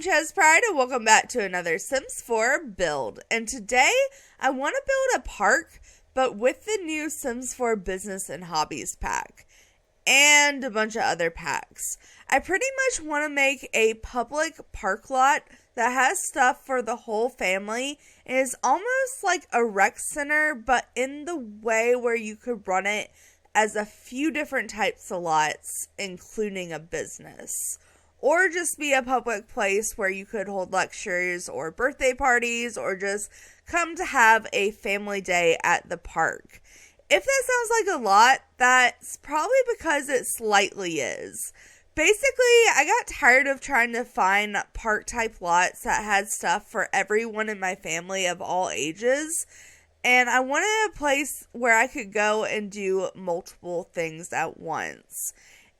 ChezPride and welcome back to another Sims 4 build. And today I want to build a park, but with the new Sims 4 Business and Hobbies pack and a bunch of other packs. I pretty much want to make a public park lot that has stuff for the whole family and is almost like a rec center, but in the way where you could run it as a few different types of lots, including a business. Or just be a public place where you could hold lectures or birthday parties or just come to have a family day at the park. If that sounds like a lot, that's probably because it slightly is. Basically, I got tired of trying to find park type lots that had stuff for everyone in my family of all ages. And I wanted a place where I could go and do multiple things at once.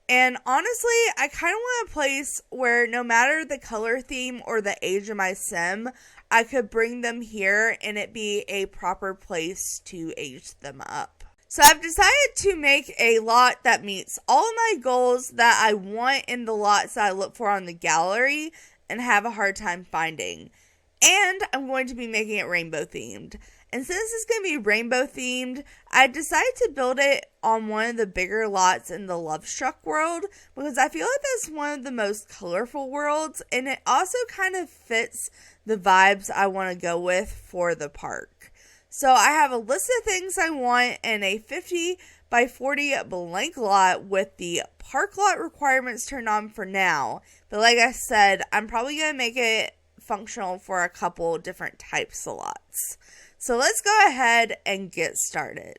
And honestly, I kind of want a place where no matter the color theme or the age of my sim, I could bring them here and it be a proper place to age them up. So I've decided to make a lot that meets all of my goals that I want in the lots that I look for on the gallery and have a hard time finding. And I'm going to be making it rainbow themed. And since it's going to be rainbow themed, I decided to build it on one of the bigger lots in the Love Struck world because I feel like that's one of the most colorful worlds and it also kind of fits the vibes I want to go with for the park. So I have a list of things I want in a 50 by 40 blank lot with the park lot requirements turned on for now. But like I said, I'm probably going to make it functional for a couple different types of lots. So let's go ahead and get started.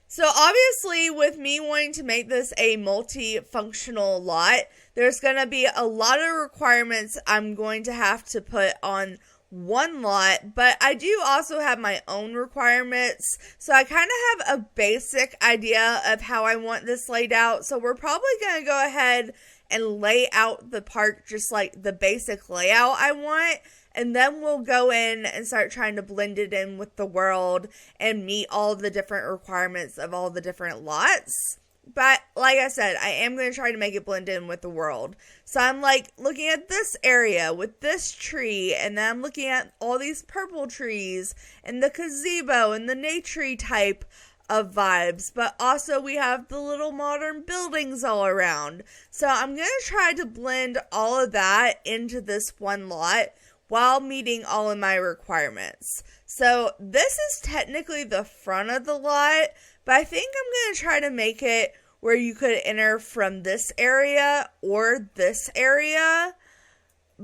So obviously with me wanting to make this a multi-functional lot, there's going to be a lot of requirements I'm going to have to put on one lot, but I do also have my own requirements. So I kind of have a basic idea of how I want this laid out. So we're probably going to go ahead and lay out the park just like the basic layout I want. And then we'll go in and start trying to blend it in with the world and meet all the different requirements of all the different lots. But like I said, I am going to try to make it blend in with the world. So I'm like looking at this area with this tree, and then I'm looking at all these purple trees and the gazebo and the nature type of vibes. But also we have the little modern buildings all around. So I'm going to try to blend all of that into this one lot while meeting all of my requirements. So this is technically the front of the lot, but I think I'm going to try to make it where you could enter from this area or this area,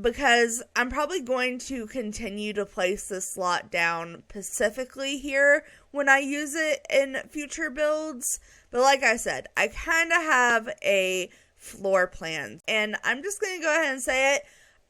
because I'm probably going to continue to place this lot down specifically here when I use it in future builds. But like I said, I kind of have a floor plan, and I'm just going to go ahead and say it.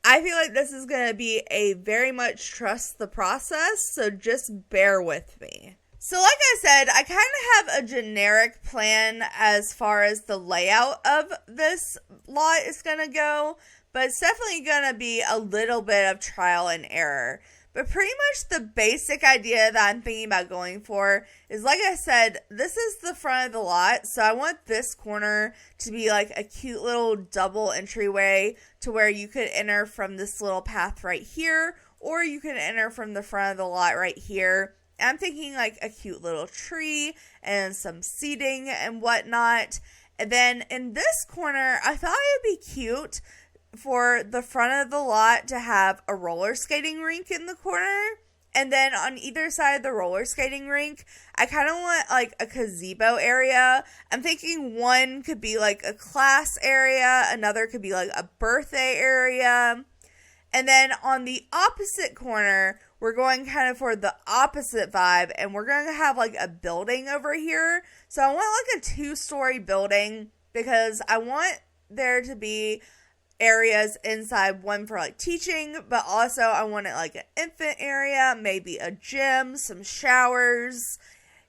I feel like this is going to be a very much trust the process, so just bear with me. So like I said, I kind of have a generic plan as far as the layout of this lot is going to go, but it's definitely going to be a little bit of trial and error. But pretty much the basic idea that I'm thinking about going for is, like I said, this is the front of the lot. So I want this corner to be like a cute little double entryway to where you could enter from this little path right here, or you can enter from the front of the lot right here. And I'm thinking like a cute little tree and some seating and whatnot. And then in this corner, I thought it would be cute for the front of the lot to have a roller skating rink in the corner. And then on either side of the roller skating rink, I kind of want like a gazebo area. I'm thinking one could be like a class area. Another could be like a birthday area. And then on the opposite corner, we're going kind of for the opposite vibe. And we're going to have like a building over here. So I want like a 2-story building because I want there to be areas inside, one for like teaching, but also I want it like an infant area, maybe a gym, some showers,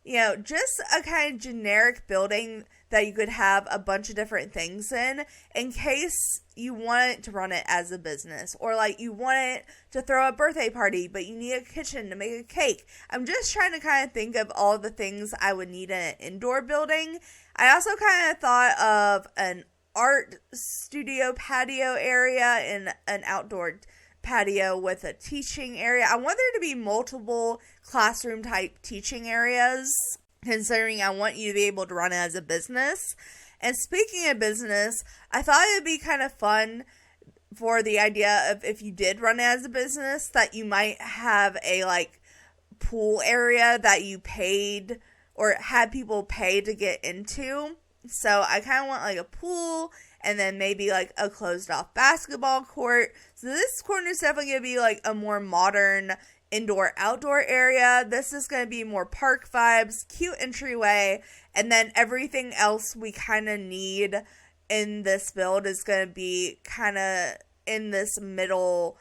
just a kind of generic building that you could have a bunch of different things in case you want to run it as a business, or like you want it to throw a birthday party, but you need a kitchen to make a cake. I'm just trying to kind of think of all the things I would need in an indoor building. I also kind of thought of an art studio patio area and an outdoor patio with a teaching area. I want there to be multiple classroom type teaching areas, considering I want you to be able to run it as a business. And speaking of business, I thought it would be kind of fun for the idea of if you did run it as a business, that you might have a like pool area that you paid or had people pay to get into. So I kind of want like a pool and then maybe like a closed off basketball court. So this corner is definitely going to be like a more modern indoor outdoor area. This is going to be more park vibes, cute entryway, and then everything else we kind of need in this build is going to be kind of in this middle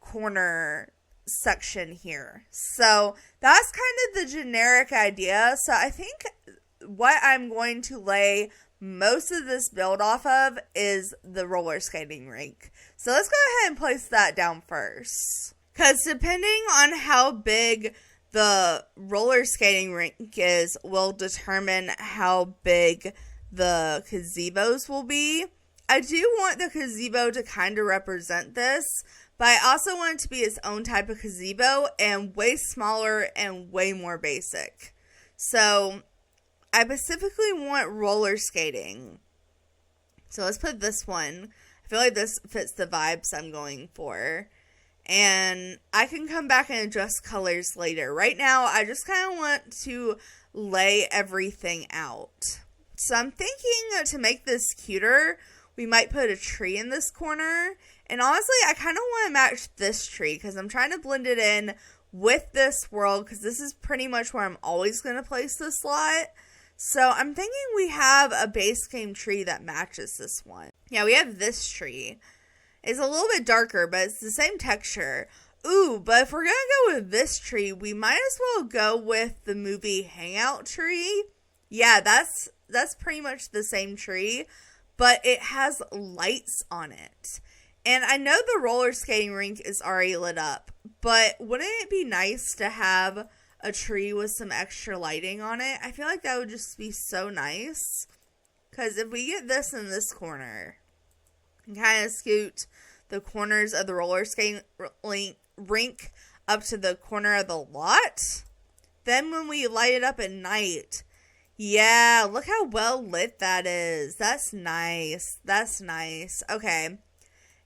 corner section here. So that's kind of the generic idea. So I think what I'm going to lay most of this build off of is the roller skating rink. So let's go ahead and place that down first. Because depending on how big the roller skating rink is will determine how big the gazebos will be. I do want the gazebo to kind of represent this, but I also want it to be its own type of gazebo and way smaller and way more basic. So I specifically want roller skating. So let's put this one. I feel like this fits the vibes I'm going for. And I can come back and adjust colors later. Right now, I just kind of want to lay everything out. So I'm thinking to make this cuter, we might put a tree in this corner. And honestly, I kind of want to match this tree because I'm trying to blend it in with this world because this is pretty much where I'm always going to place this lot. So I'm thinking we have a base game tree that matches this one. Yeah, we have this tree. It's a little bit darker, but it's the same texture. Ooh, but if we're going to go with this tree, we might as well go with the movie Hangout tree. Yeah, that's pretty much the same tree, but it has lights on it. And I know the roller skating rink is already lit up, but wouldn't it be nice to have a tree with some extra lighting on it? I feel like that would just be so nice. Because if we get this in this corner and kind of scoot the corners of the roller skating rink up to the corner of the lot, then when we light it up at night, yeah, look how well lit that is. That's nice. That's nice. Okay.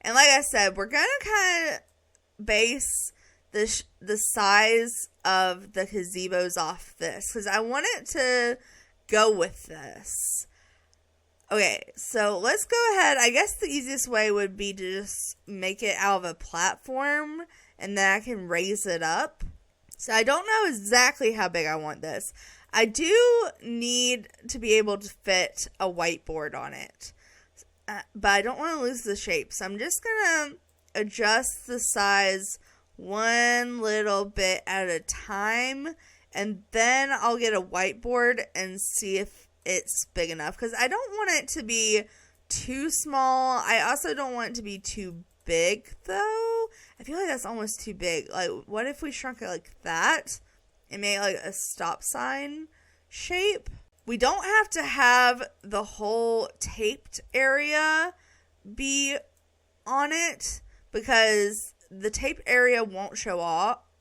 And like I said, we're going to kind of base the size of the gazebos off this because I want it to go with this. Okay, so let's go ahead. I guess the easiest way would be to just make it out of a platform and then I can raise it up. So I don't know exactly how big I want this. I do need to be able to fit a whiteboard on it, but I don't want to lose the shape. So I'm just going to adjust the size one little bit at a time, and then I'll get a whiteboard and see if it's big enough, because I don't want it to be too small. I also don't want it to be too big, though. I feel like that's almost too big. Like, what if we shrunk it like that and made like a stop sign shape? We don't have to have the whole taped area be on it, because the tape area won't show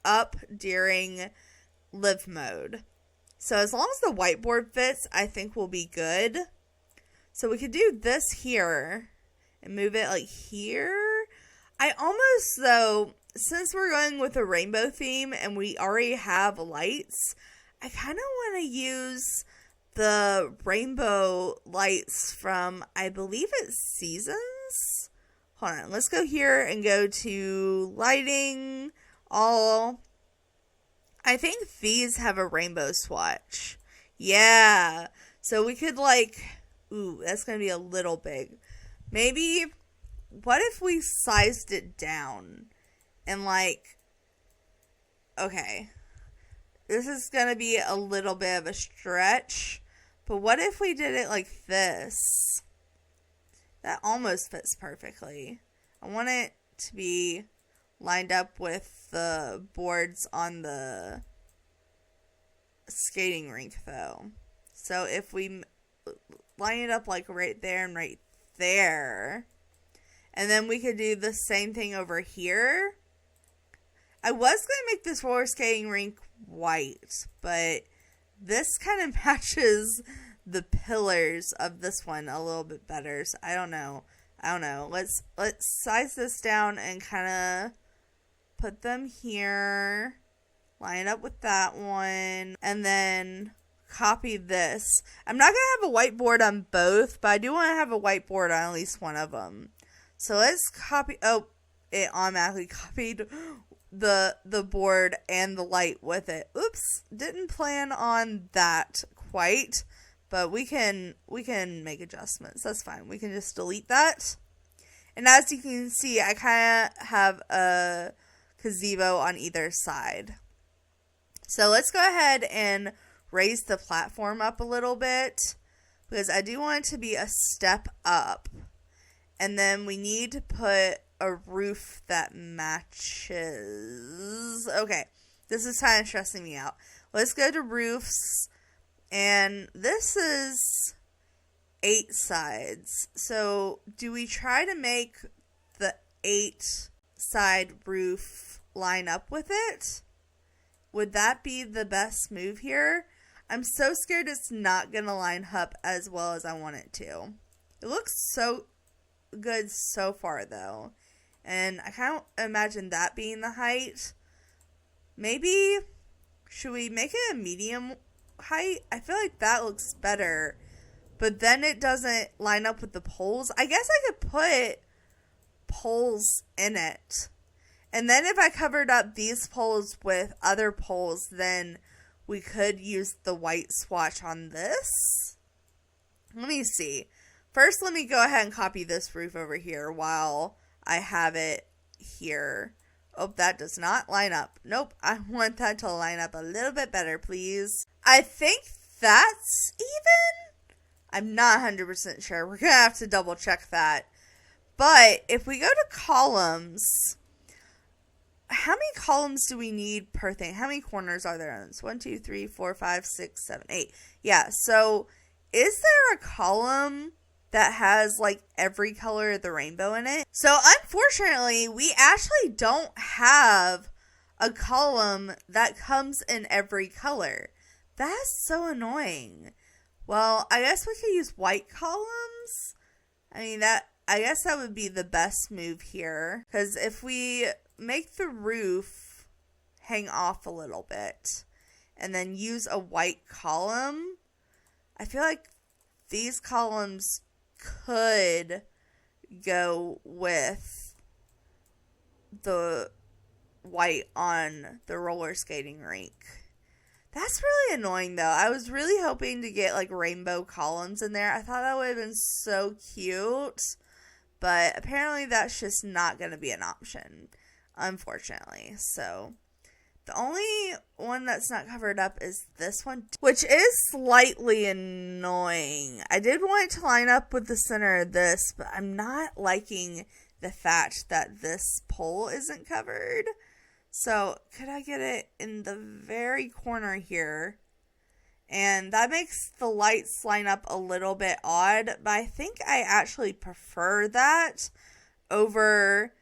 up during live mode. So as long as the whiteboard fits, I think we'll be good. So we could do this here and move it like here. I almost, though, since we're going with a rainbow theme and we already have lights, I kind of want to use the rainbow lights from, I believe it's Seasons. Hold on, let's go here and go to lighting, all. I think these have a rainbow swatch. Yeah, so we could like, ooh, that's going to be a little big. Maybe, what if we sized it down and like, okay, this is going to be a little bit of a stretch, but what if we did it like this? That almost fits perfectly. I want it to be lined up with the boards on the skating rink, though. So if we line it up like right there and right there, and then we could do the same thing over here. I was going to make this roller skating rink white, but this kind of matches the pillars of this one a little bit better. So I don't know. Let's size this down and kind of put them here. Line up with that one. And then copy this. I'm not going to have a whiteboard on both, but I do want to have a whiteboard on at least one of them. So let's copy. Oh, it automatically copied the board and the light with it. Oops, didn't plan on that quite, but we can make adjustments. That's fine. We can just delete that. And as you can see, I kind of have a gazebo on either side. So let's go ahead and raise the platform up a little bit, because I do want it to be a step up. And then we need to put a roof that matches. Okay, this is kind of stressing me out. Let's go to roofs. And this is 8 sides. So do we try to make the 8 side roof line up with it? Would that be the best move here? I'm so scared it's not going to line up as well as I want it to. It looks so good so far though. And I kind of imagine that being the height. Maybe, should we make it a medium height? I feel like that looks better. But then it doesn't line up with the poles. I guess I could put poles in it. And then if I covered up these poles with other poles, then we could use the white swatch on this. Let me see. First, let me go ahead and copy this roof over here while I have it here. Oh, that does not line up. Nope, I want that to line up a little bit better, please. I think that's even. I'm not 100% sure. We're going to have to double check that. But if we go to columns, how many columns do we need per thing? How many corners are there on this? 1, 2, 3, 4, 5, 6, 7, 8. Yeah, so is there a column that has like every color of the rainbow in it? So unfortunately, we actually don't have a column that comes in every color. That's so annoying. Well, I guess we could use white columns. I guess that would be the best move here. Because if we make the roof hang off a little bit and then use a white column, I feel like these columns could go with the white on the roller skating rink. That's really annoying though. I was really hoping to get like rainbow columns in there. I thought that would have been so cute, but apparently that's just not going to be an option, unfortunately. So the only one that's not covered up is this one, which is slightly annoying. I did want it to line up with the center of this, but I'm not liking the fact that this pole isn't covered. So could I get it in the very corner here? And that makes the lights line up a little bit odd, but I think I actually prefer that over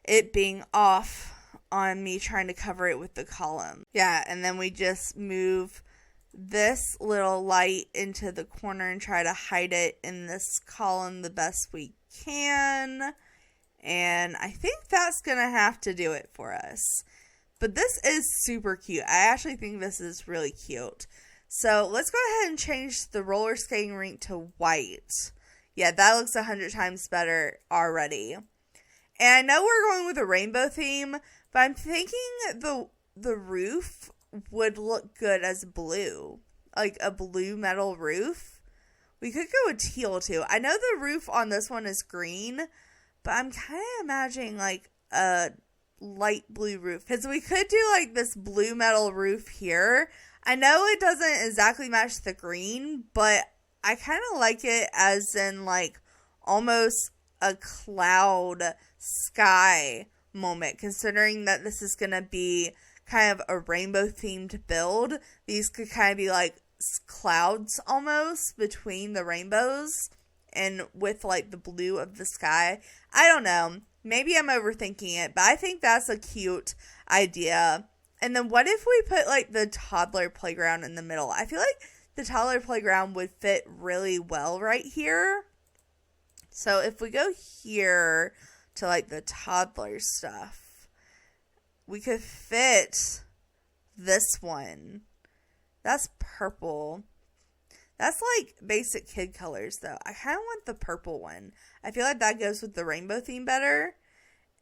it being off on me trying to cover it with the column. Yeah, and then we just move this little light into the corner and try to hide it in this column the best we can. And I think that's going to have to do it for us. But this is super cute. I actually think this is really cute. So let's go ahead and change the roller skating rink to white. Yeah, that looks 100 times better already. And I know we're going with a rainbow theme, but I'm thinking the roof would look good as blue. Like a blue metal roof. We could go with teal too. I know the roof on this one is green, but I'm kind of imagining like a light blue roof. Because we could do like this blue metal roof here. I know it doesn't exactly match the green, but I kind of like it as in like almost a cloud sky moment. Considering that this is going to be kind of a rainbow themed build. These could kind of be like clouds almost between the rainbows. and with like the blue of the sky. I don't know. Maybe I'm overthinking it, but I think that's a cute idea. And then what if we put like the toddler playground in the middle? I feel like the toddler playground would fit really well right here. So if we go here to like the toddler stuff, we could fit this one. That's purple. That's like basic kid colors though. I kind of want the purple one. I feel like that goes with the rainbow theme better.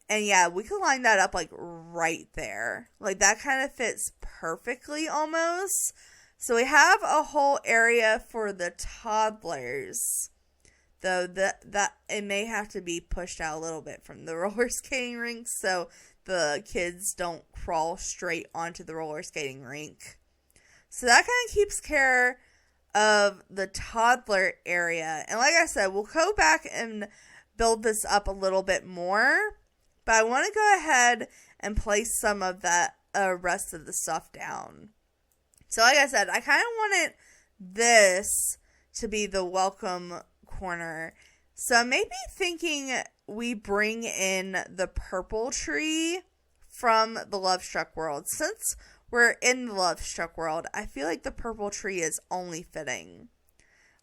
And yeah, we could line that up like right there. Like that kind of fits perfectly almost. So we have a whole area for the toddlers. Though that it may have to be pushed out a little bit from the roller skating rink so the kids don't crawl straight onto the roller skating rink. So that kind of keeps care of the toddler area. And like I said, we'll go back and build this up a little bit more. But I want to go ahead and place some of that rest of the stuff down. So like I said, I kind of wanted this to be the welcome corner. So maybe thinking we bring in the purple tree from the Love Struck world. Since we're in the Love Struck world, I feel like the purple tree is only fitting.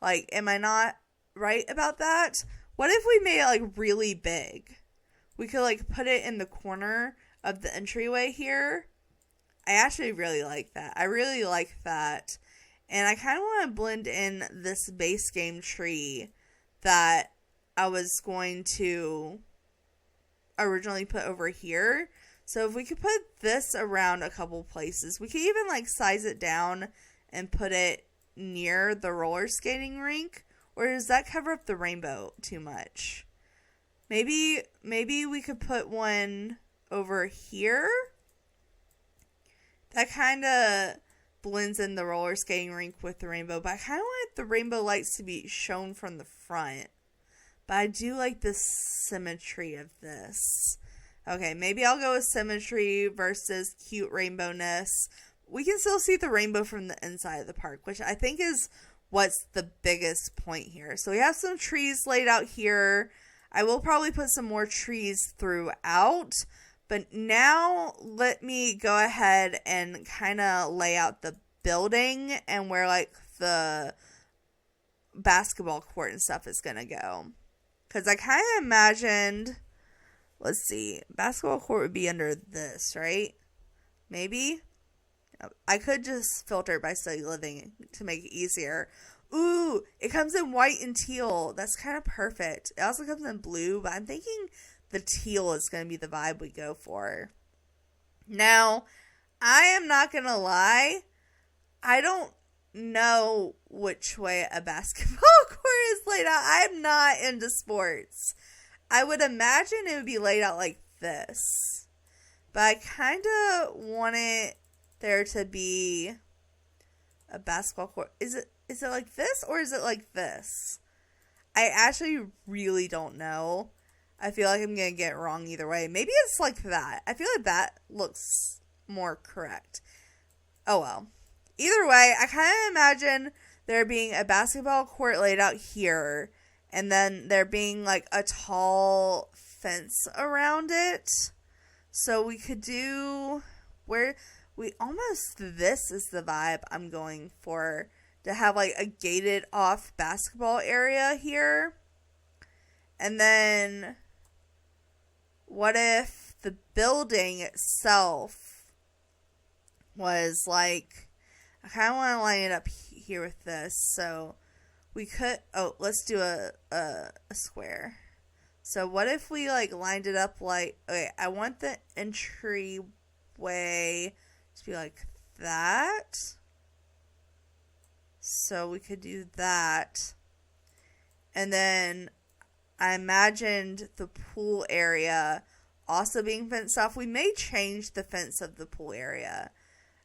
Like, am I not right about that? What if we made it like really big? We could like put it in the corner of the entryway here. I actually really like that. I really like that. And I kind of want to blend in this base game tree that I was going to originally put over here. So if we could put this around a couple places, we could even like size it down and put it near the roller skating rink. Or does that cover up the rainbow too much? Maybe we could put one over here. That kind of blends in the roller skating rink with the rainbow. But I kind of want the rainbow lights to be shown from the front. But I do like the symmetry of this. Okay, maybe I'll go with symmetry versus cute rainbowness. We can still see the rainbow from the inside of the park, which I think is what's the biggest point here. So we have some trees laid out here. I will probably put some more trees throughout. But now let me go ahead and kind of lay out the building and where like the basketball court and stuff is going to go. Because I kind of imagined, let's see, basketball court would be under this, right? Maybe? I could just filter by study living to make it easier. Ooh, it comes in white and teal. That's kind of perfect. It also comes in blue, but I'm thinking the teal is going to be the vibe we go for. Now, I am not going to lie. I don't know which way a basketball court is laid out. I'm not into sports. I would imagine it would be laid out like this. But I kind of want it there to be a basketball court. Is it like this or is it like this? I actually really don't know. I feel like I'm going to get it wrong either way. Maybe it's like that. I feel like that looks more correct. Oh well. Either way, I kind of imagine there being a basketball court laid out here. And then there being like a tall fence around it. So we could do where we almost, this is the vibe I'm going for. To have like a gated off basketball area here. And then what if the building itself was like, I kind of want to line it up here with this. So we could, let's do a square. So what if we like lined it up like, okay, I want the entryway to be like that. So we could do that. And then I imagined the pool area also being fenced off. We may change the fence of the pool area.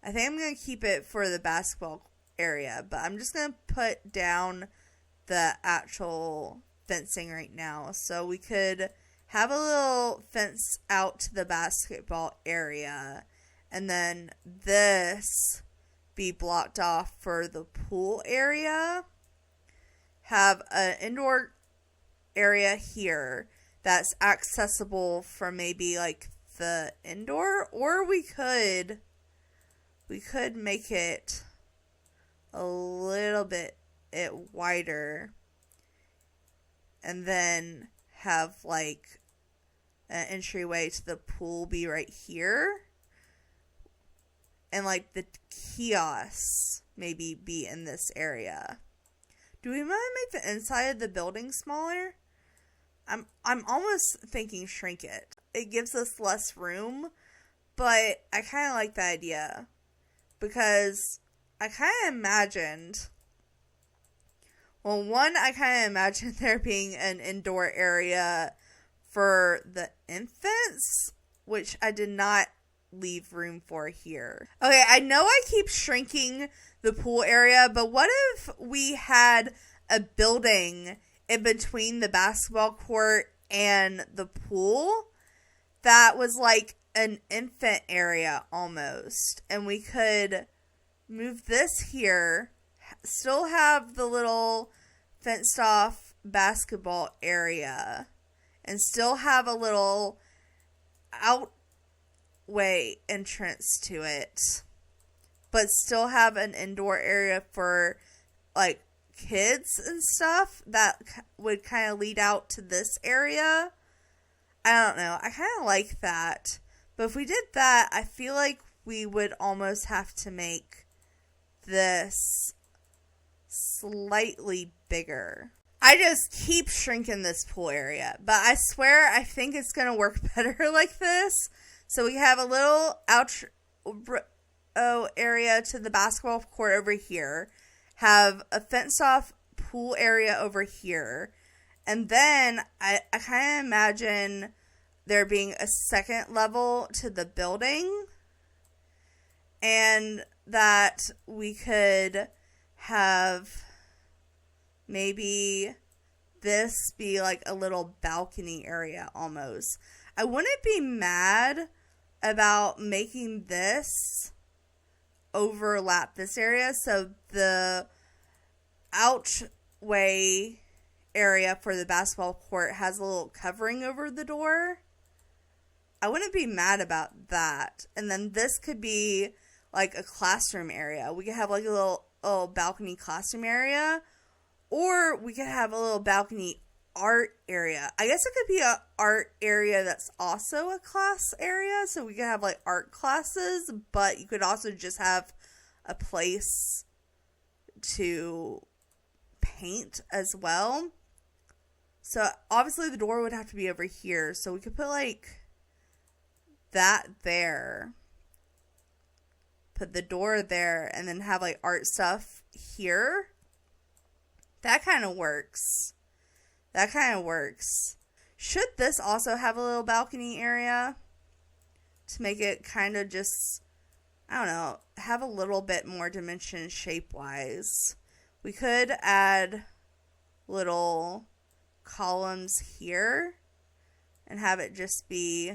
I think I'm going to keep it for the basketball area. But I'm just going to put down the actual fencing right now. So we could have a little fence out to the basketball area. And then this be blocked off for the pool area. Have an indoor area here that's accessible from maybe like the indoor, or we could make it a little bit wider and then have like an entryway to the pool be right here, and like the kiosks maybe be in this area. Do we want to make the inside of the building smaller? I'm almost thinking shrink it. It gives us less room, but I kind of like the idea because I kind of imagined, well, one, I kind of imagined there being an indoor area for the infants, which I did not leave room for here. Okay, I know I keep shrinking the pool area, but what if we had a building in between the basketball court and the pool that was like an infant area almost, and we could move this here, still have the little fenced off basketball area, and still have a little outway entrance to it, but still have an indoor area for like kids and stuff that would kind of lead out to this area. I don't know. I kind of like that. But if we did that, I feel like we would almost have to make this slightly bigger. I just keep shrinking this pool area, but I swear I think it's going to work better like this. So we have a little area to the basketball court over here, have a fenced off pool area over here, and then I kind of imagine there being a second level to the building, and that we could have maybe this be like a little balcony area almost. I wouldn't be mad about making this overlap this area, so the outway area for the basketball court has a little covering over the door. I wouldn't be mad about that. And then this could be like a classroom area. We could have like a little balcony classroom area, or we could have a little balcony art area. I guess it could be a art area that's also a class area, so we could have like art classes, but you could also just have a place to paint as well. So obviously the door would have to be over here, so we could put like that there, put the door there, and then have like art stuff here. That kind of works. Should this also have a little balcony area to make it kind of just, I don't know, have a little bit more dimension shape-wise? We could add little columns here and have it just be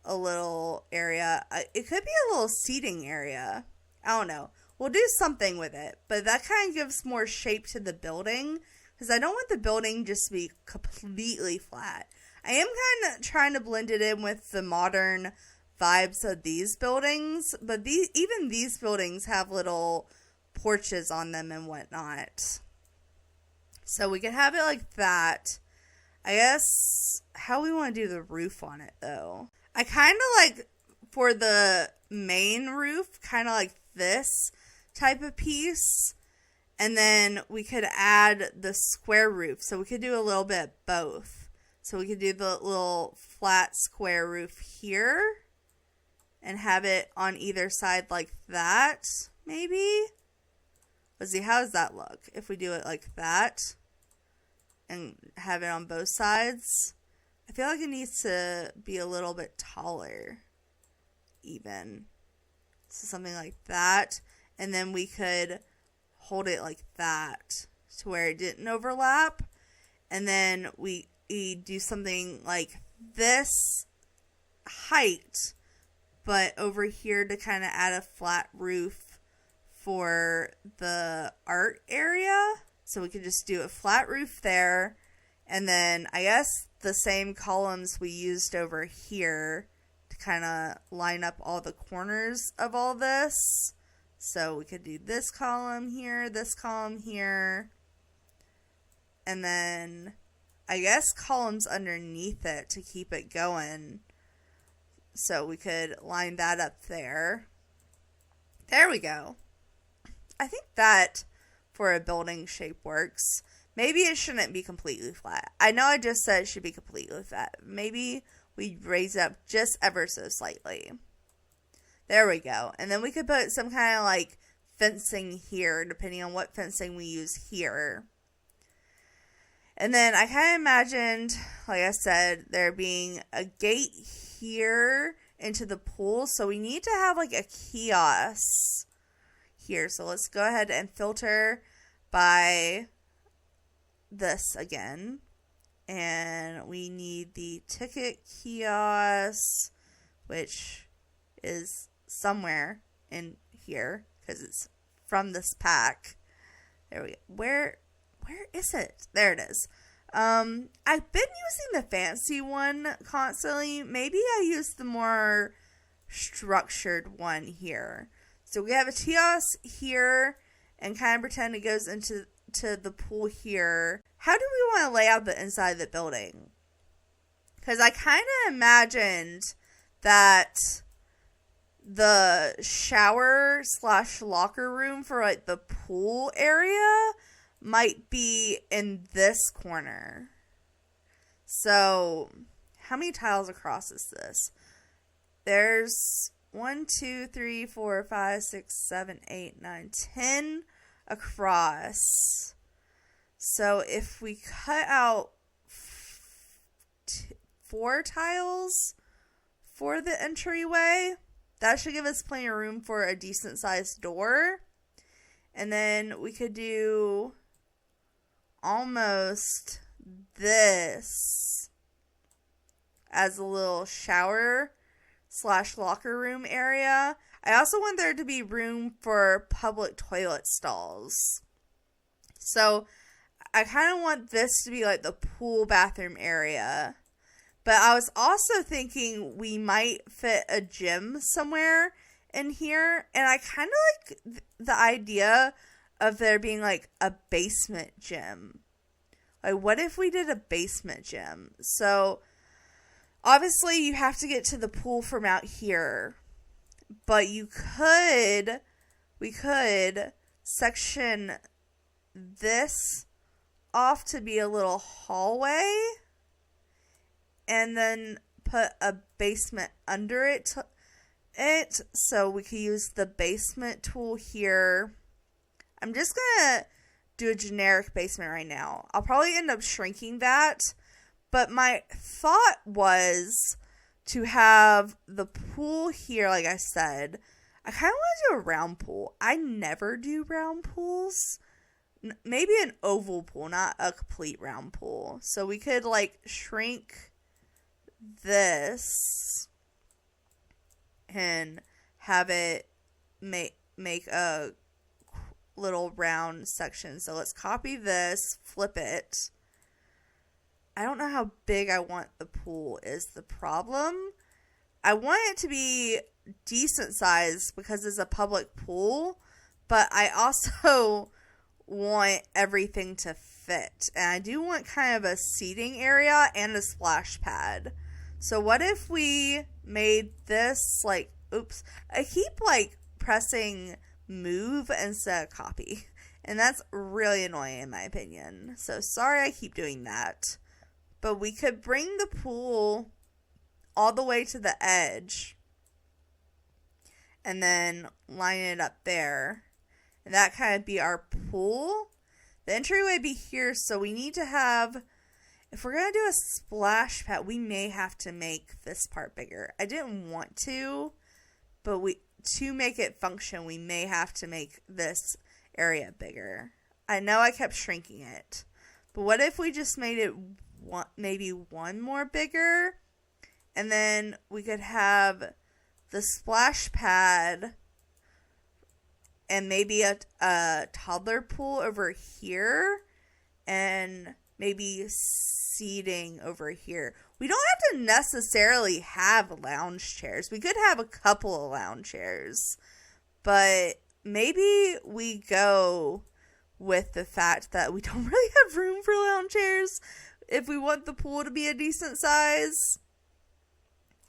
a little area. It could be a little seating area. I don't know. We'll do something with it, but that kind of gives more shape to the building, because I don't want the building just to be completely flat. I am kind of trying to blend it in with the modern vibes of these buildings, but even these buildings have little porches on them and whatnot. So we could have it like that. I guess how we want to do the roof on it, though. I kind of like, for the main roof, kind of like this type of piece. And then we could add the square roof. So we could do a little bit of both. So we could do the little flat square roof here and have it on either side like that, maybe. Let's see, how does that look if we do it like that and have it on both sides? I feel like it needs to be a little bit taller, even. So something like that. And then we could hold it like that to where it didn't overlap. And then we do something like this height, but over here to kind of add a flat roof for the art area. So we could just do a flat roof there And then I guess the same columns we used over here to kind of line up all the corners of all this. So we could do this column here, and then I guess columns underneath it to keep it going. So we could line that up there. There we go. I think that for a building shape works. Maybe it shouldn't be completely flat. I know I just said it should be completely flat. Maybe we raise it up just ever so slightly. There we go. And then we could put some kind of like fencing here, depending on what fencing we use here. And then I kind of imagined, like I said, there being a gate here into the pool. So we need to have like a kiosk here. So let's go ahead and filter by this again. And we need the ticket kiosk, which is somewhere in here because it's from this pack. There we go. Where is it? There it is. I've been using the fancy one constantly. Maybe I use the more structured one here. So we have a kiosk here and kind of pretend it goes into the pool here. How do we want to lay out the inside of the building? Because I kind of imagined that the shower / locker room for like the pool area might be in this corner. So how many tiles across is this? There's 1, 2, 3, 4, 5, 6, 7, 8, 9, 10 across. So if we cut out 4 tiles for the entryway, that should give us plenty of room for a decent sized door. And then we could do almost this as a little shower / locker room area. I also want there to be room for public toilet stalls. So I kind of want this to be like the pool bathroom area. But I was also thinking we might fit a gym somewhere in here. And I kind of like the idea of there being like a basement gym. Like, what if we did a basement gym? So obviously you have to get to the pool from out here. But we could section this off to be a little hallway and then put a basement under it so we could use the basement tool here. I'm just gonna do a generic basement right now. I'll probably end up shrinking that, but my thought was to have the pool here. Like I said, I kind of want to do a round pool. I never do round pools. Maybe an oval pool, not a complete round pool. So we could like shrink this and have it make a little round section. So let's copy this, flip it. I don't know how big I want the pool is the problem. I want it to be decent size because it's a public pool, but I also want everything to fit. And I do want kind of a seating area and a splash pad. So what if we made this like, oops, I keep like pressing move instead of copy. And that's really annoying in my opinion. So sorry I keep doing that. But we could bring the pool all the way to the edge and then line it up there. And that kind of be our pool. The entryway be here, so we need to have, if we're going to do a splash pad, we may have to make this part bigger. I didn't want to, but to make it function, we may have to make this area bigger. I know I kept shrinking it, but what if we just made it maybe one more bigger, and then we could have the splash pad and maybe a toddler pool over here, and maybe seating over here. We don't have to necessarily have lounge chairs. We could have a couple of lounge chairs, but maybe we go with the fact that we don't really have room for lounge chairs if we want the pool to be a decent size.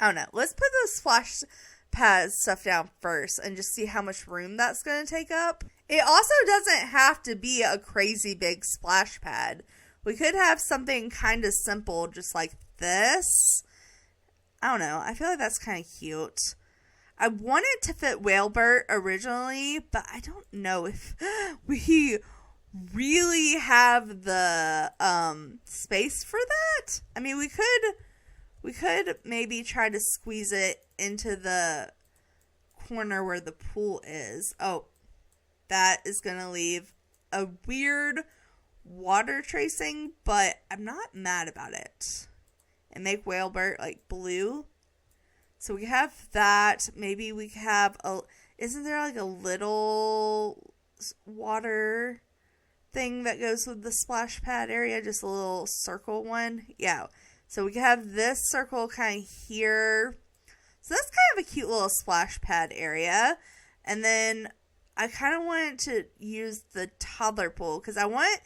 I don't know. Let's put the splash pad stuff down first and just see how much room that's going to take up. It also doesn't have to be a crazy big splash pad. We could have something kind of simple, just like this. I don't know. I feel like that's kind of cute. I wanted to fit Whalebert originally, but I don't know if we really have the space for that. I mean, we could maybe try to squeeze it into the corner where the pool is. Oh, that is going to leave a weird water tracing, but I'm not mad about it. And make Whalebert like blue. So we have that. Maybe we have isn't there like a little water thing that goes with the splash pad area? Just a little circle one. Yeah. So we can have this circle kind of here. So that's kind of a cute little splash pad area. And then I kind of wanted to use the toddler pool because I want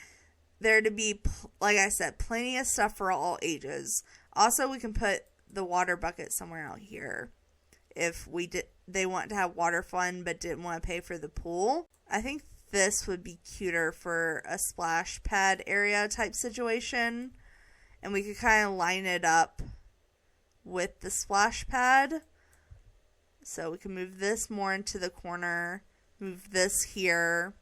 there to be, like I said, plenty of stuff for all ages. Also, we can put the water bucket somewhere out here if they want to have water fun but didn't want to pay for the pool. I think this would be cuter for a splash pad area type situation. And we could kind of line it up with the splash pad. So we can move this more into the corner. Move this here.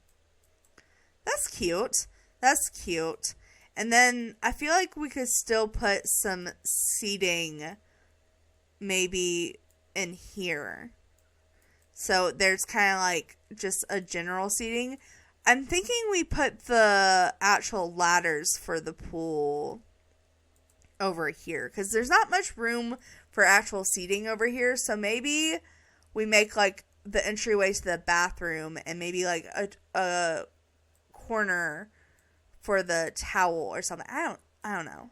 That's cute. That's cute. And then I feel like we could still put some seating maybe in here. So there's kind of like just a general seating. I'm thinking we put the actual ladders for the pool over here because there's not much room for actual seating over here. So maybe we make like the entryway to the bathroom and maybe like a corner for the towel or something. I don't know.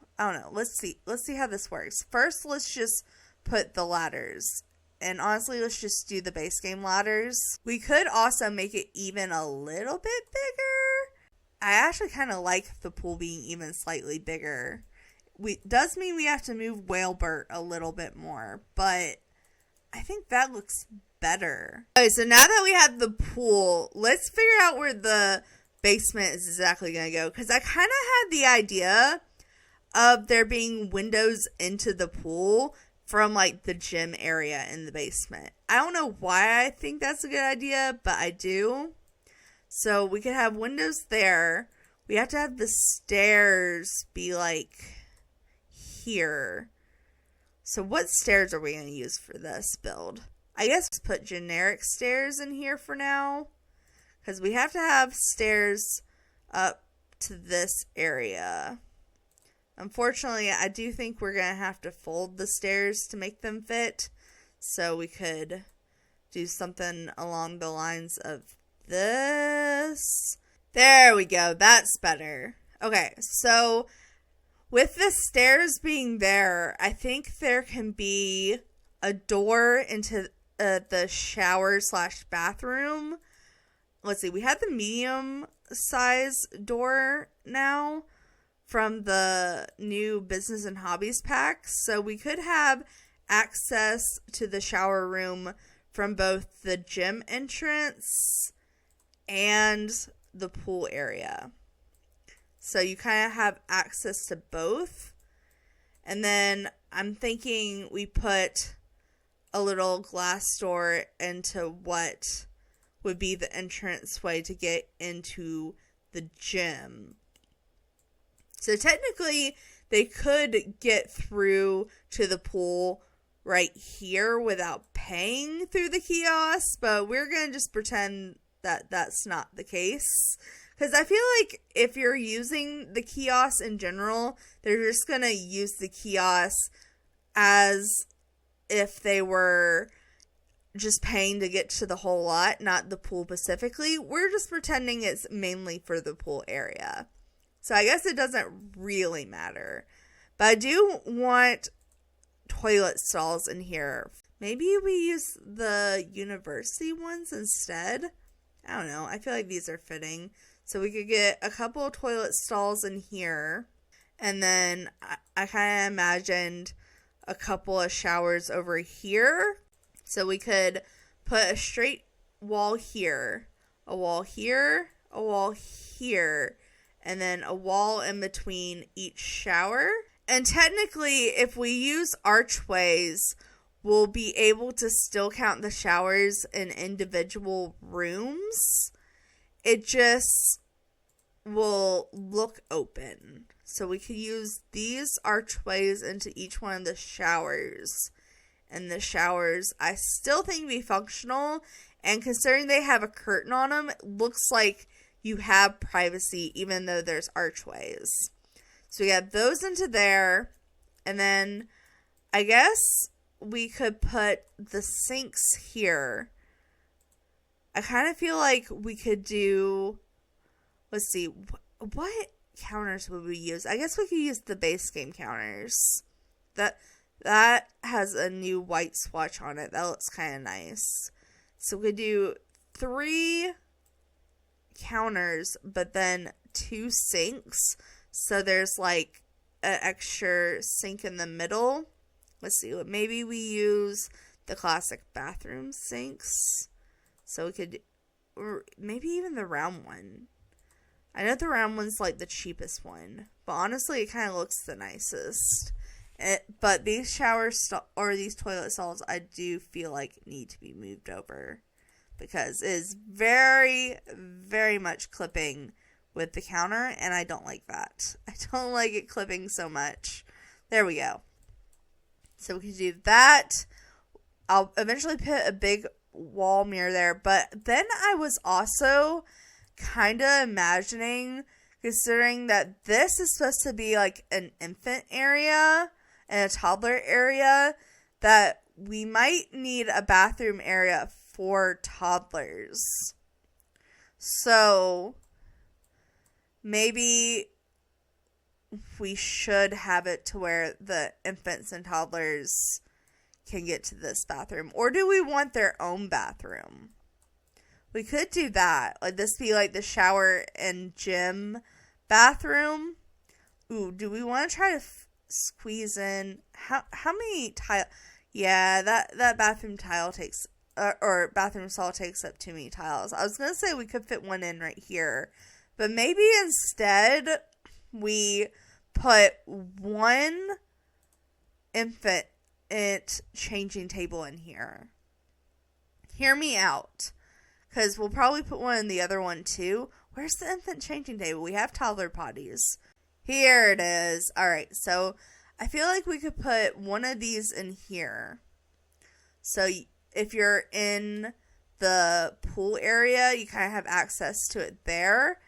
Let's see how this works. First, let's just put the ladders. And honestly, let's just do the base game ladders. We could also make it even a little bit bigger. I actually kind of like the pool being even slightly bigger. Does mean we have to move Whalebert a little bit more, but I think that looks better. Okay, so now that we have the pool, let's figure out where the basement is exactly going to go, because I kind of had the idea of there being windows into the pool from like the gym area in the basement. I don't know why I think that's a good idea, but I do. So we could have windows there. We have to have the stairs be like here. So what stairs are we going to use for this build? I guess put generic stairs in here for now, because we have to have stairs up to this area. Unfortunately, I do think we're going to have to fold the stairs to make them fit. So we could do something along the lines of this. There we go. That's better. Okay, so with the stairs being there, I think there can be a door into the shower / bathroom. Let's see. We have the medium size door now from the new Business and Hobbies pack. So we could have access to the shower room from both the gym entrance and the pool area. So you kind of have access to both. And then I'm thinking we put a little glass door into what would be the entrance way to get into the gym. So technically, they could get through to the pool right here without paying through the kiosk, but we're going to just pretend that that's not the case. Because I feel like if you're using the kiosk in general, they're just going to use the kiosk as if they were just paying to get to the whole lot, not the pool specifically. We're just pretending it's mainly for the pool area. So I guess it doesn't really matter. But I do want toilet stalls in here. Maybe we use the university ones instead. I don't know. I feel like these are fitting. So we could get a couple of toilet stalls in here. And then I kind of imagined a couple of showers over here. So we could put a straight wall here, a wall here, a wall here, and then a wall in between each shower. And technically, if we use archways, we'll be able to still count the showers in individual rooms. It just will look open. So we could use these archways into each one of the showers. And the showers, I still think, be functional. And considering they have a curtain on them, it looks like you have privacy even though there's archways. So we have those into there. And then I guess we could put the sinks here. I kind of feel like we could do, let's see, what counters would we use? I guess we could use the base game counters. That has a new white swatch on it. That looks kind of nice. So we could do 3 counters, but then 2 sinks. So there's like an extra sink in the middle. Let's see. Maybe we use the classic bathroom sinks. So we could, or maybe even the round one. I know the round one's like the cheapest one, but honestly, it kind of looks the nicest. But these these toilet stalls, I do feel like need to be moved over because it is very, very much clipping with the counter, and I don't like that. I don't like it clipping so much. There we go. So we can do that. I'll eventually put a big wall mirror there, but then I was also kind of imagining, considering that this is supposed to be like an infant area and a toddler area, that we might need a bathroom area for toddlers. So maybe we should have it to where the infants and toddlers can get to this bathroom. Or do we want their own bathroom? We could do that. Like this be like the shower and gym bathroom. Ooh, do we want to try to squeeze in how many tile? Yeah, that bathroom tile takes or bathroom stall takes up too many tiles. I was gonna say we could fit one in right here, but maybe instead we put one infant changing table in here. Hear me out. Because we'll probably put one in the other one too. Where's the infant changing table? We have toddler potties. Here it is. Alright, so I feel like we could put one of these in here. So if you're in the pool area, you kind of have access to it there.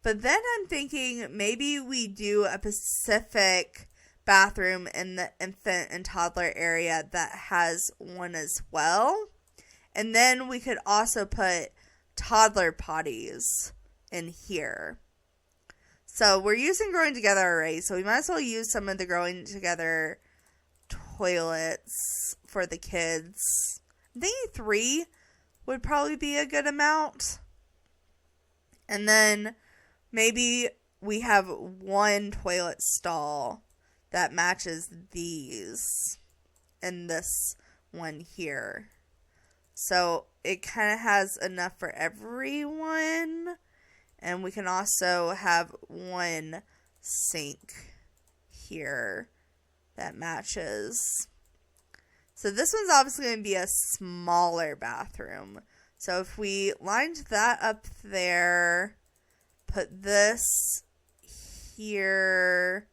But then I'm thinking maybe we do a specific bathroom in the infant and toddler area that has one as well. And then we could also put toddler potties in here. So we're using Growing Together already, so we might as well use some of the Growing Together toilets for the kids. I think 3 would probably be a good amount. And then maybe we have one toilet stall that matches these and this one here. So it kind of has enough for everyone. And we can also have one sink here that matches. So this one's obviously going to be a smaller bathroom. So if we lined that up there, put this here,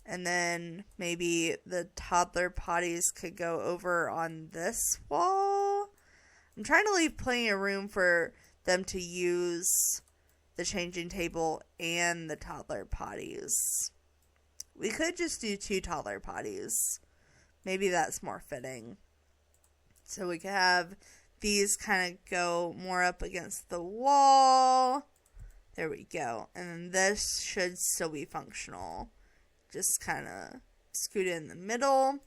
and then maybe the toddler potties could go over on this wall. I'm trying to leave plenty of room for them to use the changing table and the toddler potties. We could just do 2 toddler potties. Maybe that's more fitting. So we could have these kind of go more up against the wall. There we go. And then this should still be functional. Just kind of scoot it in the middle.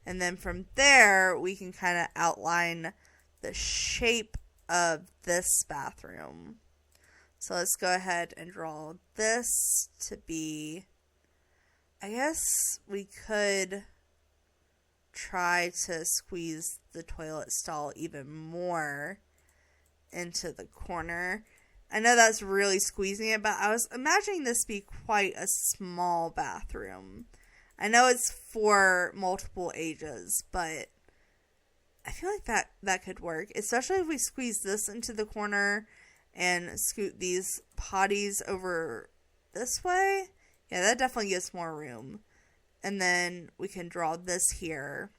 And then from there, we can kind of outline the shape of this bathroom. So let's go ahead and draw this to be, I guess we could try to squeeze the toilet stall even more into the corner. I know that's really squeezing it, but I was imagining this to be quite a small bathroom. I know it's for multiple ages, but I feel like that could work, especially if we squeeze this into the corner and scoot these potties over this way. Yeah, that definitely gives more room. And then we can draw this here.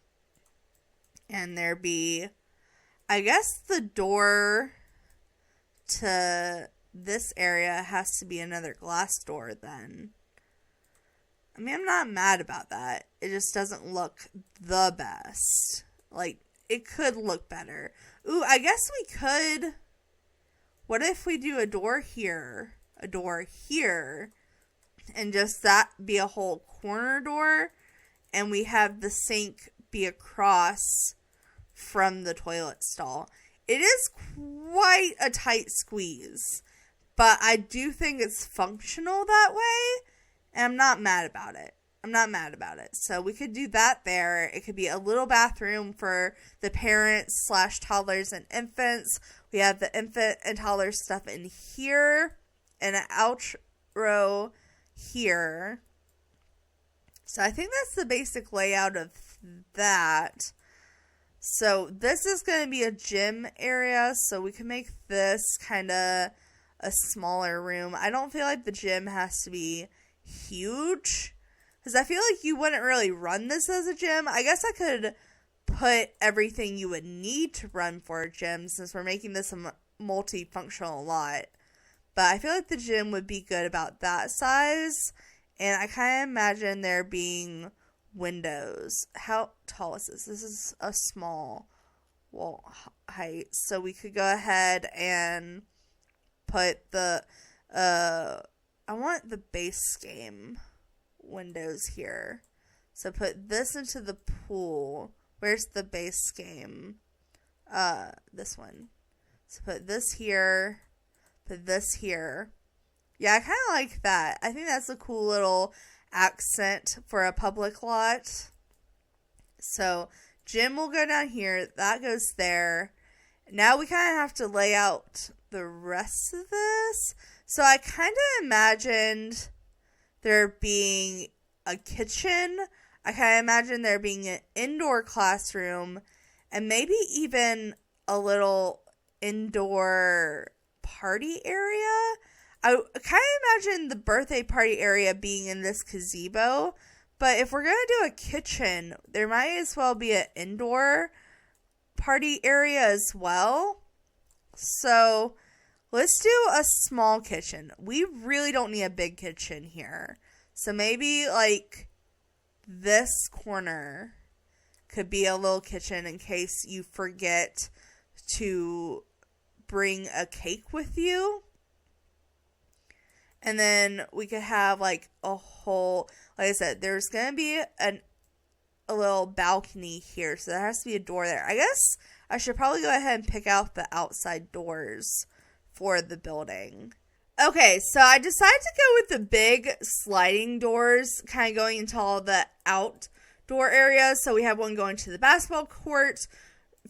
And there be, I guess the door to this area has to be another glass door then. I mean, I'm not mad about that. It just doesn't look the best. Like, it could look better. Ooh, I guess we could. What if we do a door here, and just that be a whole corner door, and we have the sink be across from the toilet stall? It is quite a tight squeeze, but I do think it's functional that way, and I'm not mad about it. So we could do that there. It could be a little bathroom for the parents / toddlers and infants. We have the infant and toddler stuff in here, and an outro here. So I think that's the basic layout of that. So this is going to be a gym area, so we can make this kind of a smaller room. I don't feel like the gym has to be huge, because I feel like you wouldn't really run this as a gym. I guess I could put everything you would need to run for a gym, since we're making this a multifunctional lot. But I feel like the gym would be good about that size. And I kind of imagine there being windows. How tall is this? This is a small wall height. So we could go ahead and put the, I want the base game windows here. So put this into the pool. Where's the base game? This one. So put this here. Put this here. Yeah, I kind of like that. I think that's a cool little accent for a public lot. So gym will go down here. That goes there. Now we kind of have to lay out the rest of this. So I kind of imagined there being a kitchen. I kind of imagine there being an indoor classroom, and maybe even a little indoor party area. I kind of imagine the birthday party area being in this gazebo, but if we're going to do a kitchen, there might as well be an indoor party area as well. So let's do a small kitchen. We really don't need a big kitchen here. So maybe like this corner could be a little kitchen in case you forget to bring a cake with you. And then we could have like a whole, like I said, there's going to be a little balcony here. So there has to be a door there. I guess I should probably go ahead and pick out the outside doors for the building. Okay, so I decided to go with the big sliding doors, kind of going into all the outdoor areas. So we have one going to the basketball court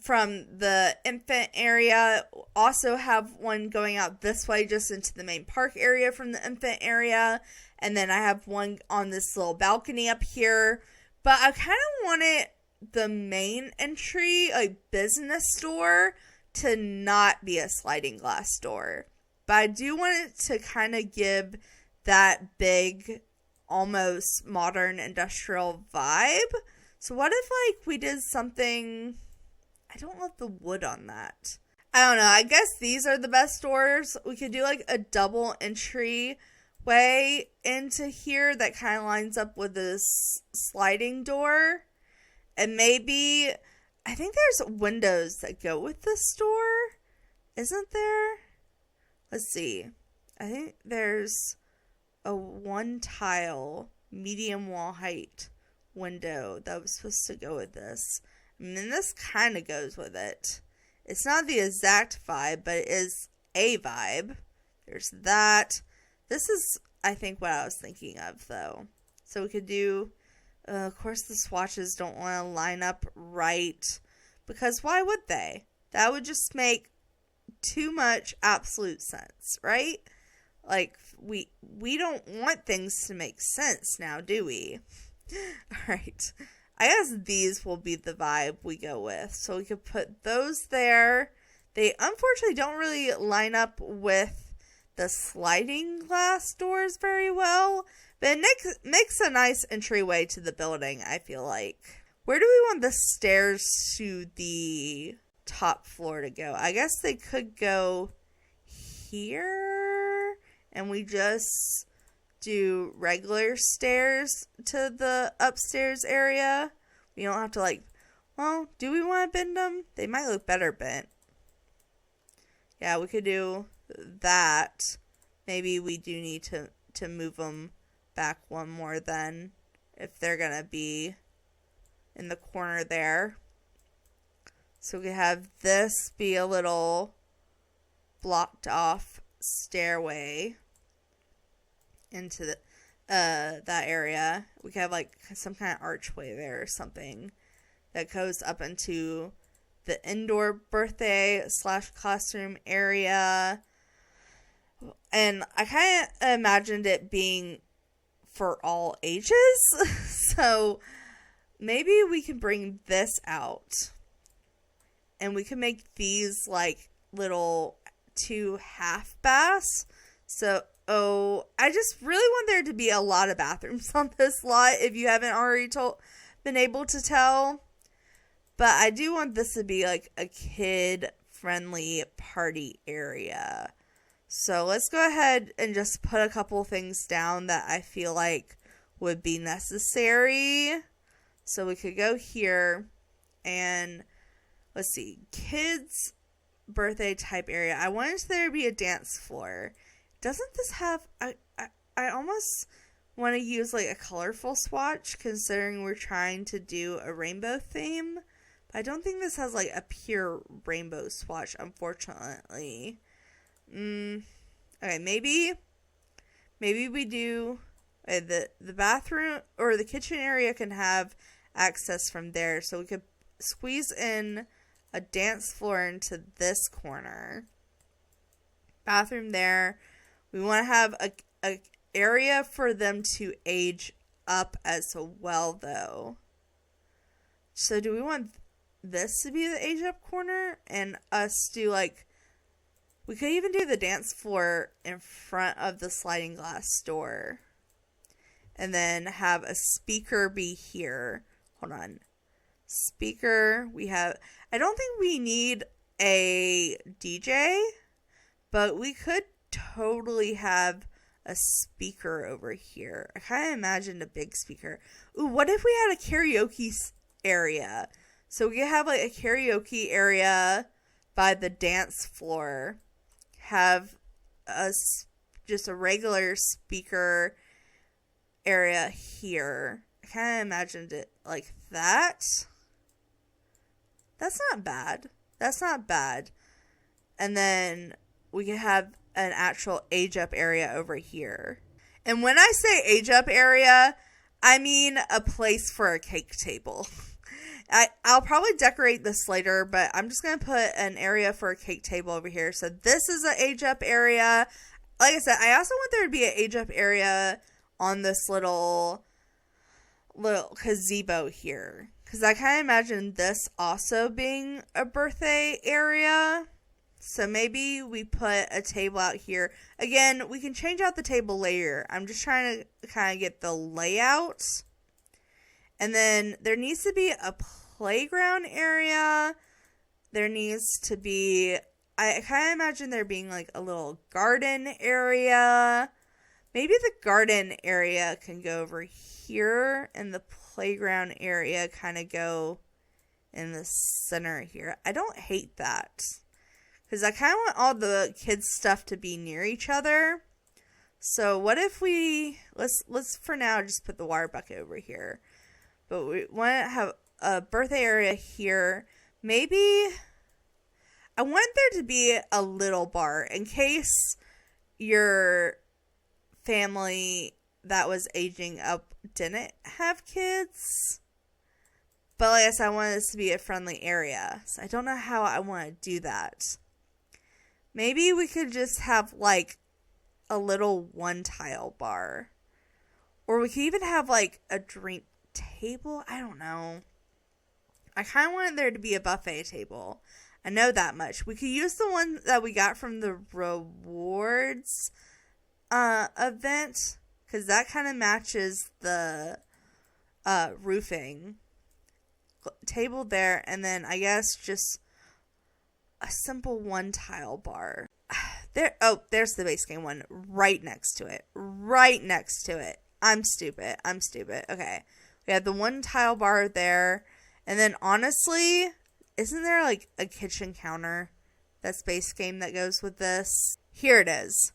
from the infant area. Also have one going out this way just into the main park area from the infant area. And then I have one on this little balcony up here. But I kind of wanted the main entry, like business door, to not be a sliding glass door. But I do want it to kind of give that big, almost modern industrial vibe. So what if like we did something, I don't love the wood on that. I don't know. I guess these are the best doors. We could do like a double entry way into here that kind of lines up with this sliding door. And maybe, I think there's windows that go with this door. Isn't there? Let's see. I think there's a one tile medium wall height window that was supposed to go with this. I mean, this kind of goes with it. It's not the exact vibe, but it is a vibe. There's that. This is, I think, what I was thinking of, though. So we could do, of course, the swatches don't want to line up right, because why would they? That would just make too much absolute sense, right? Like, we don't want things to make sense now, do we? Alright. I guess these will be the vibe we go with. So we could put those there. They unfortunately don't really line up with the sliding glass doors very well. But it makes a nice entryway to the building, I feel like. Where do we want the stairs to the top floor to go? I guess they could go here. And we just do regular stairs to the upstairs area. We don't have to well, do we want to bend them? They might look better bent. Yeah, we could do that. Maybe we do need to move them back one more then, if they're going to be in the corner there. So we have this be a little blocked off stairway into that area. We could have some kind of archway there or something that goes up into the indoor birthday / classroom area. And I kind of imagined it being for all ages. So maybe we can bring this out and we can make these little 2 half baths. So I just really want there to be a lot of bathrooms on this lot, if you haven't already been able to tell. But I do want this to be a kid-friendly party area. So let's go ahead and just put a couple things down that I feel like would be necessary. So we could go here and let's see, kids' birthday type area. I wanted there to be a dance floor. Doesn't this have, I almost want to use a colorful swatch, considering we're trying to do a rainbow theme. But I don't think this has a pure rainbow swatch, unfortunately. Okay, maybe we do, the bathroom or the kitchen area can have access from there. So we could squeeze in a dance floor into this corner. Bathroom there. We want to have a area for them to age up as well, though. So do we want this to be the age up corner and us do we could even do the dance floor in front of the sliding glass door and then have a speaker be here. Hold on. Speaker, I don't think we need a DJ, but we could totally have a speaker over here. I kind of imagined a big speaker. Ooh, what if we had a karaoke area? So we could have a karaoke area by the dance floor. Have just a regular speaker area here. I kind of imagined it like that. That's not bad. And then we could have an actual age up area over here. And when I say age up area, I mean a place for a cake table. I'll probably decorate this later, but I'm just going to put an area for a cake table over here. So this is an age up area. Like I said, I also want there to be an age up area on this little gazebo here. Because I kind of imagine this also being a birthday area. So maybe we put a table out here. Again, we can change out the table later. I'm just trying to kind of get the layout. And then there needs to be a playground area. There needs to be, I kind of imagine there being a little garden area. Maybe the garden area can go over here and the playground area kind of go in the center here. I don't hate that, because I kind of want all the kids' stuff to be near each other. So what if we let's for now just put the water bucket over here. But we want to have a birthday area here. Maybe I want there to be a little bar in case your family that was aging up didn't have kids. But like I said, I want this to be a friendly area. So I don't know how I want to do that. Maybe we could just have like a little one tile bar. Or we could even have like a drink table. I don't know. I kind of wanted there to be a buffet table. I know that much. We could use the one that we got from the rewards event. Because that kind of matches the roofing. Table there. And then I guess just a simple one tile bar. There's the base game one right next to it. I'm stupid. Okay. We have the one tile bar there. And then honestly, isn't there like a kitchen counter that's base game that goes with this? Here it is.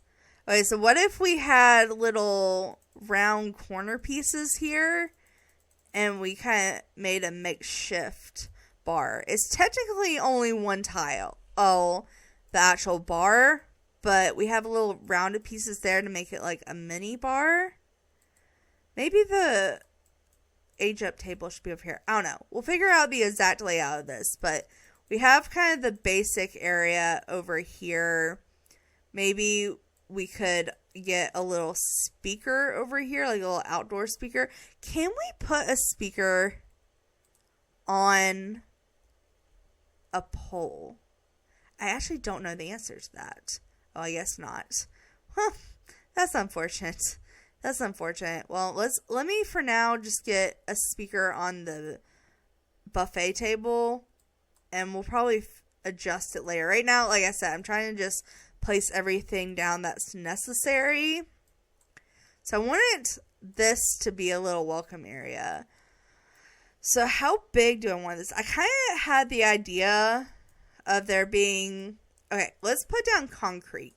Okay, so what if we had little round corner pieces here and we kind of made a makeshift bar? It's technically only one tile. Oh, the actual bar, but we have little rounded pieces there to make it like a mini bar. Maybe the age up table should be over here. I don't know. We'll figure out the exact layout of this, but we have kind of the basic area over here. Maybe we could get a little speaker over here, like a little outdoor speaker. Can we put a speaker on a pole? I actually don't know the answer to that. Oh, I guess not. Well, that's unfortunate. Well, let me for now just get a speaker on the buffet table, and we'll probably adjust it later. Right now, like I said, I'm trying to just place everything down that's necessary. So I wanted this to be a little welcome area. So how big do I want this? I kind of had the idea of there being... Okay, let's put down concrete.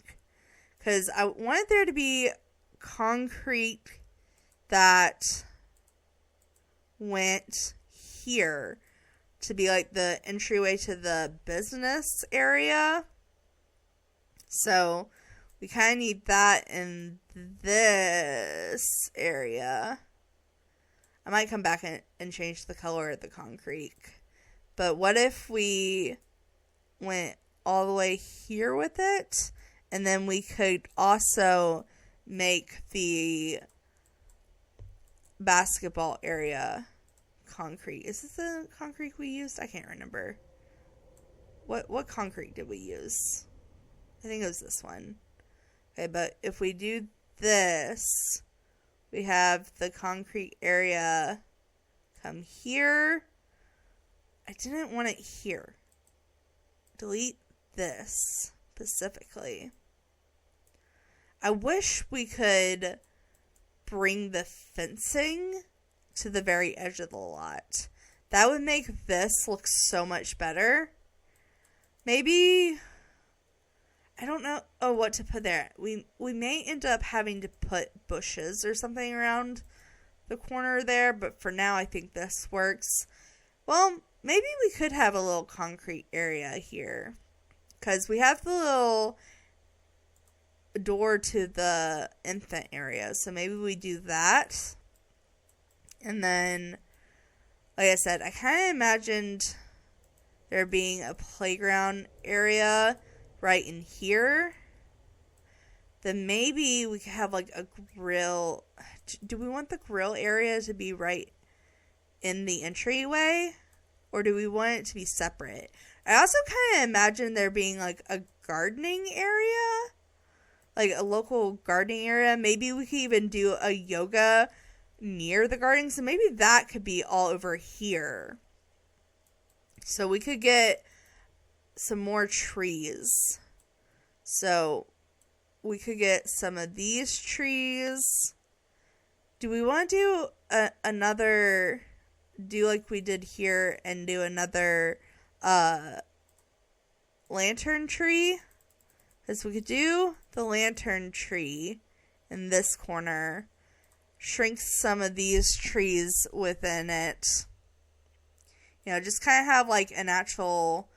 Because I wanted there to be concrete that went here to be like the entryway to the business area. So we kind of need that in this area. I might come back and change the color of the concrete. But what if we went all the way here with it? And then we could also make the basketball area concrete. Is this the concrete we used? I can't remember. What concrete did we use? I think it was this one. Okay, but if we do this, we have the concrete area come here. I didn't want it here. Delete this specifically. I wish we could bring the fencing to the very edge of the lot. That would make this look so much better. Maybe... I don't know what to put there. We may end up having to put bushes or something around the corner there, but for now I think this works. Well, maybe we could have a little concrete area here, because we have the little door to the infant area, so maybe we do that. And then, like I said, I kind of imagined there being a playground area right in here. Then maybe we could have like a grill. Do we want the grill area to be right in the entryway, or do we want it to be separate? I also kind of imagine there being like a gardening area, like a local gardening area. Maybe we could even do a yoga near the garden, so maybe that could be all over here. So we could get some more trees. So we could get some of these trees. Do we want to do another, do like we did here and do another lantern tree? Because we could do the lantern tree in this corner. Shrink some of these trees within it. Just kind of have like an actual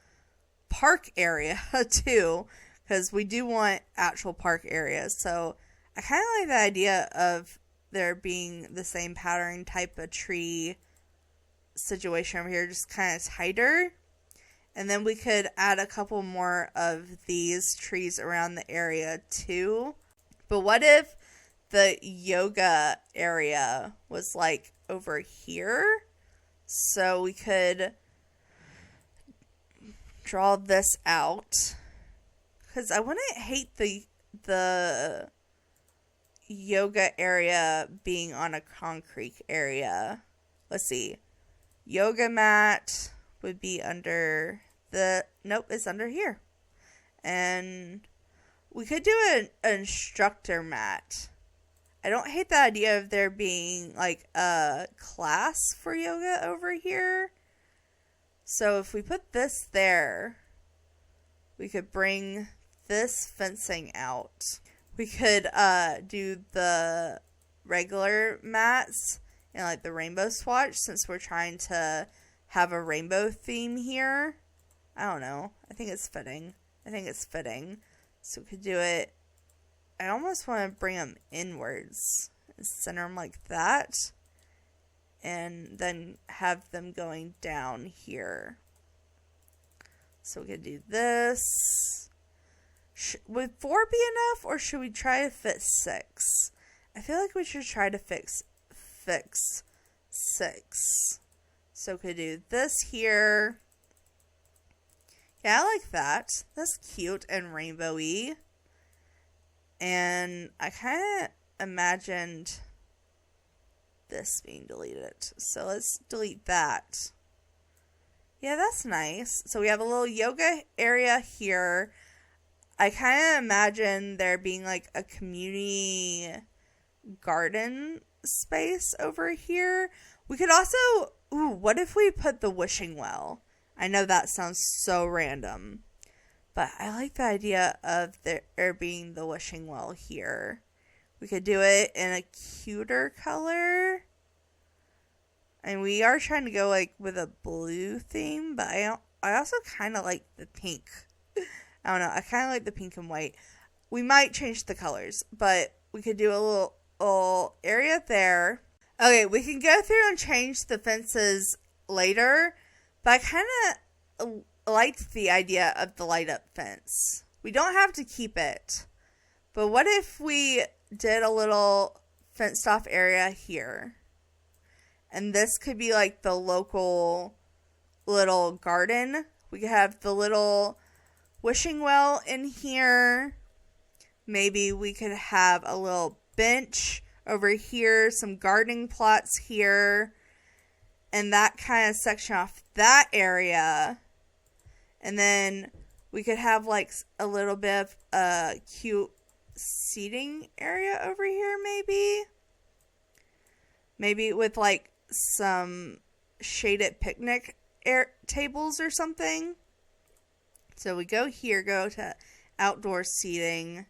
park area too, because we do want actual park areas. So I kind of like the idea of there being the same pattern type of tree situation over here, just kind of tighter. And then we could add a couple more of these trees around the area too. But what if the yoga area was like over here? So we could draw this out, because I wouldn't hate the yoga area being on a concrete area. Let's see. Yoga mat would be under it's under here. And we could do an instructor mat. I don't hate the idea of there being like a class for yoga over here. So if we put this there, we could bring this fencing out. We could do the regular mats and like the rainbow swatch, since we're trying to have a rainbow theme here. I don't know. I think it's fitting. So we could do it. I almost want to bring them inwards and center them like that. And then have them going down here. So we could do this. Would 4 be enough, or should we try to fit 6? I feel like we should try to fix 6. So we could do this here. Yeah, I like that. That's cute and rainbowy. And I kind of imagined this being deleted. So let's delete that. Yeah, that's nice. So we have a little yoga area here. I kind of imagine there being like a community garden space over here. We could also, what if we put the wishing well? I know that sounds so random, but I like the idea of there being the wishing well here. We could do it in a cuter color. And we are trying to go like with a blue theme, but I also kind of like the pink. I don't know. I kind of like the pink and white. We might change the colors, but we could do a little area there. Okay, we can go through and change the fences later, but I kind of liked the idea of the light up fence. We don't have to keep it, but what if we did a little fenced off area here? And this could be like the local little garden. We could have the little wishing well in here. Maybe we could have a little bench over here, some gardening plots here, and that kind of section off that area. And then we could have like a little bit of a cute seating area over here, maybe with like some shaded picnic tables or something. So we go here, go to outdoor seating,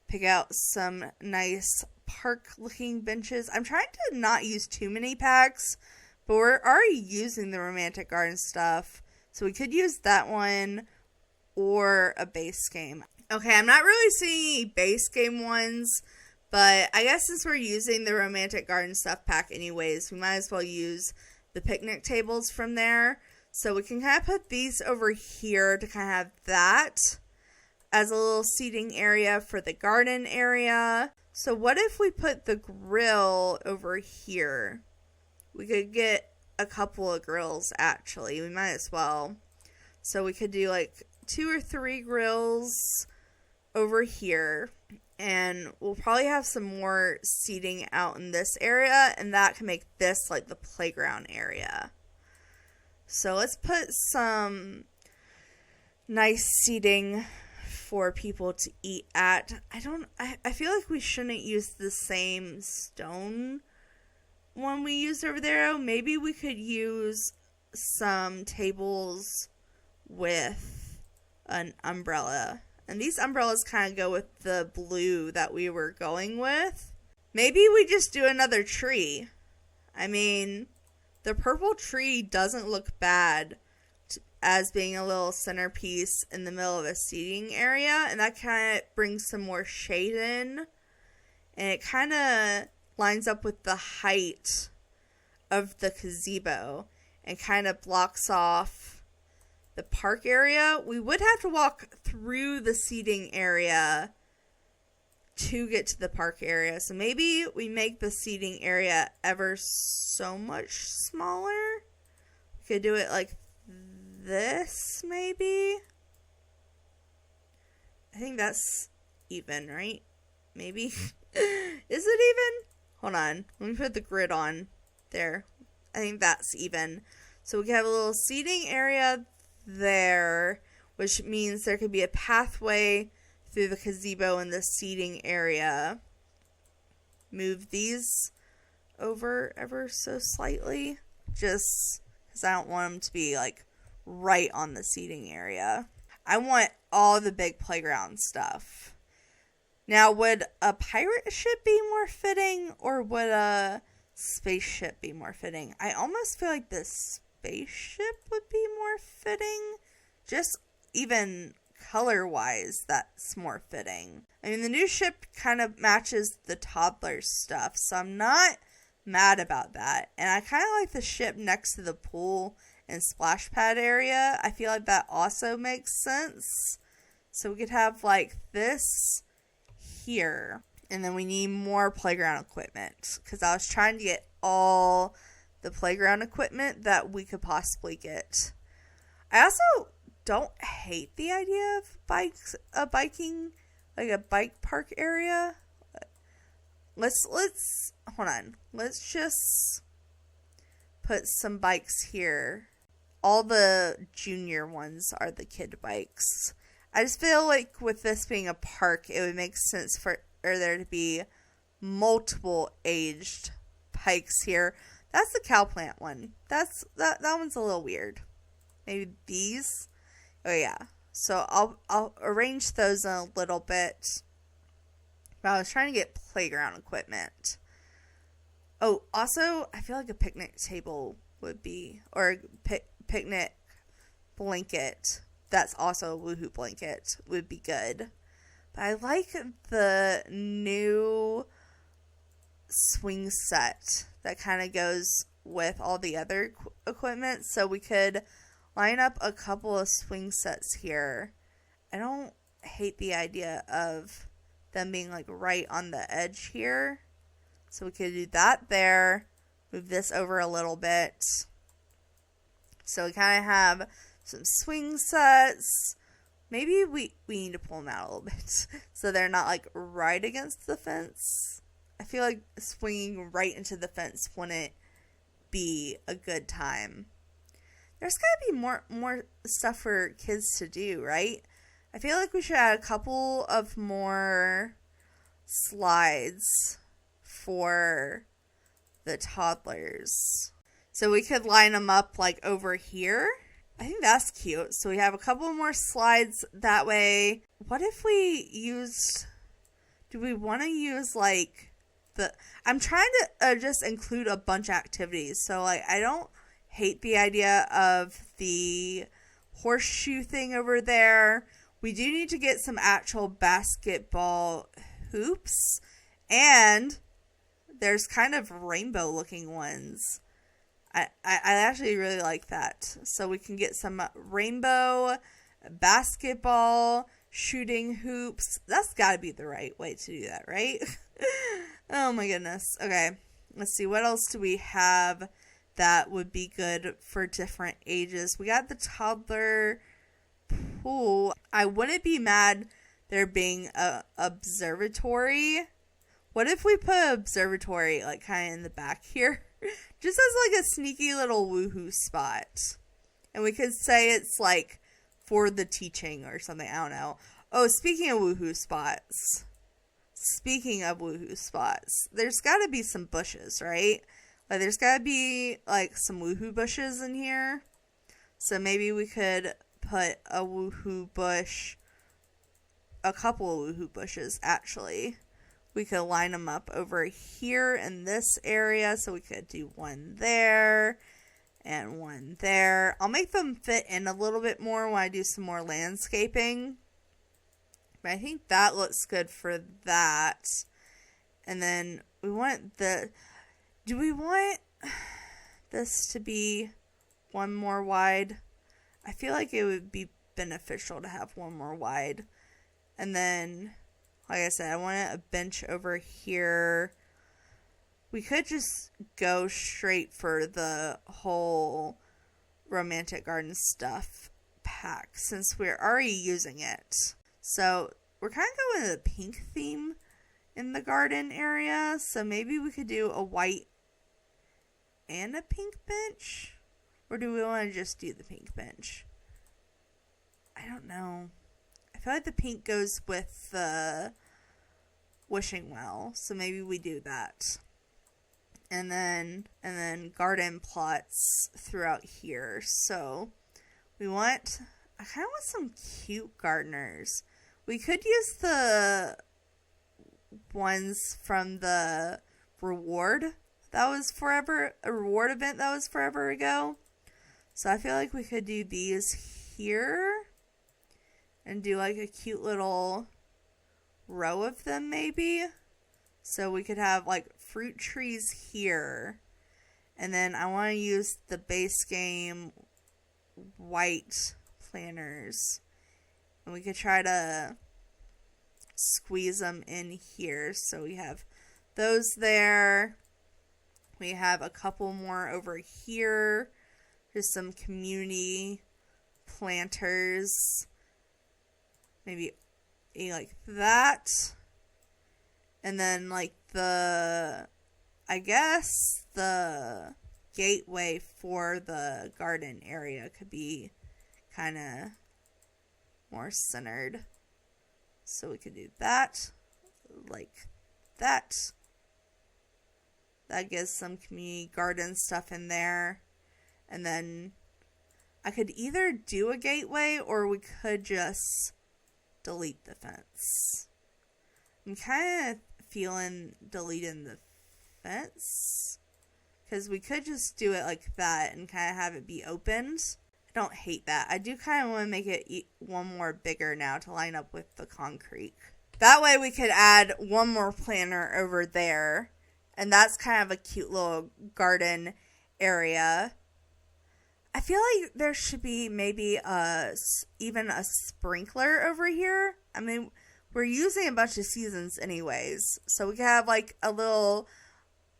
pick out some nice park looking benches. I'm trying to not use too many packs, but we're already using the romantic garden stuff, so we could use that one or a base game. Okay, I'm not really seeing any base game ones, but I guess since we're using the romantic garden stuff pack anyways, we might as well use the picnic tables from there. So we can kind of put these over here to kind of have that as a little seating area for the garden area. So what if we put the grill over here? We could get a couple of grills, actually. We might as well. So we could do like 2 or 3 grills over here. And we'll probably have some more seating out in this area. And that can make this like the playground area. So let's put some nice seating for people to eat at. I feel like we shouldn't use the same stone one we used over there. Maybe we could use some tables with an umbrella And these umbrellas kind of go with the blue that we were going with. Maybe we just do another tree. I mean, the purple tree doesn't look bad as being a little centerpiece in the middle of a seating area. And that kind of brings some more shade in. And it kind of lines up with the height of the gazebo and kind of blocks off the park area. We would have to walk through the seating area to get to the park area. So maybe we make the seating area ever so much smaller. We could do it like this, maybe. I think that's even, right? Maybe. Is it even? Hold on. Let me put the grid on. There. I think that's even. So we can have a little seating area there, which means there could be a pathway through the gazebo in the seating area. Move these over ever so slightly, just because I don't want them to be like right on the seating area. I want all the big playground stuff. Now, would a pirate ship be more fitting, or would a spaceship be more fitting? I almost feel like the spaceship would be more fitting. Just even color-wise, that's more fitting. I mean, the new ship kind of matches the toddler stuff, so I'm not mad about that. And I kind of like the ship next to the pool and splash pad area. I feel like that also makes sense. So we could have like this here. And then we need more playground equipment, because I was trying to get all the playground equipment that we could possibly get. I also don't hate the idea of biking, like a bike park area. Let's hold on. Let's just put some bikes here. All the junior ones are the kid bikes. I just feel like with this being a park, it would make sense for there to be multiple aged bikes here. That's the cow plant one. That one's a little weird. Maybe these. Oh yeah. So I'll arrange those in a little bit. But I was trying to get playground equipment. Oh, also, I feel like a picnic table would be, or a picnic blanket. That's also a woohoo blanket would be good. But I like the new swing set that kind of goes with all the other equipment. So we could line up a couple of swing sets here. I don't hate the idea of them being like right on the edge here. So we could do that there. Move this over a little bit. So we kind of have some swing sets. Maybe we need to pull them out a little bit so they're not like right against the fence. I feel like swinging right into the fence wouldn't be a good time. There's gotta be more stuff for kids to do, right? I feel like we should add a couple of more slides for the toddlers. So we could line them up like over here. I think that's cute. So we have a couple more slides that way. What if we used... Do we want to use like the... I'm trying to just include a bunch of activities. So like I don't hate the idea of the horseshoe thing over there. We do need to get some actual basketball hoops. And there's kind of rainbow looking ones. I actually really like that. So we can get some rainbow basketball shooting hoops. That's got to be the right way to do that, right? Oh my goodness. Okay, let's see. What else do we have that would be good for different ages? We got the toddler pool. I wouldn't be mad there being a observatory. What if we put an observatory like kind of in the back here? Just as like a sneaky little woohoo spot. And we could say it's like for the teaching or something. I don't know. Oh, speaking of woohoo spots. There's got to be some bushes, right? Like there's got to be like some woohoo bushes in here. So maybe we could put a woohoo bush a couple of woohoo bushes, actually. We could line them up over here in this area. So we could do one there and one there. I'll make them fit in a little bit more when I do some more landscaping. But I think that looks good for that. And then we want do we want this to be one more wide? I feel like it would be beneficial to have one more wide. And then, like I said, I want a bench over here. We could just go straight for the whole romantic garden stuff pack since we're already using it. So we're kind of going with a pink theme in the garden area. So maybe we could do a white and a pink bench. Or do we want to just do the pink bench? I don't know. I feel like the pink goes with the wishing well. So maybe we do that. And then garden plots throughout here. So I kind of want some cute gardeners. We could use the ones from the reward event that was forever ago. So I feel like we could do these here and do like a cute little row of them maybe. So we could have like fruit trees here. And then I want to use the base game white planters. And we could try to squeeze them in here. So we have those there. We have a couple more over here. Just some community planters. Maybe like that. And then like the gateway for the garden area could be kind of more centered. So we could do that, like that. That gives some community garden stuff in there. And then I could either do a gateway or we could just delete the fence. I'm kind of feeling deleting the fence because we could just do it like that and kind of have it be opened. I don't hate that. I do kind of want to make it one more bigger now to line up with the concrete. That way we could add one more planter over there. And that's kind of a cute little garden area. I feel like there should be maybe even a sprinkler over here. I mean, we're using a bunch of seasons anyways. So we could have like a little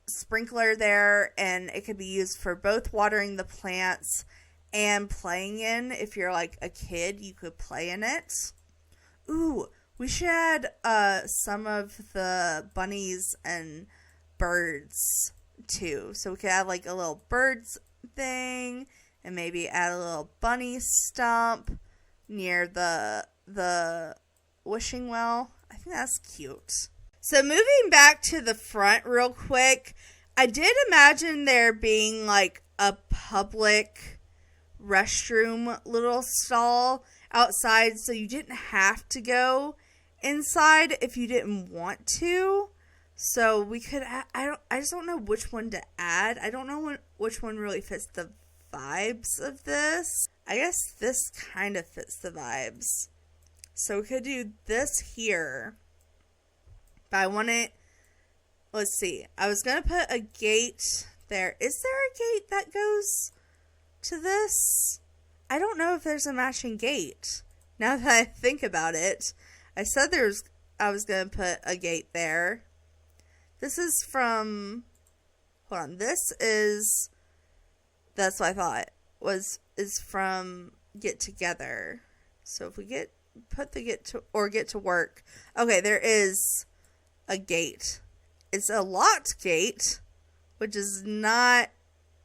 sprinkler there. And it could be used for both watering the plants and playing in. If you're like a kid, you could play in it. Ooh, we should add some of the bunnies and birds too. So we could add like a little birds thing and maybe add a little bunny stump near the wishing well. I think that's cute. So moving back to the front real quick, I did imagine there being like a public restroom little stall outside so you didn't have to go inside if you didn't want to. So we could I just don't know which one to add. I don't know which one really fits the vibes of this. I guess this kind of fits the vibes. So we could do this here. But I want it, let's see. I was going to put a gate there. Is there a gate that goes to this? I don't know if there's a matching gate. Now that I think about it. I said I was going to put a gate there. This is from, hold on, that's what I thought, is from Get Together. So if we get to work, okay, there is a gate. It's a locked gate, which is not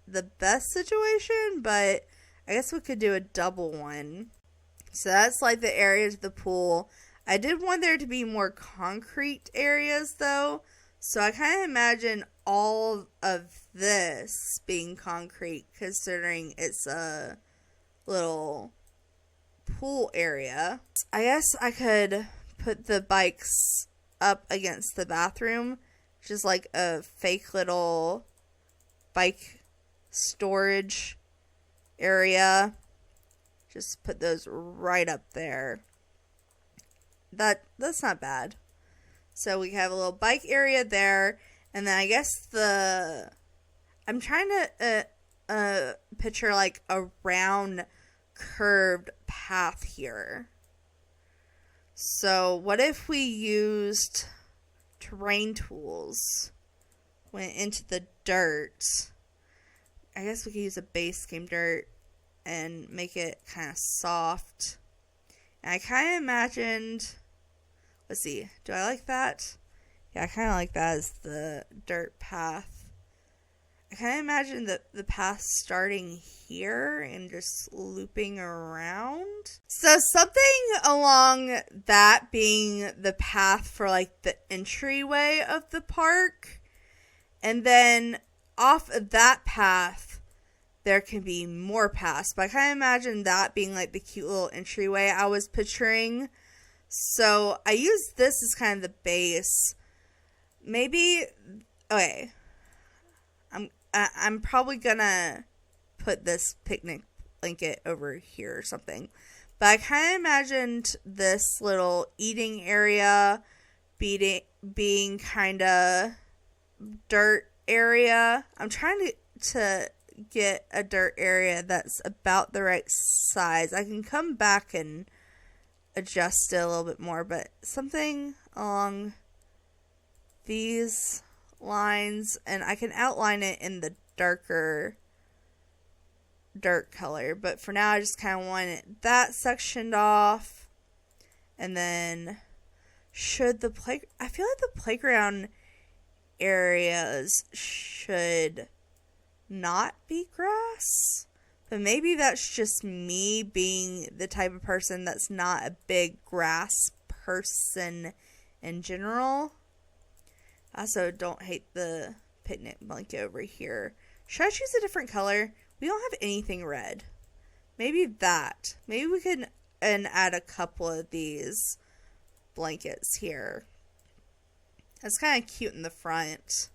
the best situation, but I guess we could do a double one. So that's like the areas of the pool. I did want there to be more concrete areas though. So I kind of imagine all of this being concrete considering it's a little pool area. I guess I could put the bikes up against the bathroom, just like a fake little bike storage area. Just put those right up there. That's not bad. So we have a little bike area there, and then I guess I'm trying to picture like a round curved path here. So what if we used terrain tools, went into the dirt? I guess we could use a base game dirt and make it kind of soft. And I kind of imagined, let's see, do I like that? Yeah, I kind of like that as the dirt path. I kind of imagine the path starting here and just looping around. So something along that being the path for like the entryway of the park. And then off of that path, there can be more paths. But I kind of imagine that being like the cute little entryway I was picturing. So I use this as kind of the base. Maybe, okay. I'm probably gonna put this picnic blanket over here or something. But I kind of imagined this little eating area being kind of dirt area. I'm trying to get a dirt area that's about the right size. I can come back and adjust it a little bit more, but something along these lines, and I can outline it in the darker dirt color, but for now I just kind of want it that sectioned off. And then I feel like the playground areas should not be grass, but maybe that's just me being the type of person that's not a big grass person in general. I also don't hate the picnic blanket over here. Should I choose a different color? We don't have anything red. Maybe that. Maybe we could add a couple of these blankets here. That's kind of cute in the front.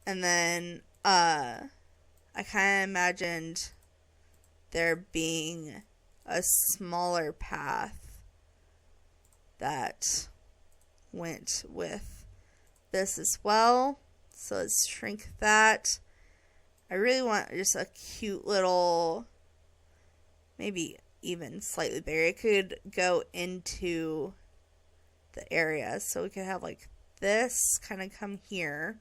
And then I kind of imagined there being a smaller path that went with this as well. So let's shrink that. I really want just a cute little, maybe even slightly bigger. It could go into the area. So we could have like this kind of come here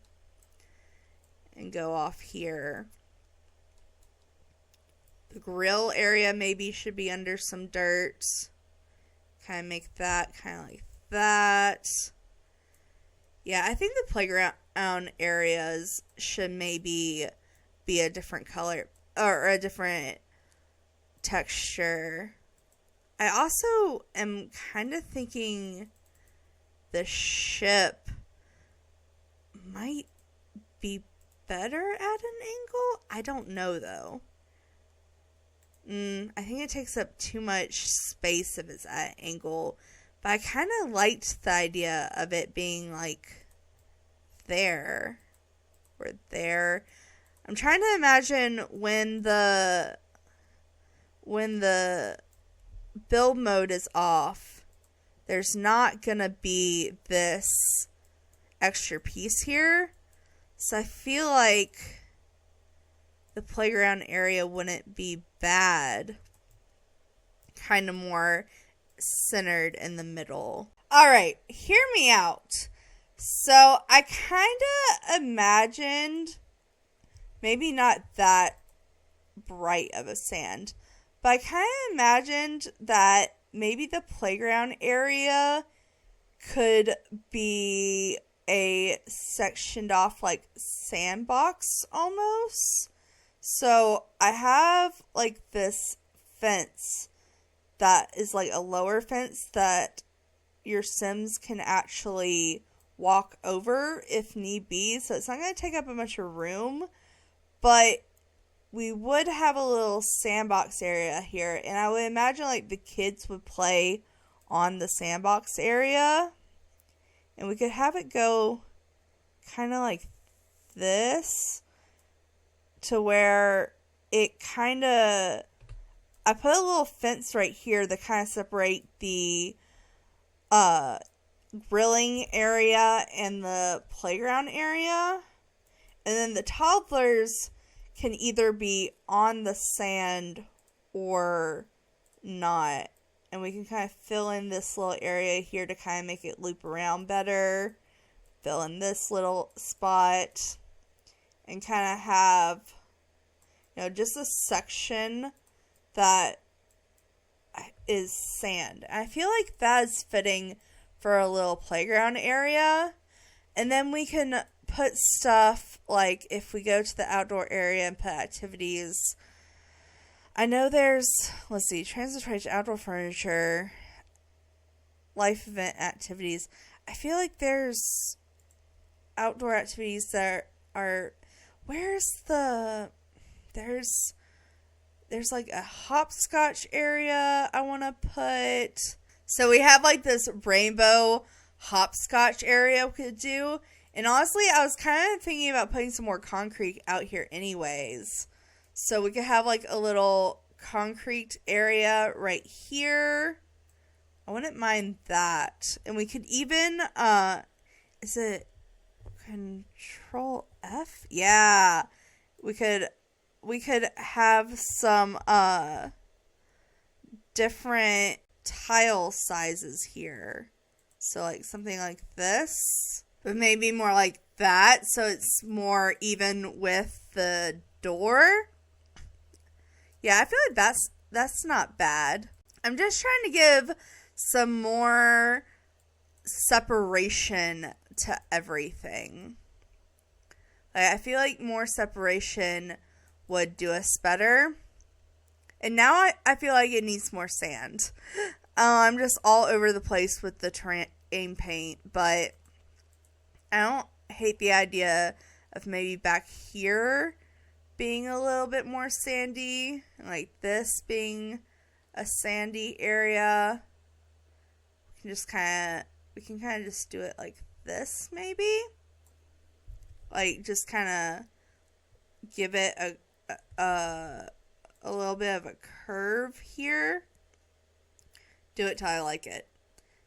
and go off here. The grill area maybe should be under some dirt. Kind of make that kind of like that. Yeah, I think the playground areas should maybe be a different color or a different texture. I also am kind of thinking the ship might be better at an angle. I don't know though. I think it takes up too much space if it's at an angle. But I kind of liked the idea of it being like there or there. I'm trying to imagine when the build mode is off, there's not gonna be this extra piece here. So I feel like the playground area wouldn't be bad. Kind of more centered in the middle. Alright, hear me out. So I kind of imagined, maybe not that bright of a sand, but I kind of imagined that maybe the playground area could be a sectioned off like sandbox almost. So I have like this fence that is like a lower fence that your Sims can actually walk over if need be. So it's not going to take up a bunch of room, but we would have a little sandbox area here. And I would imagine like the kids would play on the sandbox area. And we could have it go kind of like this, to where it kind of, I put a little fence right here to kind of separate the grilling area and the playground area. And then the toddlers can either be on the sand or not. And we can kind of fill in this little area here to kind of make it loop around better. Fill in this little spot. And kind of have, just a section that is sand. I feel like that is fitting for a little playground area. And then we can put stuff, like if we go to the outdoor area and put activities. I know there's, let's see, ChezPride outdoor furniture, life event activities. I feel like there's outdoor activities that are, there's like a hopscotch area I want to put. So we have like this rainbow hopscotch area we could do. And honestly, I was kind of thinking about putting some more concrete out here anyways. So we could have like a little concrete area right here. I wouldn't mind that. And we could even, is it Control F? Yeah. We could have some, different tile sizes here. So like something like this, but maybe more like that, so it's more even with the door. Yeah, I feel like that's not bad. I'm just trying to give some more separation to everything. Like, I feel like more separation would do us better. And now I feel like it needs more sand. I'm just all over the place with the terrain paint, but I don't hate the idea of maybe back here being a little bit more sandy, like this being a sandy area. We can kind of just do it like this, maybe. Like just kind of give it a little bit of a curve here. Do it till I like it.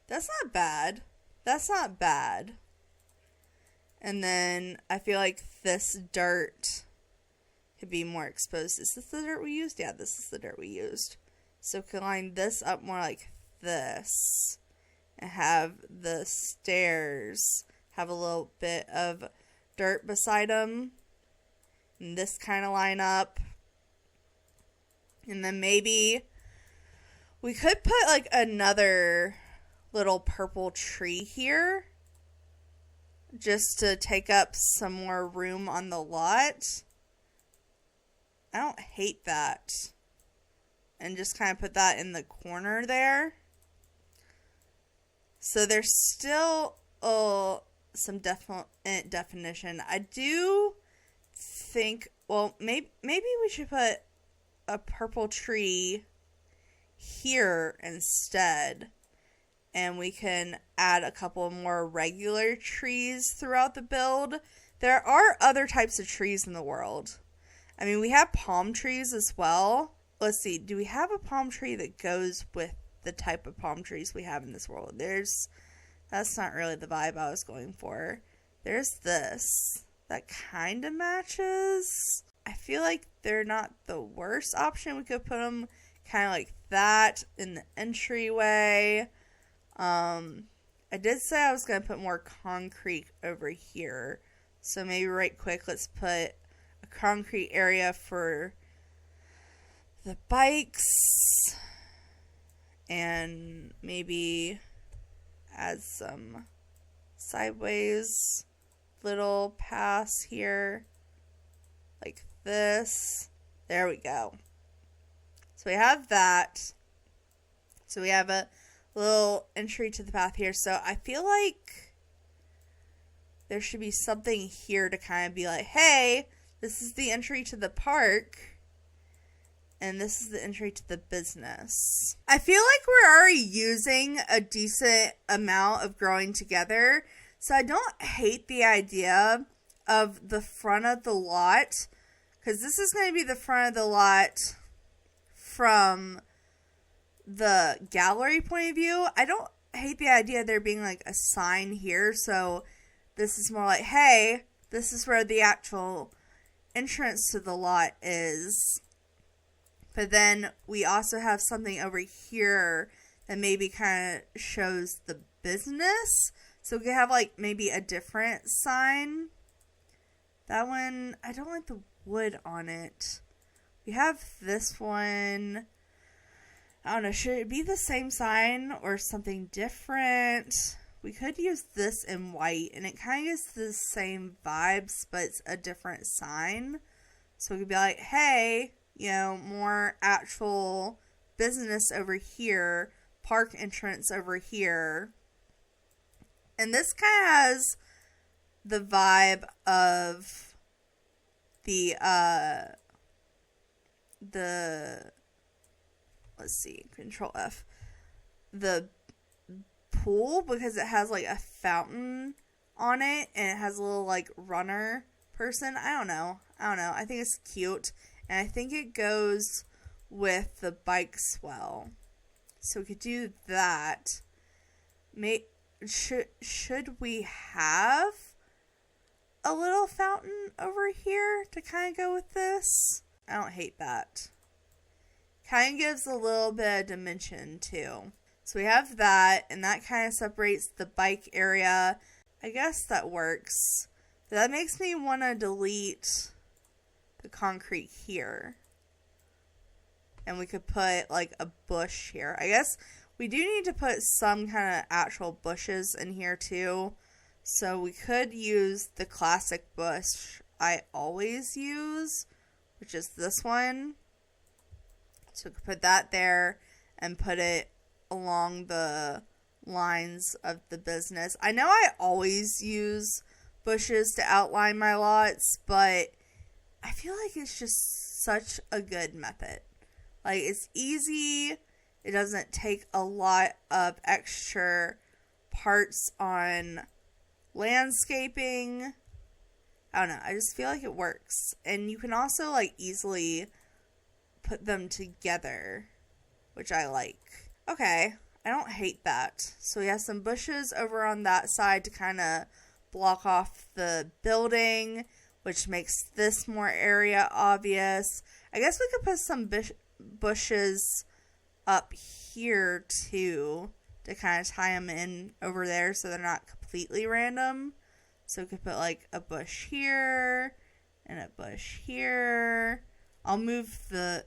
That's not bad. That's not bad. And then I feel like this dirt could be more exposed. Is this the dirt we used? Yeah, this is the dirt we used. So we can line this up more like this. And have the stairs have a little bit of dirt beside them. And this kind of line up. And then maybe we could put like another little purple tree here, just to take up some more room on the lot. I don't hate that. And just kind of put that in the corner there. So there's still some definite definition. I do think, well, maybe we should put a purple tree here instead. And we can add a couple more regular trees throughout the build. There are other types of trees in the world. I mean, we have palm trees as well. Let's see, do we have a palm tree that goes with the type of palm trees we have in this world? That's not really the vibe I was going for. There's this. That kind of matches. I feel like they're not the worst option. We could put them kind of like that in the entryway. I did say I was going to put more concrete over here. So maybe right quick, let's put a concrete area for the bikes. And maybe add some sideways little paths here. Like this. There we go. So we have that. So we have a little entry to the path here. So I feel like there should be something here to kind of be like, hey, this is the entry to the park. and this is the entry to the business. I feel like we're already using a decent amount of growing together, so I don't hate the idea of the front of the lot, because this is going to be the front of the lot from the gallery point of view. I don't hate the idea of there being like a sign here, so this is more like, hey, this is where the actual entrance to the lot is. But then we also have something over here that maybe kind of shows the business. So we could have like maybe a different sign. That one, I don't like the wood on it. We have this one. I don't know, should it be the same sign or something different? We could use this in white, and it kind of gives the same vibes, but it's a different sign. So we could be like, hey, you know, more actual business over here, park entrance over here. And this kind of has the vibe of the let's see, Control F, the pool, because it has like a fountain on it and it has a little like runner person. I don't know. I think it's cute, and I think it goes with the bike swell. So we could do that. Should we have a little fountain over here to kind of go with this? I don't hate that. Kind of gives a little bit of dimension too. So we have that, and that kind of separates the bike area. I guess that works. But that makes me want to delete the concrete here. And we could put like a bush here. I guess we do need to put some kind of actual bushes in here too. So we could use the classic bush I always use, which is this one. So we could put that there and put it along the lines of the business. I know I always use bushes to outline my lots, but I feel like it's just such a good method. Like, it's easy. It doesn't take a lot of extra parts on landscaping. I don't know. I just feel like it works. And you can also, like, easily put them together, which I like. Okay. I don't hate that. So we have some bushes over on that side to kind of block off the building, which makes this more area obvious. I guess we could put some bushes up here too to kind of tie them in over there so they're not completely random. So we could put like a bush here and a bush here. I'll move the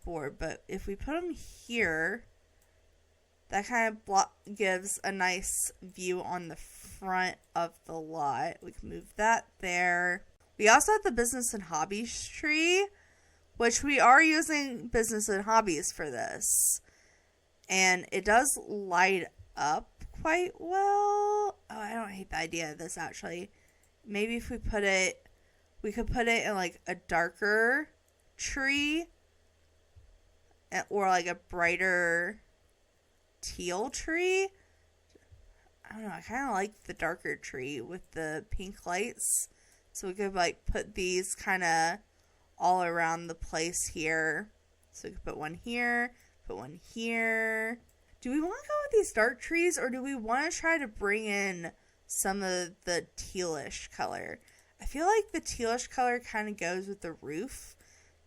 board, but if we put them here, that kind of gives a nice view on the front of the lot. We can move that there. We also have the business and hobbies tree, which we are using business and hobbies for this. And it does light up quite well. Oh, I don't hate the idea of this actually. Maybe if we could put it in like a darker tree or like a brighter teal tree. I don't know. I kind of like the darker tree with the pink lights. So we could like put these kind of all around the place here. So we could put one here, put one here. Do we want to go with these dark trees, or do we want to try to bring in some of the tealish color? I feel like the tealish color kind of goes with the roof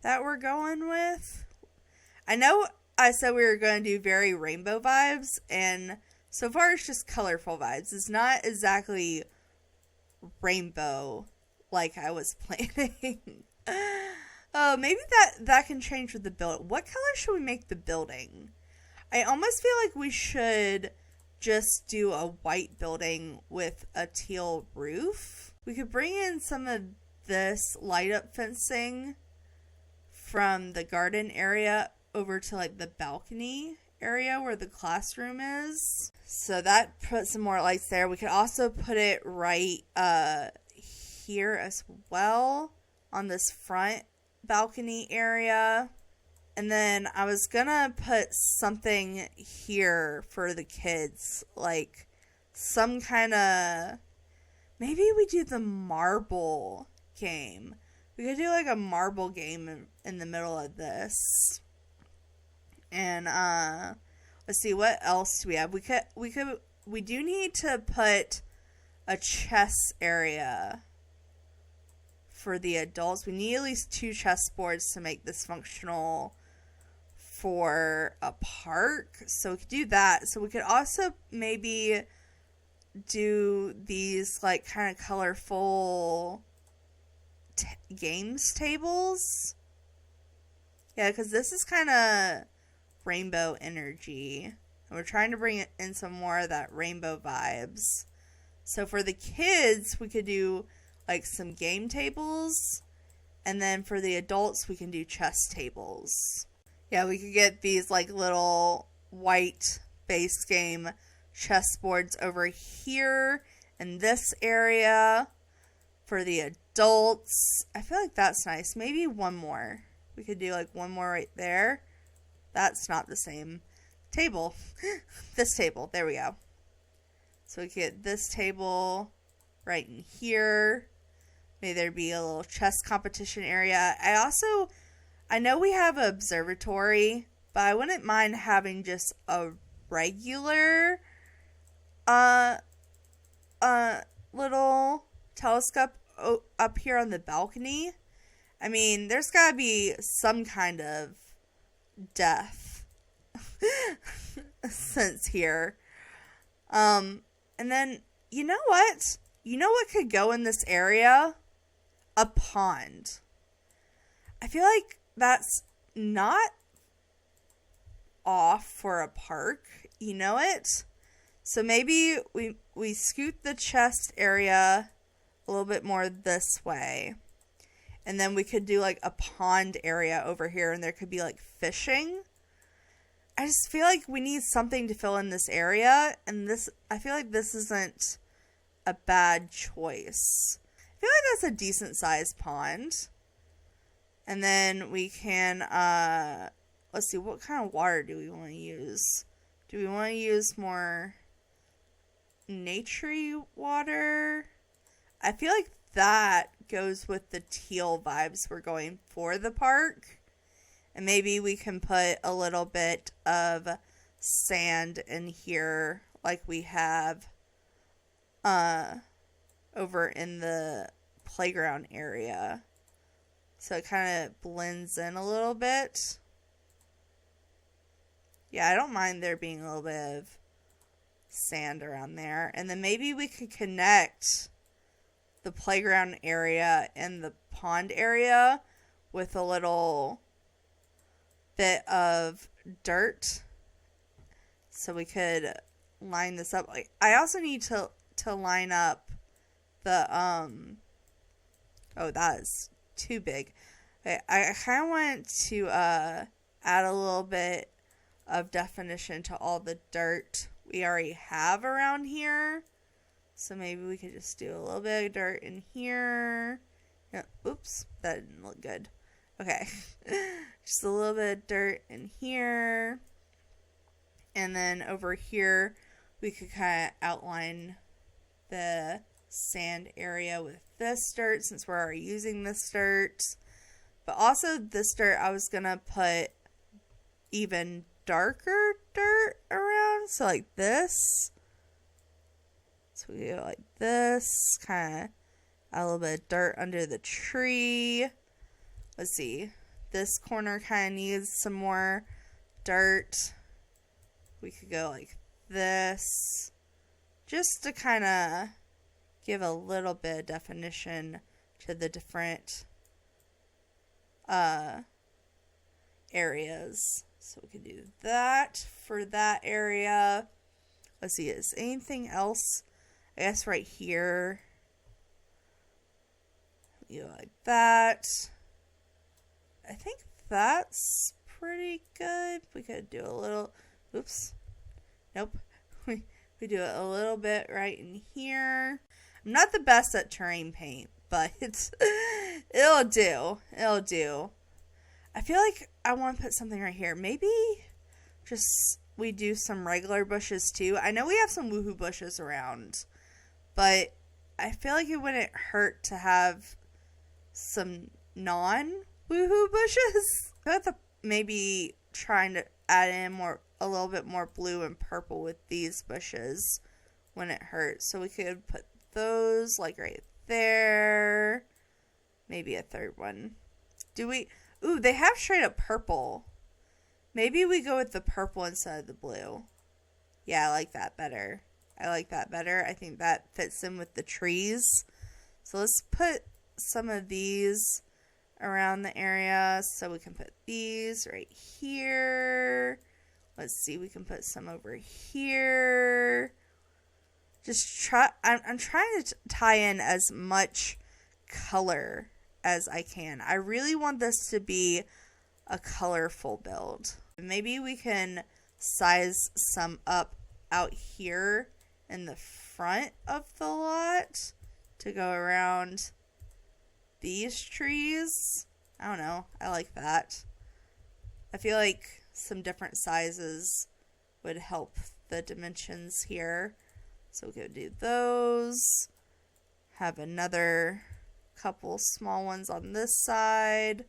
that we're going with. I know I said we were going to do very rainbow vibes, and so far it's just colorful vibes. It's not exactly rainbow like I was planning. Oh, maybe that can change with the building. What color should we make the building? I almost feel like we should just do a white building with a teal roof. We could bring in some of this light up fencing from the garden area over to like the balcony area where the classroom is. So that puts some more lights there. We could also put it right here as well on this front balcony area. And then I was gonna put something here for the kids, like some kind of, maybe we do the marble game. We could do like a marble game in the middle of this. And let's see, what else do we have? We do need to put a chess area for the adults. We need at least 2 chessboards to make this functional for a park. So we could do that. So we could also maybe do these like kind of colorful games tables. Yeah, because this is kind of rainbow energy. And we're trying to bring in some more of that rainbow vibes. So for the kids, we could do like some game tables. And then for the adults, we can do chess tables. Yeah, we could get these like little white base game chessboards over here in this area for the adults. I feel like that's nice. Maybe one more. We could do like one more right there. That's not the same table. This table. There we go. So we could get this table right in here. Maybe there'd be a little chess competition area. I know we have an observatory, but I wouldn't mind having just a regular little telescope up here on the balcony. I mean, there's gotta be some kind of death sense here. And then, you know what? You know what could go in this area? A pond. I feel like that's not off for a park. You know it? So maybe we scoot the chest area a little bit more this way. And then we could do like a pond area over here, and there could be like fishing. I just feel like we need something to fill in this area, and I feel like this isn't a bad choice. I feel like that's a decent sized pond. And then we can, let's see, what kind of water do we want to use? Do we want to use more naturey water? I feel like that goes with the teal vibes we're going for the park. And maybe we can put a little bit of sand in here like we have over in the playground area. So it kind of blends in a little bit. Yeah, I don't mind there being a little bit of sand around there. And then maybe we could connect the playground area and the pond area with a little bit of dirt. So we could line this up. I also need to line up the oh, that is too big. I kind of want to add a little bit of definition to all the dirt we already have around here. So maybe we could just do a little bit of dirt in here. Yeah, oops, that didn't look good. Okay, just a little bit of dirt in here. And then over here, we could kind of outline the sand area with this dirt, since we're already using this dirt. But also this dirt, I was gonna put even darker dirt around, so like this. So we go like this, kind of a little bit of dirt under the tree. Let's see, this corner kind of needs some more dirt. We could go like this, just to kind of give a little bit of definition to the different areas. So we could do that for that area. Let's see, is anything else? I guess right here. You know, like that. I think that's pretty good. We could do a little, oops, nope. We do it a little bit right in here. I'm not the best at terrain paint, but It'll do. It'll do. I feel like I want to put something right here. Maybe just we do some regular bushes too. I know we have some woohoo bushes around, but I feel like it wouldn't hurt to have some non-woohoo bushes. I have to maybe trying to add in a little bit more blue and purple with these bushes when it hurts. So we could put those like right there. Maybe a third one. Ooh, they have straight up purple. Maybe we go with the purple instead of the blue. Yeah, I like that better. I think that fits in with the trees. So let's put some of these around the area. So we can put these right here. Let's see, we can put some over here. I'm trying to tie in as much color as I can. I really want this to be a colorful build. Maybe we can size some up out here in the front of the lot to go around these trees. I don't know. I like that. I feel like some different sizes would help the dimensions here. So we could do those. Have another couple small ones on this side.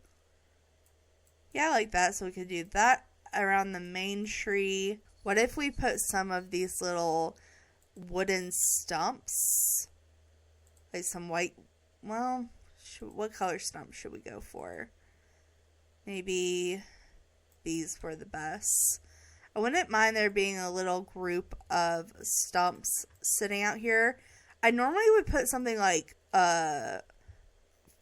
Yeah, I like that. So we could do that around the main tree. What if we put some of these little wooden stumps? Like some white, well, what color stump should we go for? Maybe these were the best. I wouldn't mind there being a little group of stumps sitting out here. I normally would put something like a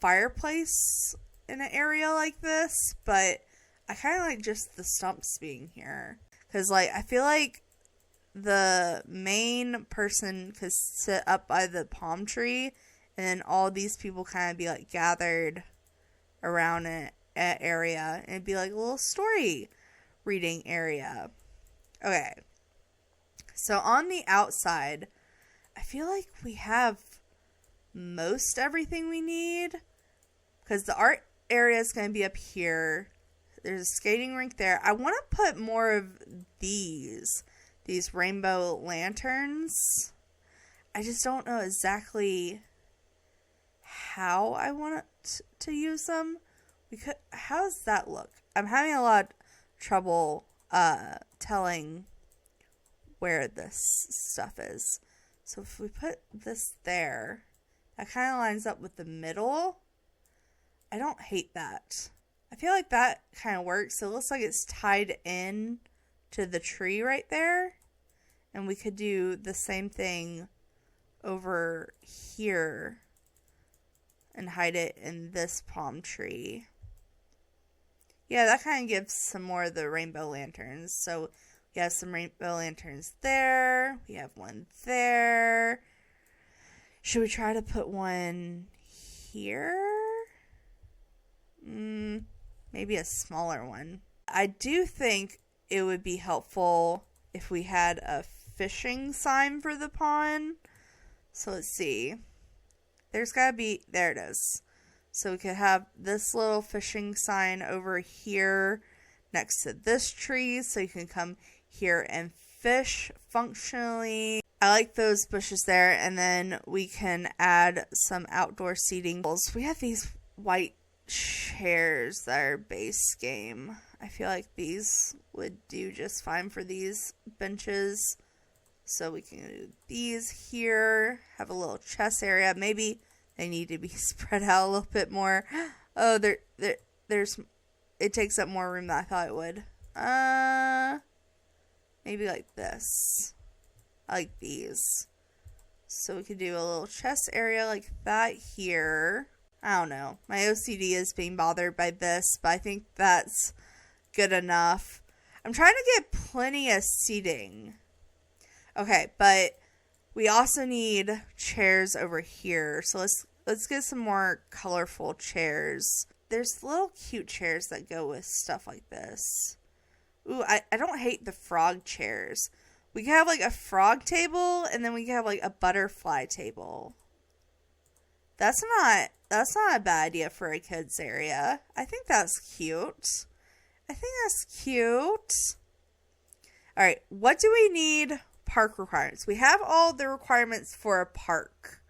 fireplace in an area like this, but I kind of like just the stumps being here. Because, like, I feel like the main person could sit up by the palm tree, and then all these people kind of be, like, gathered around an area, and it'd be like a little story reading area. Okay. So, on the outside, I feel like we have most everything we need. Because the art area is going to be up here. There's a skating rink there. I want to put more of these rainbow lanterns. I just don't know exactly how I want to use them. How does that look? I'm having a lot of trouble telling where this stuff is. So if we put this there, that kind of lines up with the middle. I don't hate that. I feel like that kind of works. It looks like it's tied in to the tree right there. And we could do the same thing over here and hide it in this palm tree. Yeah, that kind of gives some more of the rainbow lanterns. So we have some rainbow lanterns there. We have one there. Should we try to put one here? Maybe a smaller one. I do think it would be helpful if we had a fishing sign for the pond. So let's see. There it is. So we could have this little fishing sign over here next to this tree, so you can come here and fish functionally. I like those bushes there, and then we can add some outdoor seating. We have these white chairs that are base game. I feel like these would do just fine for these benches. So we can do these here, have a little chess area. Maybe they need to be spread out a little bit more. Oh, there's it takes up more room than I thought it would. Maybe like this. I like these. So we could do a little chess area like that here. I don't know. My OCD is being bothered by this, but I think that's good enough. I'm trying to get plenty of seating. Okay, but we also need chairs over here. So let's get some more colorful chairs. There's little cute chairs that go with stuff like this. Ooh, I don't hate the frog chairs. We can have like a frog table, and then we can have like a butterfly table. That's not That's not a bad idea for a kids area. I think that's cute. All right, what do we need park requirements? We have all the requirements for a park.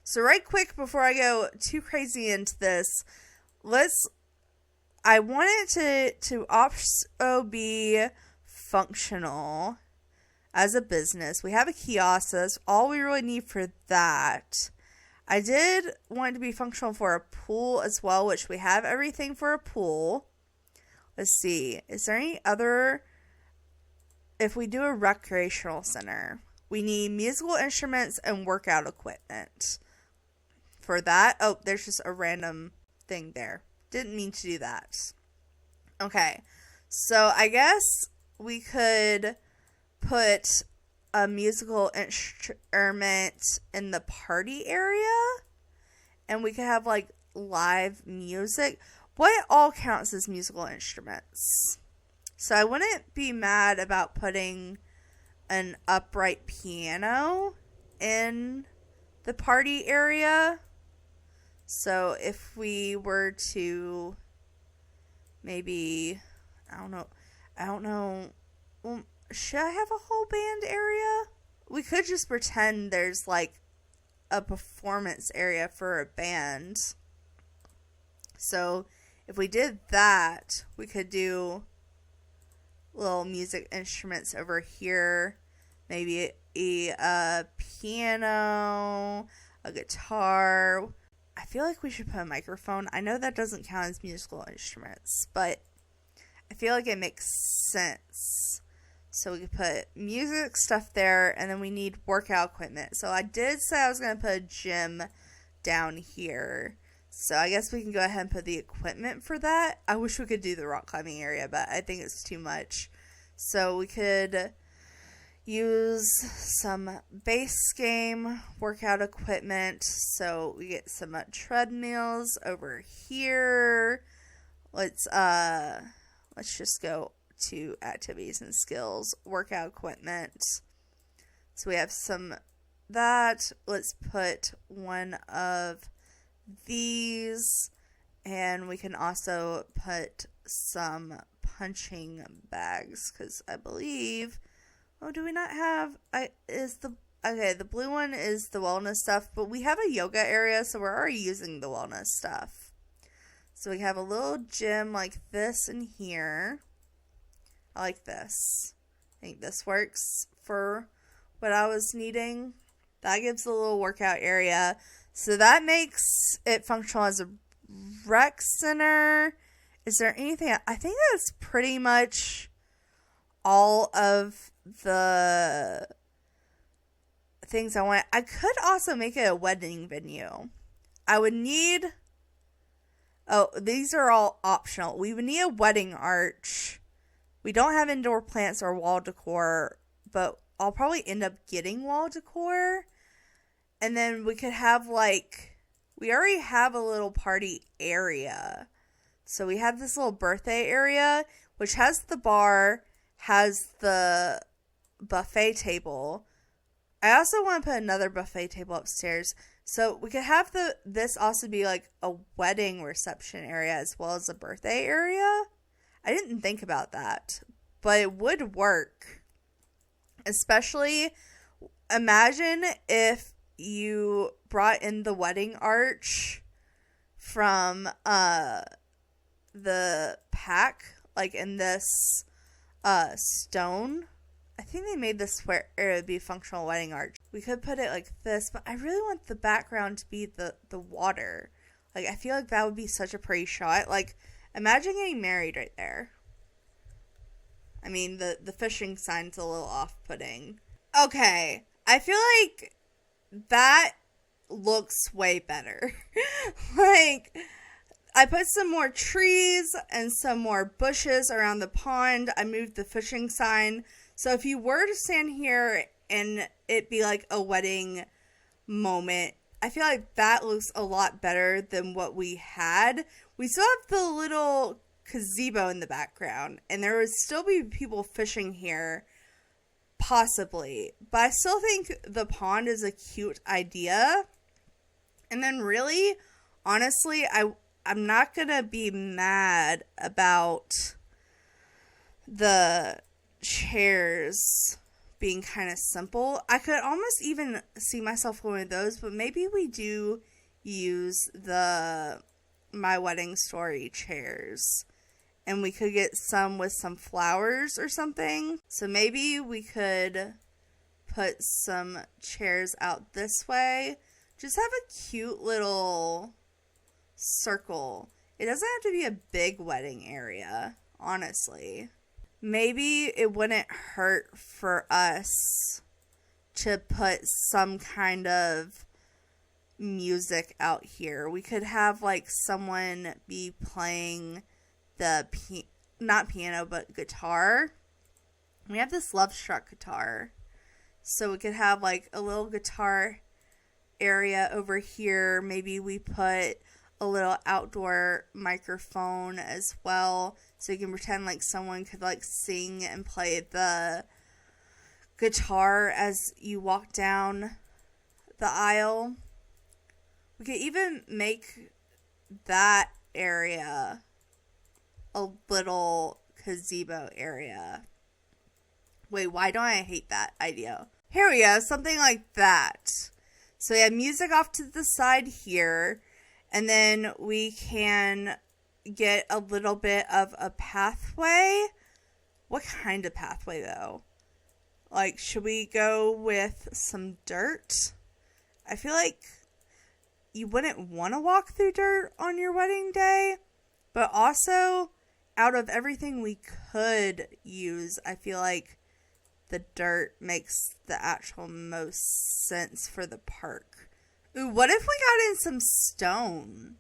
So right quick, before I go too crazy into this, I want it to also be functional as a business. We have a kiosk, so that's all we really need for that. I did want it to be functional for a pool as well, which we have everything for a pool. Let's see. Is there any other... If we do a recreational center, we need musical instruments and workout equipment. For that... Oh, there's just a random thing there. Didn't mean to do that. Okay. So, I guess we could put a musical instrument in the party area, and we could have like live music. What all counts as musical instruments? So I wouldn't be mad about putting an upright piano in the party area. So if we were to maybe, I don't know, well, should I have a whole band area? We could just pretend there's like a performance area for a band. So if we did that, we could do little music instruments over here. Maybe a piano, a guitar. I feel like we should put a microphone. I know that doesn't count as musical instruments, but I feel like it makes sense. So we could put music stuff there, and then we need workout equipment. So I did say I was going to put a gym down here. So I guess we can go ahead and put the equipment for that. I wish we could do the rock climbing area, but I think it's too much. So we could use some base game workout equipment. So we get some treadmills over here. Let's just go to activities and skills, workout equipment. So we have some that. Let's put one of these, and we can also put some punching bags, because I believe, do we not have, the blue one is the wellness stuff, but we have a yoga area, so we're already using the wellness stuff. So we have a little gym like this in here. I like this. I think this works for what I was needing. That gives a little workout area. So that makes it functional as a rec center. Is there anything? I think that's pretty much all of the things I want. I could also make it a wedding venue. I would need... Oh, these are all optional. We would need a wedding arch. We don't have indoor plants or wall decor, but I'll probably end up getting wall decor. And then we could have we already have a little party area. So we have this little birthday area, which has the bar, has the buffet table. I also want to put another buffet table upstairs. So we could have this also be like a wedding reception area as well as a birthday area. I didn't think about that, but it would work. Especially, imagine if you brought in the wedding arch from the pack, like in this stone. I think they made this where it would be a functional wedding arch. We could put it like this, but I really want the background to be the water. Like, I feel like that would be such a pretty shot. Like, imagine getting married right there. I mean, the fishing sign's a little off-putting. Okay, I feel like that looks way better. Like, I put some more trees and some more bushes around the pond. I moved the fishing sign. So if you were to stand here and it be like a wedding moment, I feel like that looks a lot better than what we had. We still have the little gazebo in the background, and there would still be people fishing here, possibly. But I still think the pond is a cute idea. And then really, honestly, I'm not gonna be mad about the chairs being kind of simple. I could almost even see myself going with those, but maybe we do use the My Wedding Story chairs. And we could get some with some flowers or something. So maybe we could put some chairs out this way. Just have a cute little circle. It doesn't have to be a big wedding area, honestly. Maybe it wouldn't hurt for us to put some kind of music out here. We could have like someone be playing the not piano but guitar. We have this Love Struck guitar, so we could have like a little guitar area over here. Maybe we put a little outdoor microphone as well, so you can pretend like someone could like sing and play the guitar as you walk down the aisle. We could even make that area a little gazebo area. Wait, why don't I hate that idea? Here we go, something like that. So we have music off to the side here, and then we can get a little bit of a pathway. What kind of pathway though? Like, should we go with some dirt? I feel like you wouldn't want to walk through dirt on your wedding day, but also out of everything we could use, I feel like the dirt makes the actual most sense for the park. Ooh, what if we got in some stone?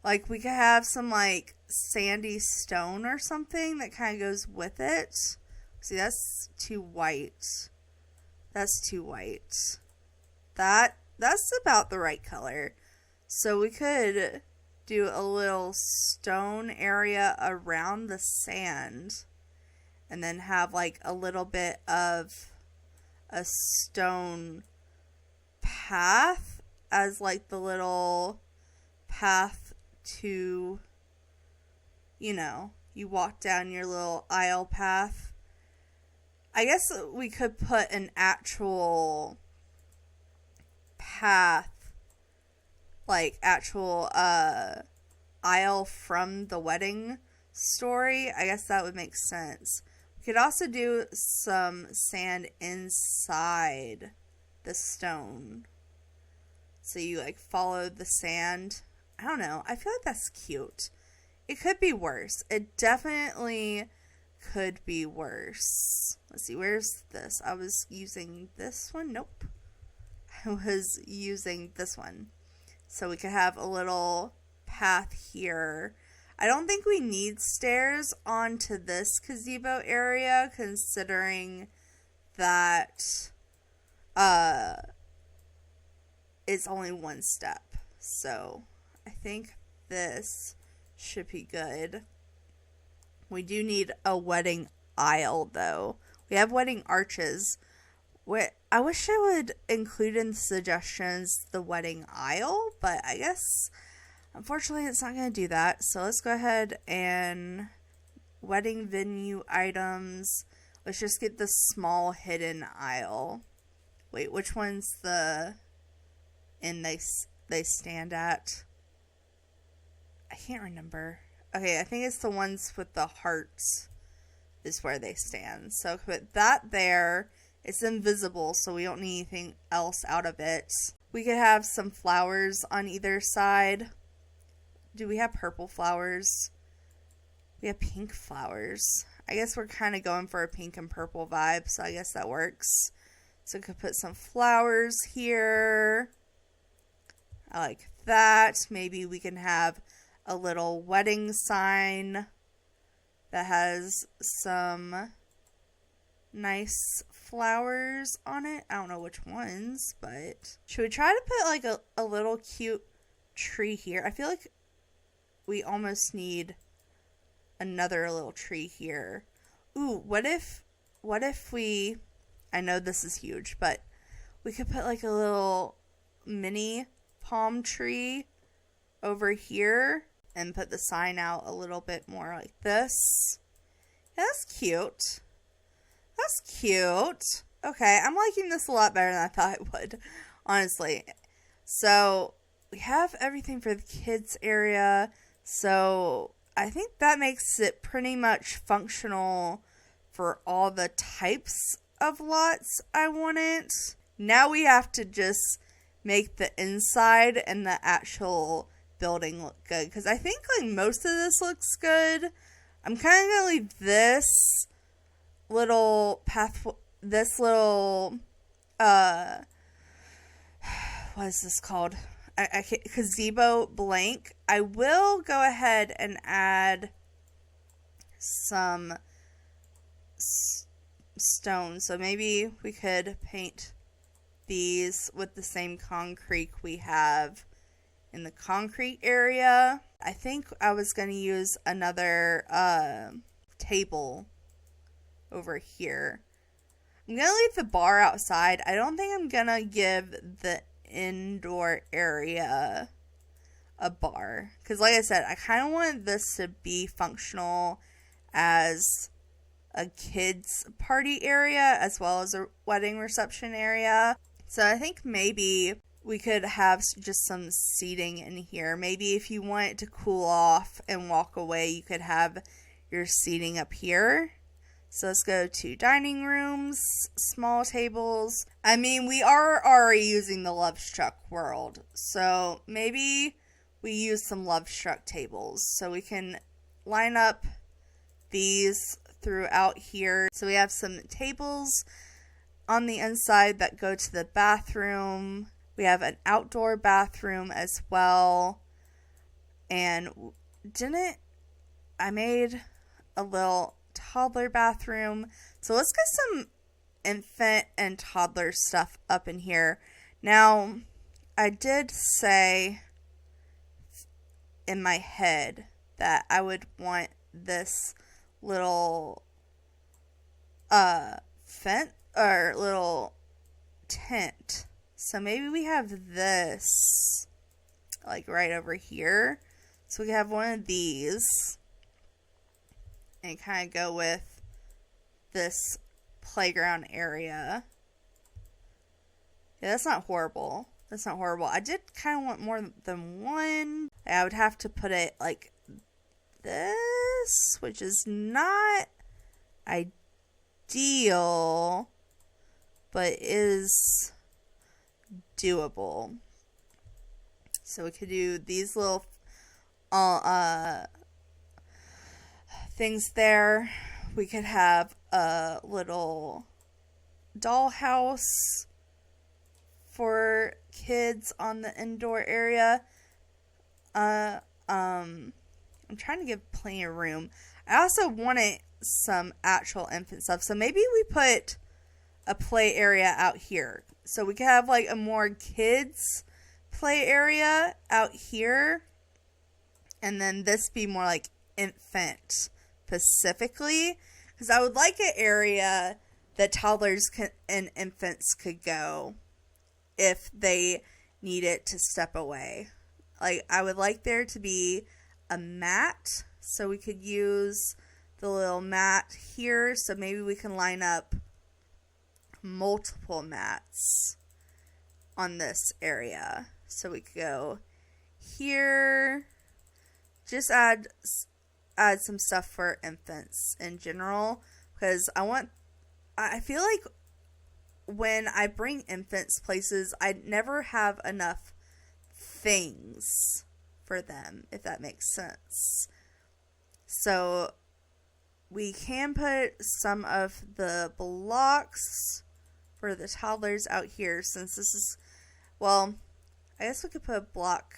Like, we could have some, like, sandy stone or something that kind of goes with it. See, that's too white. That's too white. That's about the right color. So we could do a little stone area around the sand, and then have like a little bit of a stone path as like the little path to, you know, you walk down your little aisle path. I guess we could put an actual path, like actual aisle from the wedding story. I guess that would make sense. We could also do some sand inside the stone, so you like follow the sand. I don't know, I feel like that's cute. It could be worse. It definitely could be worse. Let's see, where's this? I was using this one. Nope, I was using this one. So we could have a little path here. I don't think we need stairs onto this gazebo area, considering that it's only one step. So I think this should be good. We do need a wedding aisle though. We have wedding arches. I wish I would include in the suggestions the wedding aisle, but I guess unfortunately it's not going to do that. So let's go ahead and wedding venue items. Let's just get the small hidden aisle. Wait, which one's the end they stand at? I can't remember. Okay, I think it's the ones with the hearts is where they stand. So put that there. It's invisible, so we don't need anything else out of it. We could have some flowers on either side. Do we have purple flowers? We have pink flowers. I guess we're kind of going for a pink and purple vibe, so I guess that works. So we could put some flowers here. I like that. Maybe we can have a little wedding sign that has some nice flowers on it. I don't know which ones, but should we try to put like a little cute tree here? I feel like we almost need another little tree here. Ooh, what if we, I know this is huge, but we could put like a little mini palm tree over here and put the sign out a little bit more like this. Yeah, that's cute. That's cute. Okay, I'm liking this a lot better than I thought I would, honestly. So, we have everything for the kids area. So, I think that makes it pretty much functional for all the types of lots I wanted. Now we have to just make the inside and the actual building look good. Because I think like most of this looks good. I'm kind of going to leave this little path, this little, what is this called? I can't, gazebo blank. I will go ahead and add some stone. So maybe we could paint these with the same concrete we have in the concrete area. I think I was going to use another table over here. I'm going to leave the bar outside. I don't think I'm going to give the indoor area a bar. Because like I said, I kind of wanted this to be functional as a kids party area as well as a wedding reception area. So I think maybe we could have just some seating in here. Maybe if you want it to cool off and walk away, you could have your seating up here. So let's go to dining rooms, small tables. I mean, we are already using the Love Struck world. So maybe we use some Love Struck tables. So we can line up these throughout here. So we have some tables on the inside that go to the bathroom. We have an outdoor bathroom as well. And I made a little toddler bathroom. So let's get some infant and toddler stuff up in here. Now, I did say in my head that I would want this little fence or little tent. So maybe we have this like right over here. So we have one of these and kind of go with this playground area. Yeah, that's not horrible. That's not horrible. I did kind of want more than one. I would have to put it like this, which is not ideal, but is doable. So we could do these little things there. We could have a little dollhouse for kids on the indoor area. I'm trying to give plenty of room. I also wanted some actual infant stuff. So maybe we put a play area out here. So we could have like a more kids play area out here. And then this be more like infant specifically. Because I would like an area that toddlers and infants could go if they needed to step away. Like, I would like there to be a mat, so we could use the little mat here. So maybe we can line up multiple mats on this area. So we could go here. Just add some stuff for infants in general, because I feel like when I bring infants places, I never have enough things for them, if that makes sense. So we can put some of the blocks for the toddlers out here, since this is, well, I guess we could put a block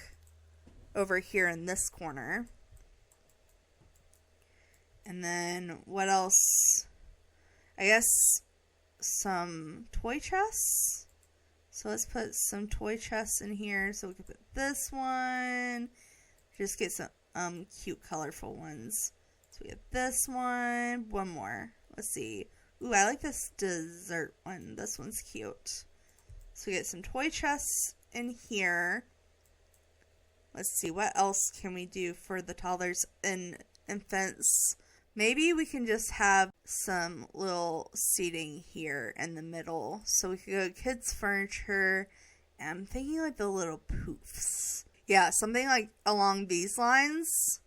over here in this corner. And then what else? I guess some toy chests. So let's put some toy chests in here. So we can put this one. Just get some cute colorful ones. So we have this one. One more. Let's see. Ooh, I like this dessert one. This one's cute. So we get some toy chests in here. Let's see, what else can we do for the toddlers and infants? Maybe we can just have some little seating here in the middle. So we could go kids' furniture. And I'm thinking like the little poofs. Yeah, something like along these lines.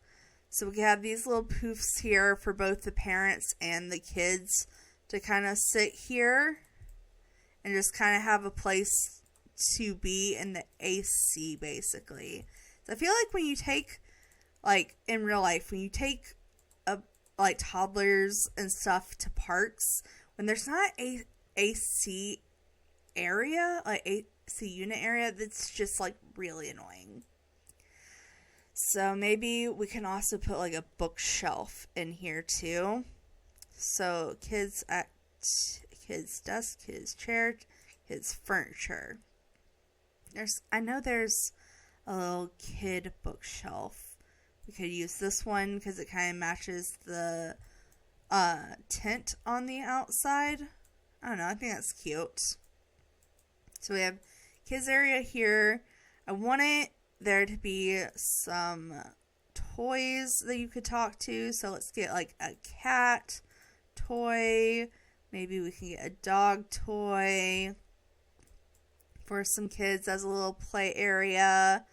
So we could have these little poofs here for both the parents and the kids to kind of sit here and just kind of have a place to be in the AC, basically. So I feel like when you take, like in real life, when you take like toddlers and stuff to parks, when there's not a AC area, like AC unit area, that's just like really annoying. So maybe we can also put like a bookshelf in here too. So kids desk, kids chair, kids furniture. I know there's a little kid bookshelf. We could use this one because it kind of matches the tent on the outside. I don't know, I think that's cute. So we have kids area here. I wanted there to be some toys that you could talk to. So let's get like a cat toy. Maybe we can get a dog toy for some kids as a little play area.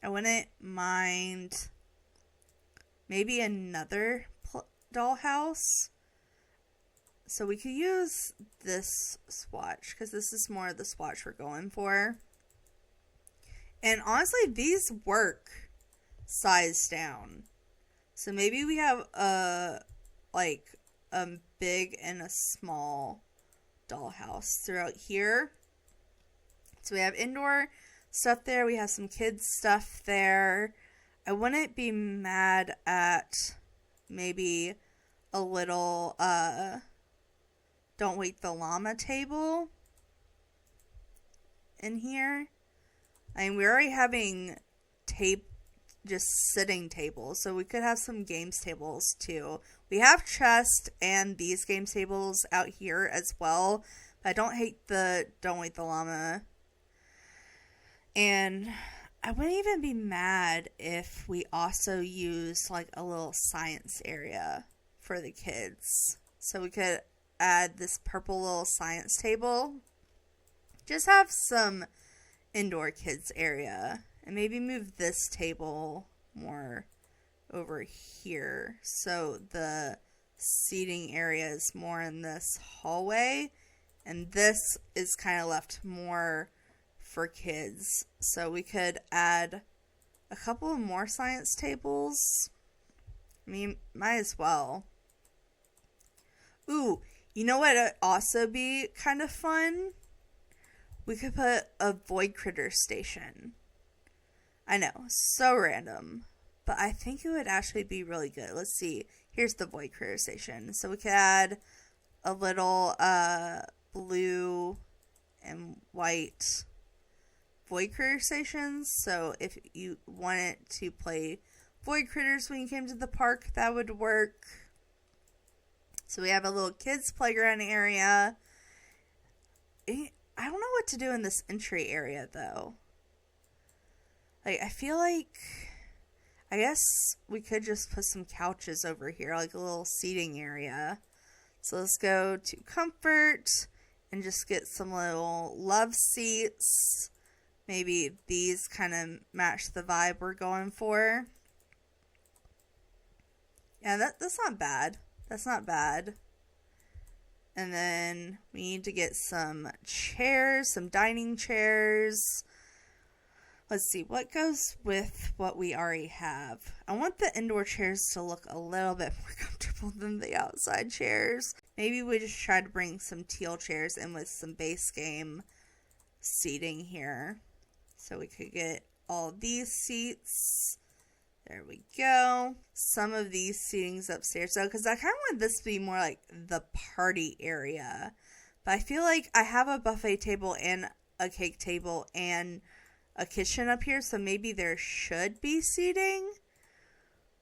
I wouldn't mind maybe another dollhouse. So we could use this swatch because this is more of the swatch we're going for. And honestly, these work size down. So maybe we have a big and a small dollhouse throughout here. So we have indoor stuff there. We have some kids stuff there. I wouldn't be mad at maybe a little Don't Wake the Llama table in here. I mean, we're already having just sitting tables, so we could have some games tables too. We have chess and these games tables out here as well. But I don't hate the Don't Wake the Llama. And I wouldn't even be mad if we also use like a little science area for the kids. So we could add this purple little science table. Just have some indoor kids area. And maybe move this table more over here. So the seating area is more in this hallway. And this is kind of left more for kids. So we could add a couple more science tables. I mean, might as well. Ooh, you know what would also be kind of fun? We could put a void critter station. I know, so random. But I think it would actually be really good. Let's see. Here's the void critter station. So we could add a little blue and white void critter stations. So if you wanted to play void critters when you came to the park, that would work. So we have a little kids playground area. I don't know what to do in this entry area though. Like, I feel like, I guess we could just put some couches over here, like a little seating area. So let's go to comfort and just get some little love seats. Maybe these kind of match the vibe we're going for. Yeah, that's not bad. That's not bad. And then we need to get some chairs, some dining chairs. Let's see, what goes with what we already have? I want the indoor chairs to look a little bit more comfortable than the outside chairs. Maybe we just try to bring some teal chairs in with some base game seating here. So we could get all these seats. There we go. Some of these seatings upstairs. So, because I kind of want this to be more like the party area. But I feel like I have a buffet table and a cake table and a kitchen up here, so maybe there should be seating.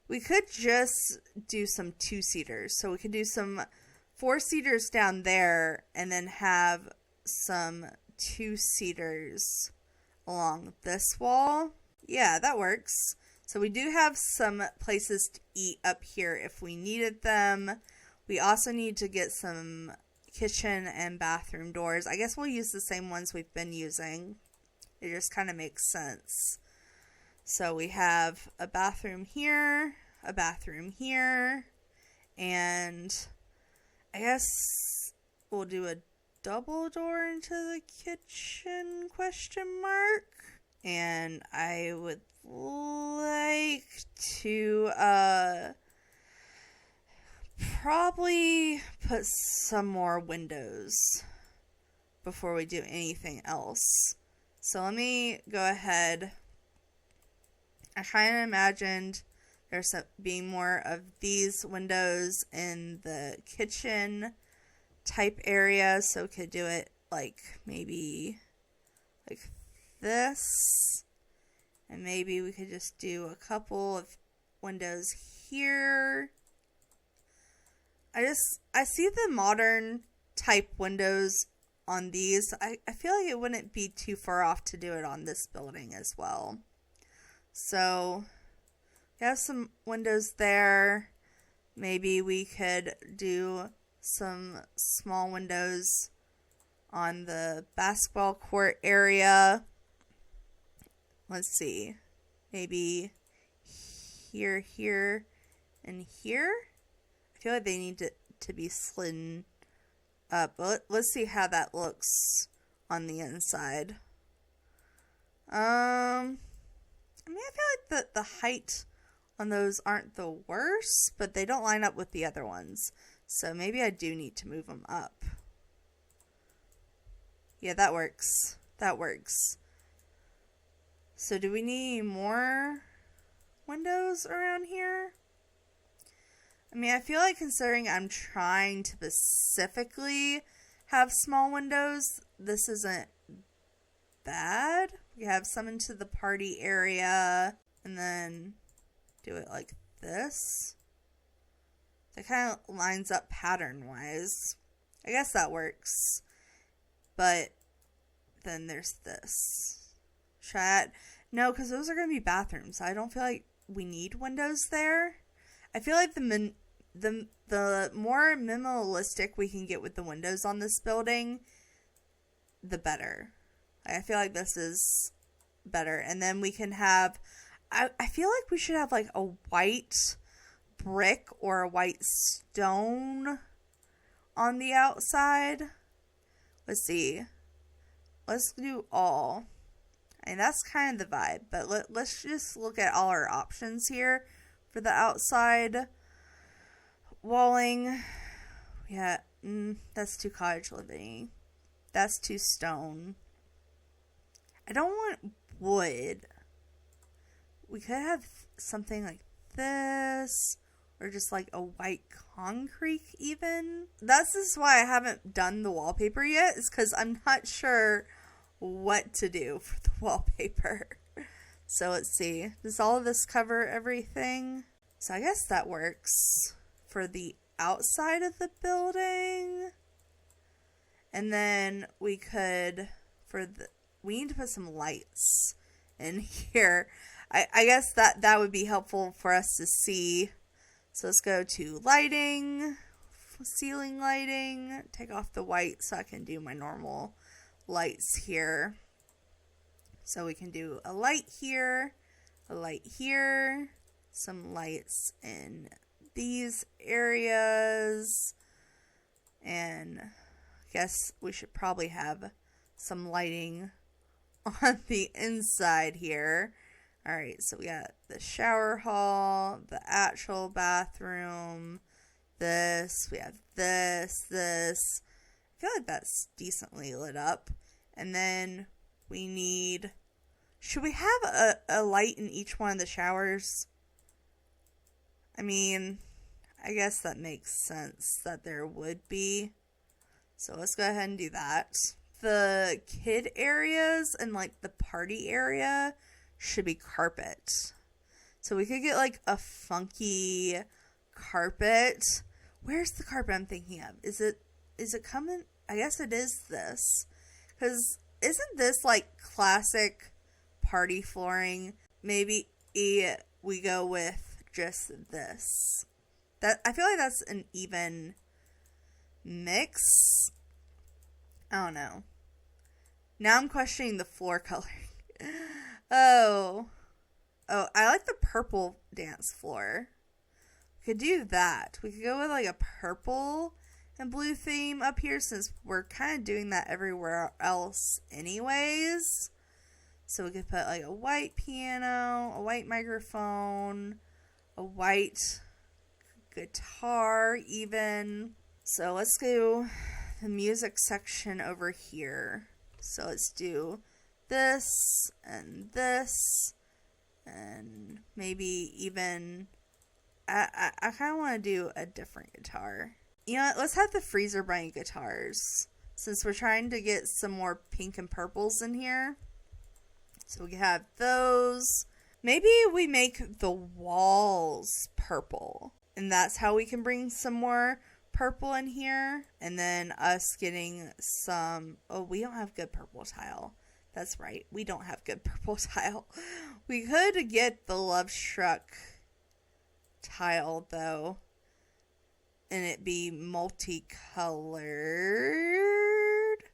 We could just do some 2-seaters. So we could do some 4-seaters down there and then have some 2-seaters along this wall. Yeah, that works. So we do have some places to eat up here if we needed them. We also need to get some kitchen and bathroom doors. I guess we'll use the same ones we've been using. It just kind of makes sense. So we have a bathroom here, and I guess we'll do a double door into the kitchen, ? And I would like to probably put some more windows before we do anything else. So let me go ahead. I kind of imagined there's being more of these windows in the kitchen type area, so we could do it like maybe like this, and maybe we could just do a couple of windows here. I see the modern type windows on these. I feel like it wouldn't be too far off to do it on this building as well. So we have some windows there. Maybe we could do some small windows on the basketball court area. Let's see. Maybe here, and here. I feel like they need to be slidden up. But let's see how that looks on the inside. I feel like the height on those aren't the worst, but they don't line up with the other ones. So maybe I do need to move them up. Yeah, that works. So do we need more windows around here? I feel like considering I'm trying to specifically have small windows, this isn't bad. We have some into the party area, and then do it like this. That kind of lines up pattern-wise. I guess that works. But then there's this. Should I add? No, because those are going to be bathrooms. I don't feel like we need windows there. I feel like the more minimalistic we can get with the windows on this building, the better. I feel like this is better. And then we can have, I feel like we should have like a white brick or a white stone on the outside. Let's see. Let's do all. That's kind of the vibe. But let's just look at all our options here for the outside walling. Yeah, that's too cottage living. That's too stone. I don't want wood. We could have something like this, or just like a white concrete even. This is why I haven't done the wallpaper yet, is because I'm not sure what to do for the wallpaper. So let's see. Does all of this cover everything? So I guess that works for the outside of the building. And then we could, we need to put some lights in here. I guess that would be helpful for us to see. So let's go to lighting, ceiling lighting, take off the white so I can do my normal lights here. So we can do a light here, a light here, some lights in these areas, and I guess we should probably have some lighting on the inside here. Alright, so we got the shower hall, the actual bathroom, this, we have this. I feel like that's decently lit up. And then we need, should we have a light in each one of the showers? I guess that makes sense that there would be. So let's go ahead and do that. The kid areas and like the party area should be carpet. So we could get like a funky carpet. Where's the carpet I'm thinking of? Is it coming? I guess it is this. Because isn't this like classic party flooring, maybe we go with just this. That I feel like that's an even mix. I don't know. Now I'm questioning the floor coloring. Oh, I like the purple dance floor. We could do that. We could go with like a purple and blue theme up here since we're kind of doing that everywhere else anyways. So we could put like a white piano, a white microphone, a white guitar even. So let's do the music section over here. So let's do this and maybe even I kind of want to do a different guitar. You know what? Let's have the freezer burning guitars since we're trying to get some more pink and purples in here. So we have those. Maybe we make the walls purple, and that's how we can bring some more purple in here. And then us getting some... Oh, we don't have good purple tile. That's right. We don't have good purple tile. We could get the Love Struck tile, though, and it be multicolored.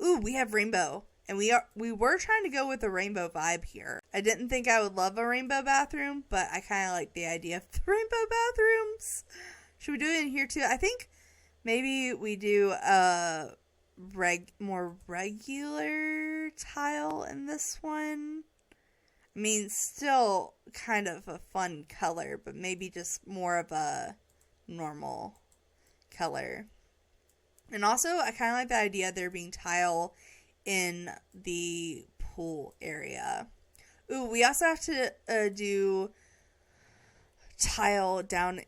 Ooh, we have rainbow. And we were trying to go with a rainbow vibe here. I didn't think I would love a rainbow bathroom, but I kind of like the idea of the rainbow bathrooms. Should we do it in here too? I think maybe we do a more regular tile in this one. I mean, still kind of a fun color, but maybe just more of a normal color. And also, I kind of like the idea of there being tile in the pool area. Ooh, we also have to do tile down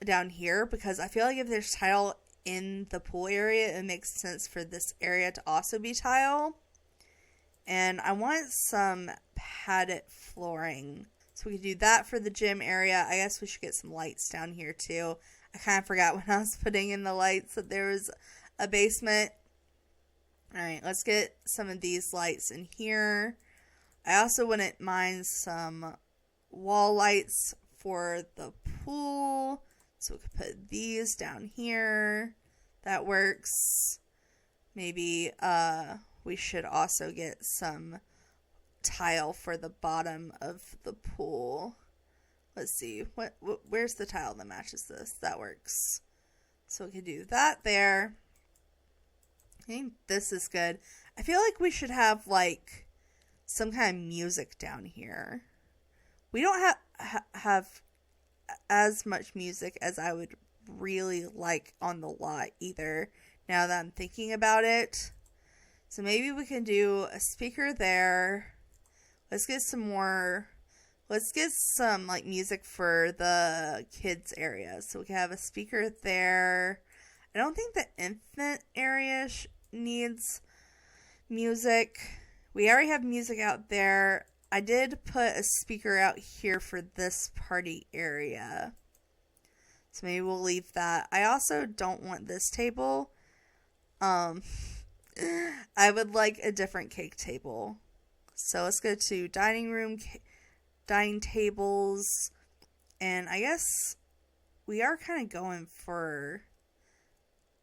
down here, because I feel like if there's tile in the pool area, it makes sense for this area to also be tile. And I want some padded flooring, so we could do that for the gym area. I guess we should get some lights down here too. I kind of forgot when I was putting in the lights that there was a basement. Alright, let's get some of these lights in here. I also wouldn't mind some wall lights for the pool. So we could put these down here. That works. Maybe we should also get some tile for the bottom of the pool. Let's see, where's the tile that matches this? That works. So we can do that there. I think this is good. I feel like we should have like some kind of music down here. We don't have as much music as I would really like on the lot either, now that I'm thinking about it. So maybe we can do a speaker there. Let's get some like music for the kids area. So we can have a speaker there. I don't think the infant area needs music. We already have music out there. I did put a speaker out here for this party area. So maybe we'll leave that. I also don't want this table. I would like a different cake table. So let's go to dining room, dining tables, and I guess we are kind of going for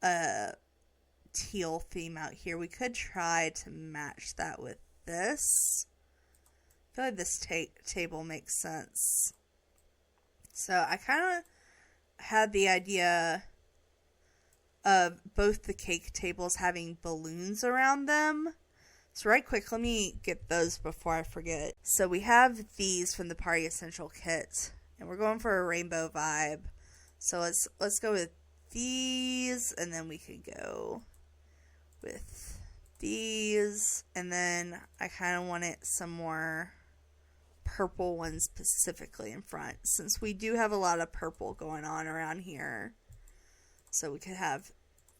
a teal theme out here. We could try to match that with this. I feel like this table makes sense. So I kind of had the idea of both the cake tables having balloons around them. So right quick, let me get those before I forget. So we have these from the Party Essential Kit, and we're going for a rainbow vibe. So let's go with these, and then we could go with these, and then I kind of wanted some more purple ones specifically in front, since we do have a lot of purple going on around here. So we could have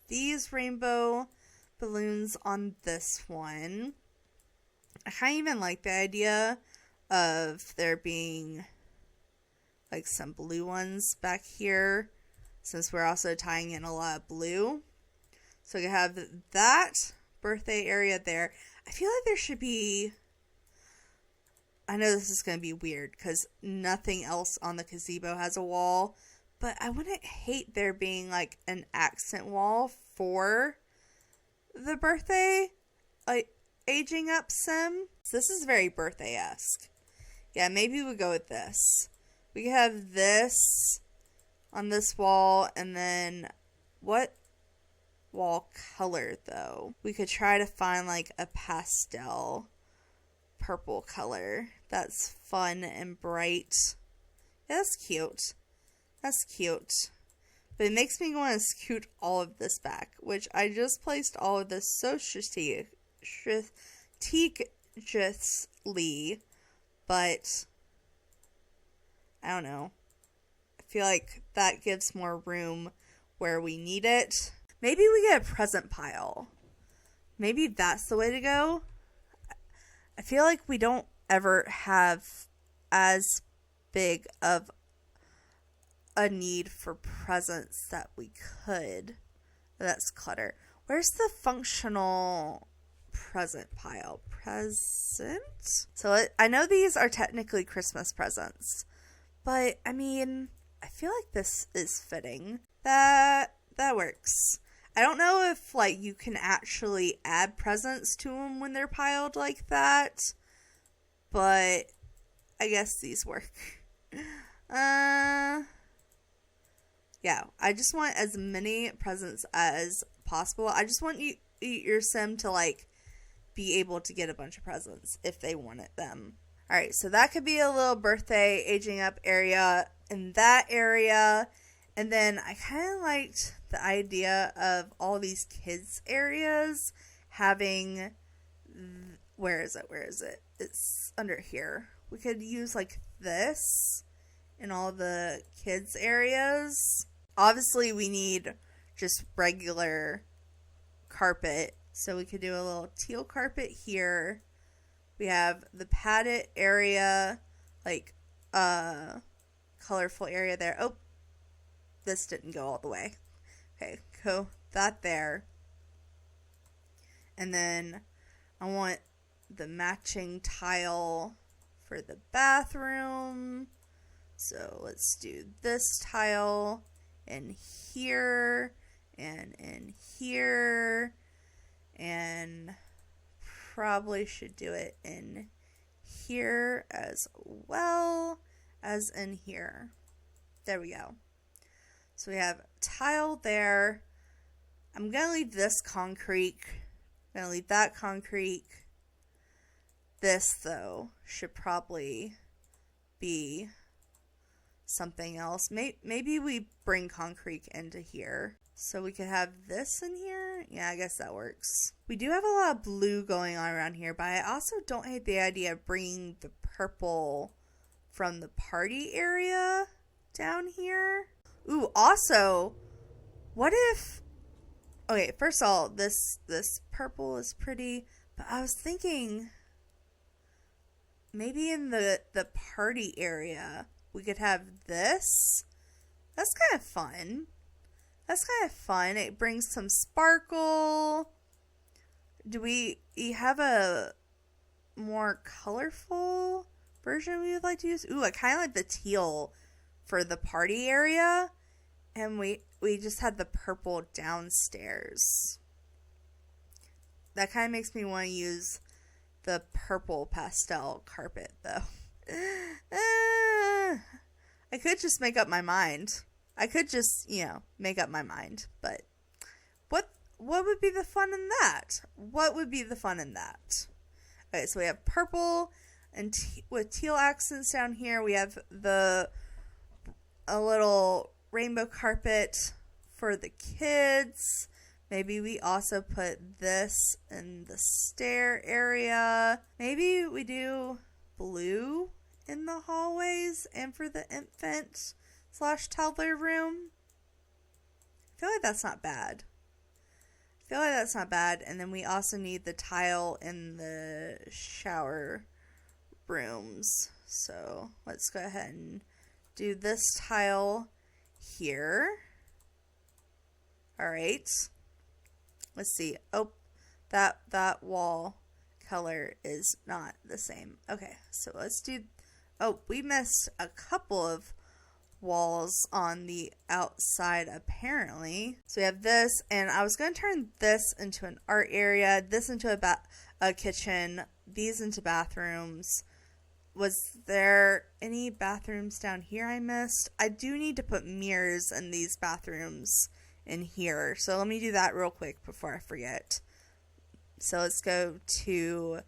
these rainbow balloons on this one. I kind of even like the idea of there being like some blue ones back here, since we're also tying in a lot of blue. So we have that birthday area there. I feel like there should be, I know this is going to be weird because nothing else on the gazebo has a wall, but I wouldn't hate there being like an accent wall for the birthday, like, aging up sim. So this is very birthday-esque. Yeah, maybe we go with this. We could have this on this wall, and then what wall color, though? We could try to find, like, a pastel purple color that's fun and bright. Yeah, that's cute. That's cute. But it makes me want to scoot all of this back, which I just placed all of this so strategically, but I don't know. I feel like that gives more room where we need it. Maybe we get a present pile. Maybe that's the way to go. I feel like we don't ever have as big of a need for presents that we could. That's clutter. Where's the functional present pile? Present? So I know these are technically Christmas presents, but I mean, I feel like this is fitting. That works. I don't know if like you can actually add presents to them when they're piled like that, but I guess these work. Yeah, I just want as many presents as possible. I just want your sim to like be able to get a bunch of presents if they wanted them. Alright, so that could be a little birthday aging up area in that area. And then I kind of liked the idea of all these kids areas having, where is it? It's under here. We could use like this in all the kids areas. Obviously we need just regular carpet, so we could do a little teal carpet here. We have the padded area, like colorful area there. Oh, this didn't go all the way. Okay, go that there. And then I want the matching tile for the bathroom. So let's do this tile in here and in here, and probably should do it in here as well as in here. There we go. So we have tile there. I'm going to leave this concrete. I'm going to leave that concrete. This, though, should probably be something else. Maybe we bring concrete into here. So we could have this in here. Yeah, I guess that works. We do have a lot of blue going on around here, but I also don't hate the idea of bringing the purple from the party area down here. Ooh, also, what if... Okay, first of all, this purple is pretty, but I was thinking maybe in the party area we could have this. That's kind of fun. It brings some sparkle. Do we have a more colorful version we would like to use? Ooh, I kind of like the teal for the party area. And we just had the purple downstairs. That kind of makes me want to use the purple pastel carpet, though. I could just make up my mind. But what would be the fun in that? Okay, so we have purple and with teal accents down here. We have a little rainbow carpet for the kids. Maybe we also put this in the stair area. Maybe we do blue in the hallways and for the infant / toddler room. I feel like that's not bad. And then we also need the tile in the shower rooms. So let's go ahead and do this tile here. Alright. Let's see. Oh, that wall color is not the same. Okay, so let's do, oh, we missed a couple of walls on the outside apparently. So we have this, and I was going to turn this into an art area, this into a kitchen, these into bathrooms. Was there any bathrooms down here I missed? I do need to put mirrors in these bathrooms in here, so let me do that real quick before I forget. So let's go to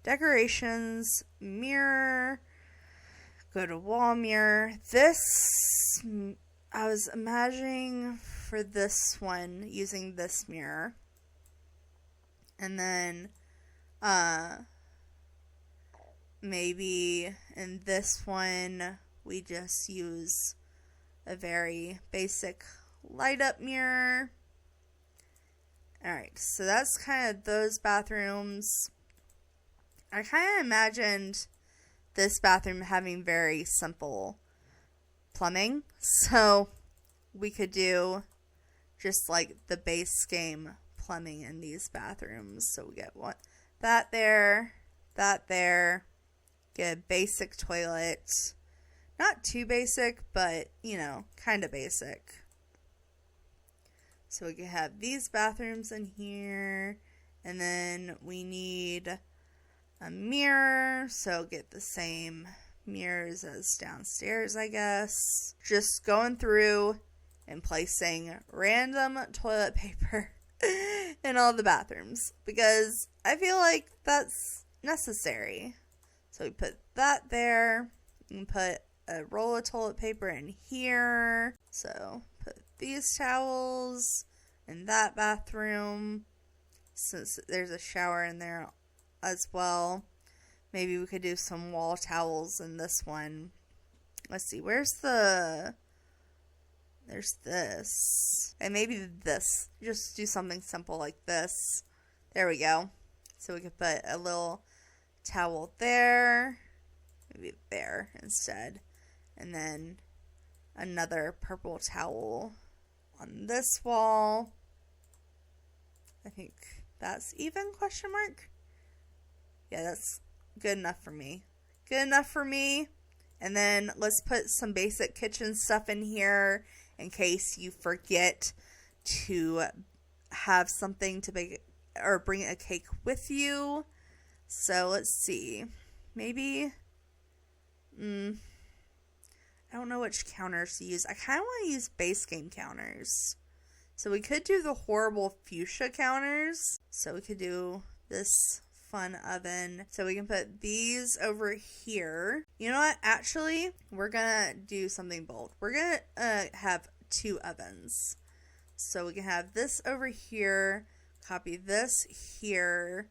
decorations, mirror, go to wall mirror. This, I was imagining for this one using this mirror. And then maybe in this one we just use a very basic light up mirror. Alright, so that's kind of those bathrooms. I kind of imagined this bathroom having very simple plumbing, so we could do just like the base game plumbing in these bathrooms. So we get that there, get a basic toilet, not too basic, but you know, kind of basic. So we can have these bathrooms in here, and then we need a mirror, so get the same mirrors as downstairs, I guess. Just going through and placing random toilet paper in all the bathrooms, because I feel like that's necessary. So we put that there, and put a roll of toilet paper in here. So put these towels in that bathroom, since there's a shower in there as well. Maybe we could do some wall towels in this one. Let's see, there's this, and maybe this, just do something simple like this. There we go. So we could put a little towel there, maybe there instead, and then another purple towel on this wall. I think that's even, question mark? Yeah, that's good enough for me. Good enough for me. And then let's put some basic kitchen stuff in here in case you forget to have something to bake or bring a cake with you. So let's see. Maybe, I don't know which counters to use. I kind of want to use base game counters. So we could do the horrible fuchsia counters. So we could do this fun oven. So we can put these over here. You know what? Actually, we're gonna do something bold. We're gonna have two ovens. So we can have this over here, copy this here,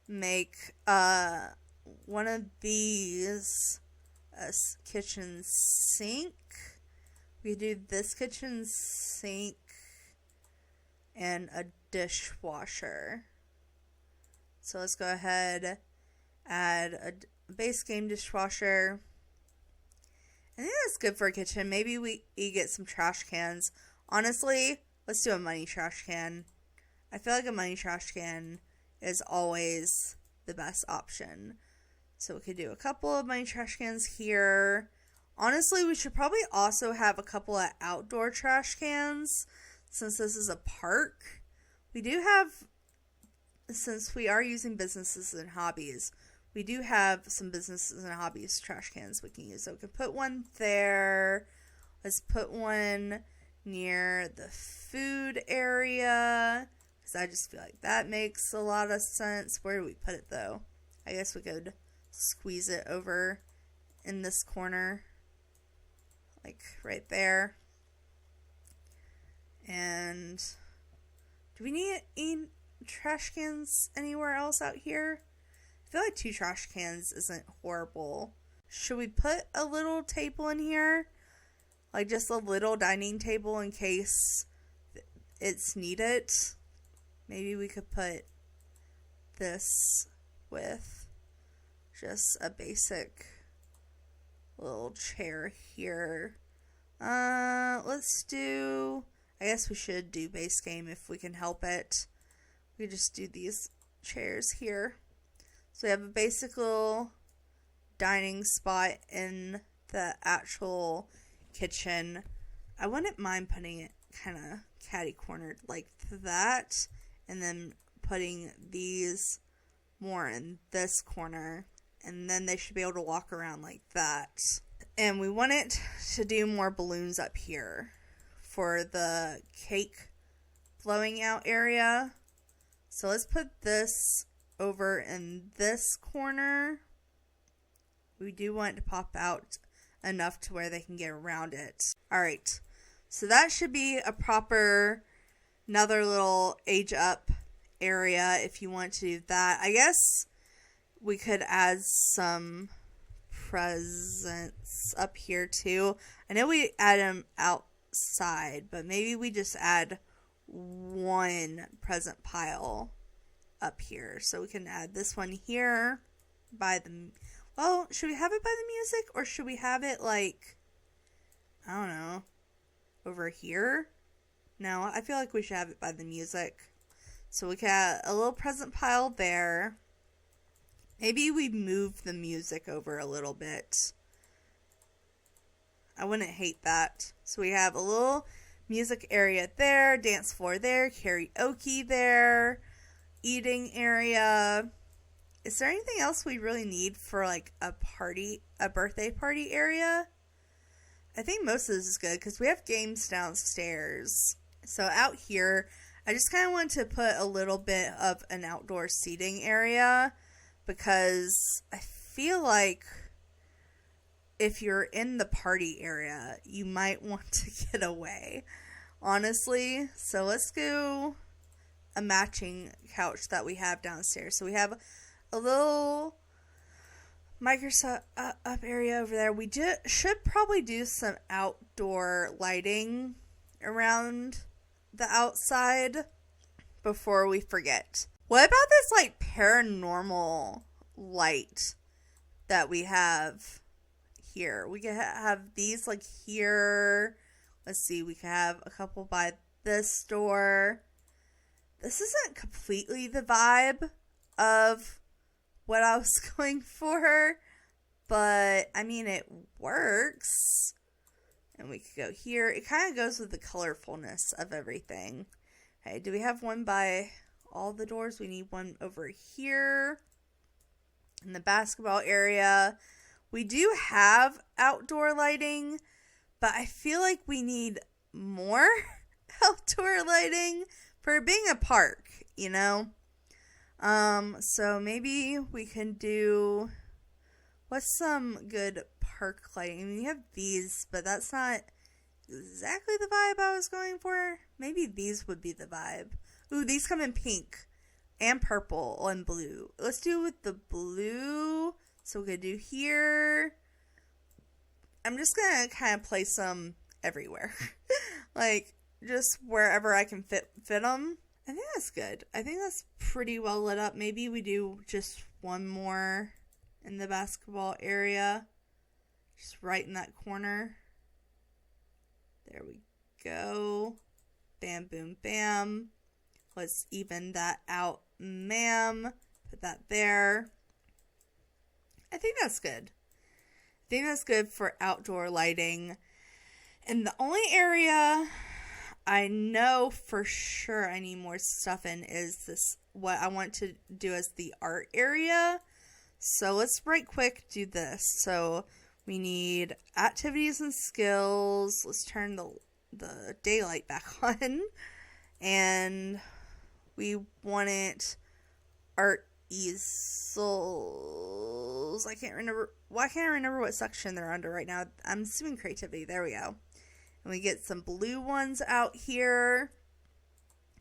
make one of these a kitchen sink. We do this kitchen sink and a dishwasher. So let's go ahead, add a base game dishwasher. I think that's good for a kitchen. Maybe we get some trash cans. Honestly, let's do a money trash can. I feel like a money trash can is always the best option. So we could do a couple of money trash cans here. Honestly, we should probably also have a couple of outdoor trash cans, since this is a park. We do have, since we are using businesses and hobbies, we do have some businesses and hobbies trash cans we can use. So we can put one there. Let's put one near the food area, because I just feel like that makes a lot of sense. Where do we put it though? I guess we could squeeze it over in this corner, like right there. And do we need any trash cans anywhere else out here? I feel like 2 trash cans isn't horrible. Should we put a little table in here? Like just a little dining table in case it's needed. Maybe we could put this with just a basic little chair here. Let's do, I guess we should do base game if we can help it. We just do these chairs here. So we have a basic little dining spot in the actual kitchen. I wouldn't mind putting it kind of catty cornered like that, and then putting these more in this corner, and then they should be able to walk around like that. And we want it to do more balloons up here for the cake blowing out area. So let's put this over in this corner. We do want it to pop out enough to where they can get around it. Alright, so that should be a proper, another little age up area if you want to do that. I guess we could add some presents up here too. I know we add them outside, but maybe we just add one present pile up here. So we can add this one here by the, well, should we have it by the music, or should we have it like, I don't know, over here? No, I feel like we should have it by the music. So we got a little present pile there. Maybe we move the music over a little bit. I wouldn't hate that. So we have a little music area there, dance floor there, karaoke there, eating area. Is there anything else we really need for like a party, a birthday party area? I think most of this is good because we have games downstairs. So out here, I just kind of want to put a little bit of an outdoor seating area because I feel like if you're in the party area, you might want to get away, honestly. So let's go a matching couch that we have downstairs. So we have a little Microsoft up area over there. We should probably do some outdoor lighting around the outside before we forget. What about this like paranormal light that we have here? We can have these like here. Let's see, we can have a couple by this door. This isn't completely the vibe of what I was going for, but I mean it works. And we could go here. It kind of goes with the colorfulness of everything. Okay, do we have one by all the doors? We need one over here in the basketball area. We do have outdoor lighting, but I feel like we need more outdoor lighting for being a park, you know? So be we can do, what's some good park lighting? I mean, you have these, but that's not exactly the vibe I was going for. Maybe these would be the vibe. Ooh, these come in pink and purple and blue. Let's do with the blue. So we're going to do here. I'm just going to kind of place them everywhere. Like, just wherever I can fit them. I think that's good. I think that's pretty well lit up. Maybe we do just one more in the basketball area. Just right in that corner. There we go. Bam, boom, bam. Let's even that out, ma'am. Put that there. I think that's good. I think that's good for outdoor lighting. And the only area I know for sure I need more stuff in is this, what I want to do as the art area. So let's right quick do this. So we need activities and skills. Let's turn the daylight back on. And we want it art easels. I can't remember. Why can't I remember what section they're under right now? I'm assuming creativity. There we go. And we get some blue ones out here.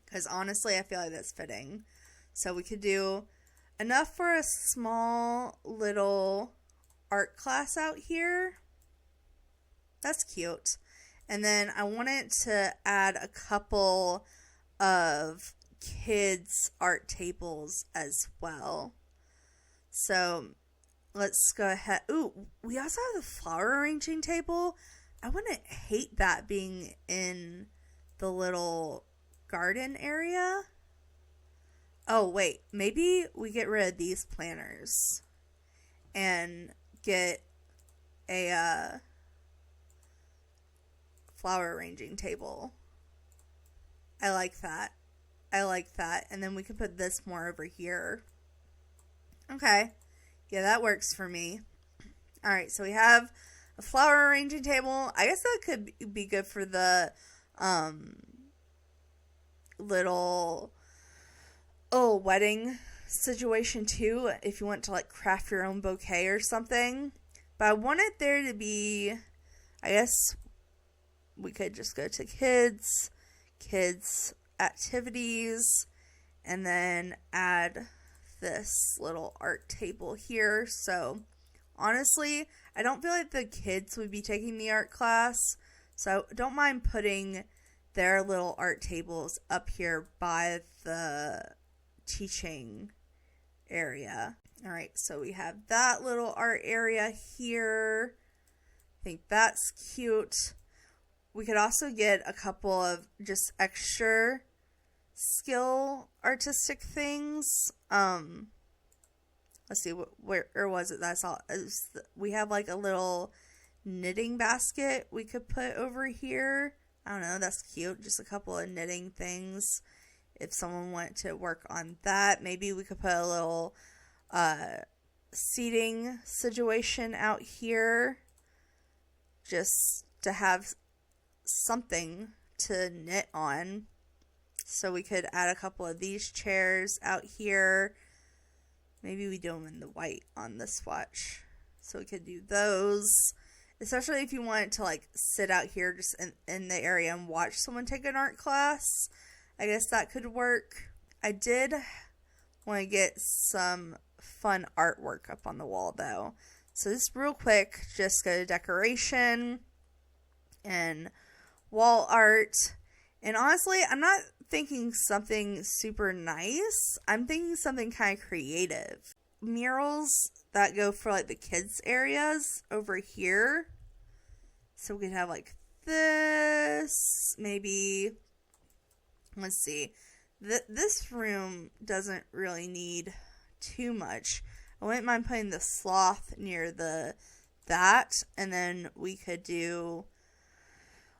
Because honestly, I feel like that's fitting. So we could do enough for a small little art class out here. That's cute. And then I wanted to add a couple of kids' art tables as well. So let's go ahead. Ooh, we also have the flower arranging table. I wouldn't hate that being in the little garden area. Oh, wait. Maybe we get rid of these planners and get a flower arranging table. I like that. I like that. And then we can put this more over here. Okay. Yeah, that works for me. Alright, so we have a flower arranging table. I guess that could be good for the little wedding situation too, if you want to like craft your own bouquet or something. But I want it there to be, I guess we could just go to kids activities, and then add this little art table here. So honestly, I don't feel like the kids would be taking the art class, so I don't mind putting their little art tables up here by the teaching area. Alright, so we have that little art area here. I think that's cute. We could also get a couple of just extra skill artistic things. Let's see, where was it that I saw? We have like a little knitting basket we could put over here. I don't know, that's cute. Just a couple of knitting things. If someone wanted to work on that, maybe we could put a little seating situation out here just to have something to knit on. So we could add a couple of these chairs out here. Maybe we do them in the white on the swatch. So we could do those. Especially if you wanted to like sit out here just in the area and watch someone take an art class. I guess that could work. I did want to get some fun artwork up on the wall though. So just real quick, just go to decoration and wall art. And honestly, I'm not thinking something super nice. I'm thinking something kind of creative. Murals that go for like the kids areas over here. So we could have like this, maybe, let's see. This room doesn't really need too much. I wouldn't mind putting the sloth near that, and then we could do,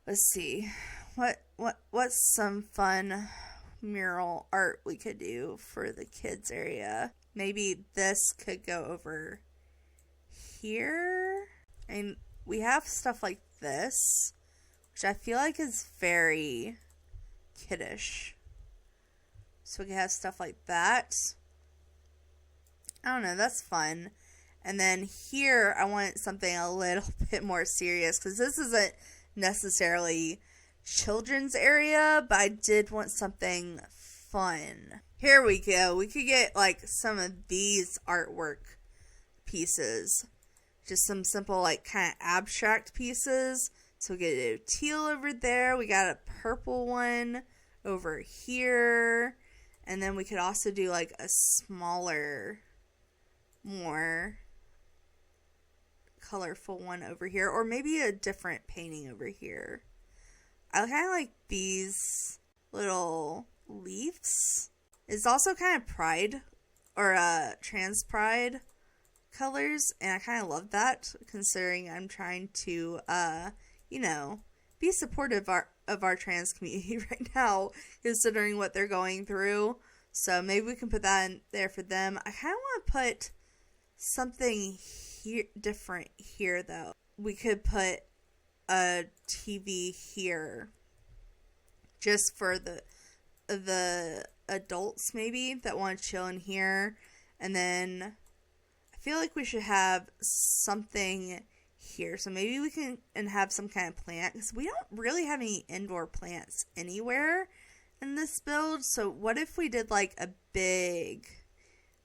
let's see, what's some fun mural art we could do for the kids area. Maybe this could go over here. I mean, we have stuff like this, which I feel like is very kiddish. So we can have stuff like that. I don't know, that's fun. And then here, I want something a little bit more serious, because this isn't necessarily children's area, but I did want something fun. Here we go. We could get like some of these artwork pieces. Just some simple like kind of abstract pieces. So we get a teal over there. We got a purple one over here. And then we could also do like a smaller, more colorful one over here. Or maybe a different painting over here. I kind of like these little leaves. It's also kind of pride or ChezPride colors, and I kind of love that, considering I'm trying to be supportive of our trans community right now, considering what they're going through. So maybe we can put that in there for them. I kind of want to put something here different here though. We could put a TV here just for the adults maybe that want to chill in here. And then I feel like we should have something here. So maybe we can have some kind of plant, because we don't really have any indoor plants anywhere in this build. So what if we did like a big,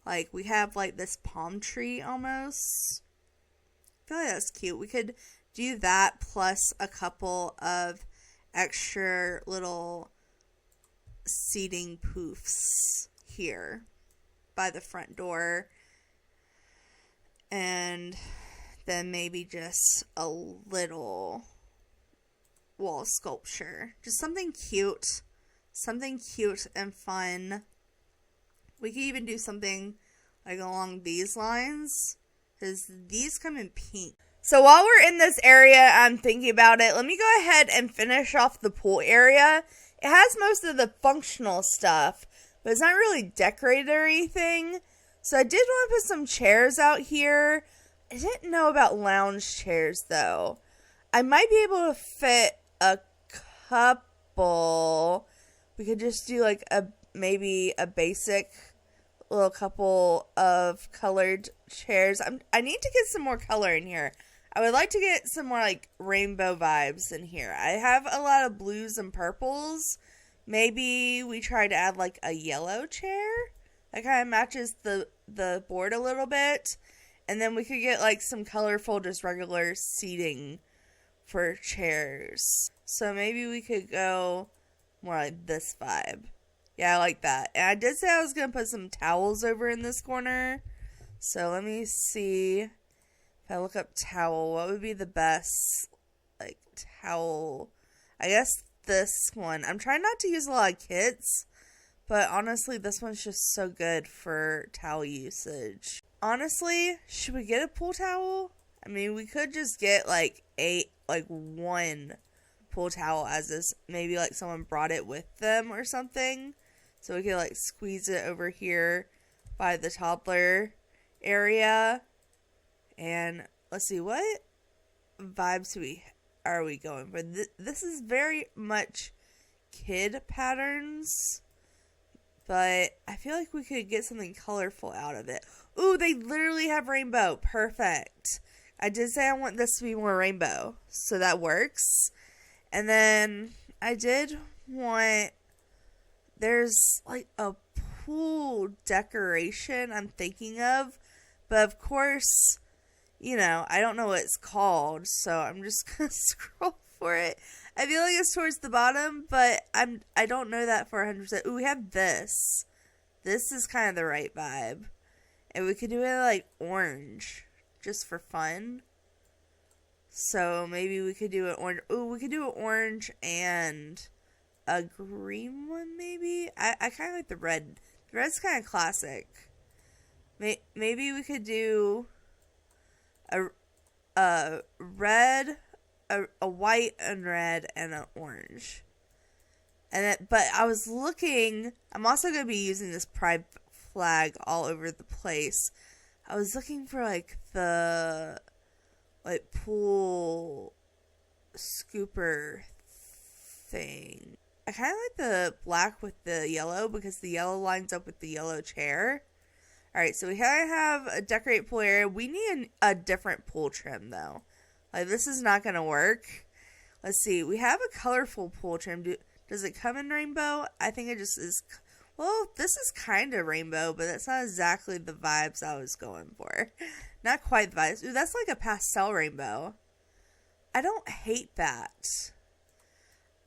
like we have like this palm tree almost. I feel like that's cute. We could do that plus a couple of extra little seating poofs here by the front door. And then maybe just a little wall sculpture. Just something cute and fun. We could even do something like along these lines, because these come in pink. So while we're in this area, I'm thinking about it. Let me go ahead and finish off the pool area. It has most of the functional stuff, but it's not really decorated or anything. So I did want to put some chairs out here. I didn't know about lounge chairs, though. I might be able to fit a couple. We could just do like maybe a basic little couple of colored chairs. I need to get some more color in here. I would like to get some more like rainbow vibes in here. I have a lot of blues and purples. Maybe we try to add like a yellow chair. That kind of matches the board a little bit. And then we could get like some colorful, just regular seating for chairs. So maybe we could go more like this vibe. Yeah, I like that. And I did say I was going to put some towels over in this corner. So let me see. If I look up towel, what would be the best like towel? I guess this one. I'm trying not to use a lot of kits, but honestly, this one's just so good for towel usage. Honestly, should we get a pool towel? I mean, we could just get like one pool towel as this. Maybe like someone brought it with them or something. So we could like squeeze it over here by the toddler area. And let's see, what vibes are we going for? This is very much kid patterns, but I feel like we could get something colorful out of it. Ooh, they literally have rainbow. Perfect. I did say I want this to be more rainbow, so that works. And then I did want, there's like a pool decoration I'm thinking of, but of course, you know, I don't know what it's called, so I'm just gonna scroll for it. I feel like it's towards the bottom, but I don't know that for 100%. Ooh, we have this. This is kind of the right vibe. And we could do it like orange, just for fun. So maybe we could do an orange. Ooh, we could do an orange and a green one, maybe? I kind of like the red. The red's kind of classic. Maybe we could do a red, a white and red, and an orange. But I was looking. I'm also going to be using this pride flag all over the place. I was looking for like the pool scooper thing. I kind of like the black with the yellow because the yellow lines up with the yellow chair. Alright, so we have a decorate pool area. We need a different pool trim though. Like, this is not going to work. Let's see. We have a colorful pool trim. Does it come in rainbow? I think it just is. Well, this is kind of rainbow, but that's not exactly the vibes I was going for. Not quite the vibes. Ooh, that's like a pastel rainbow. I don't hate that.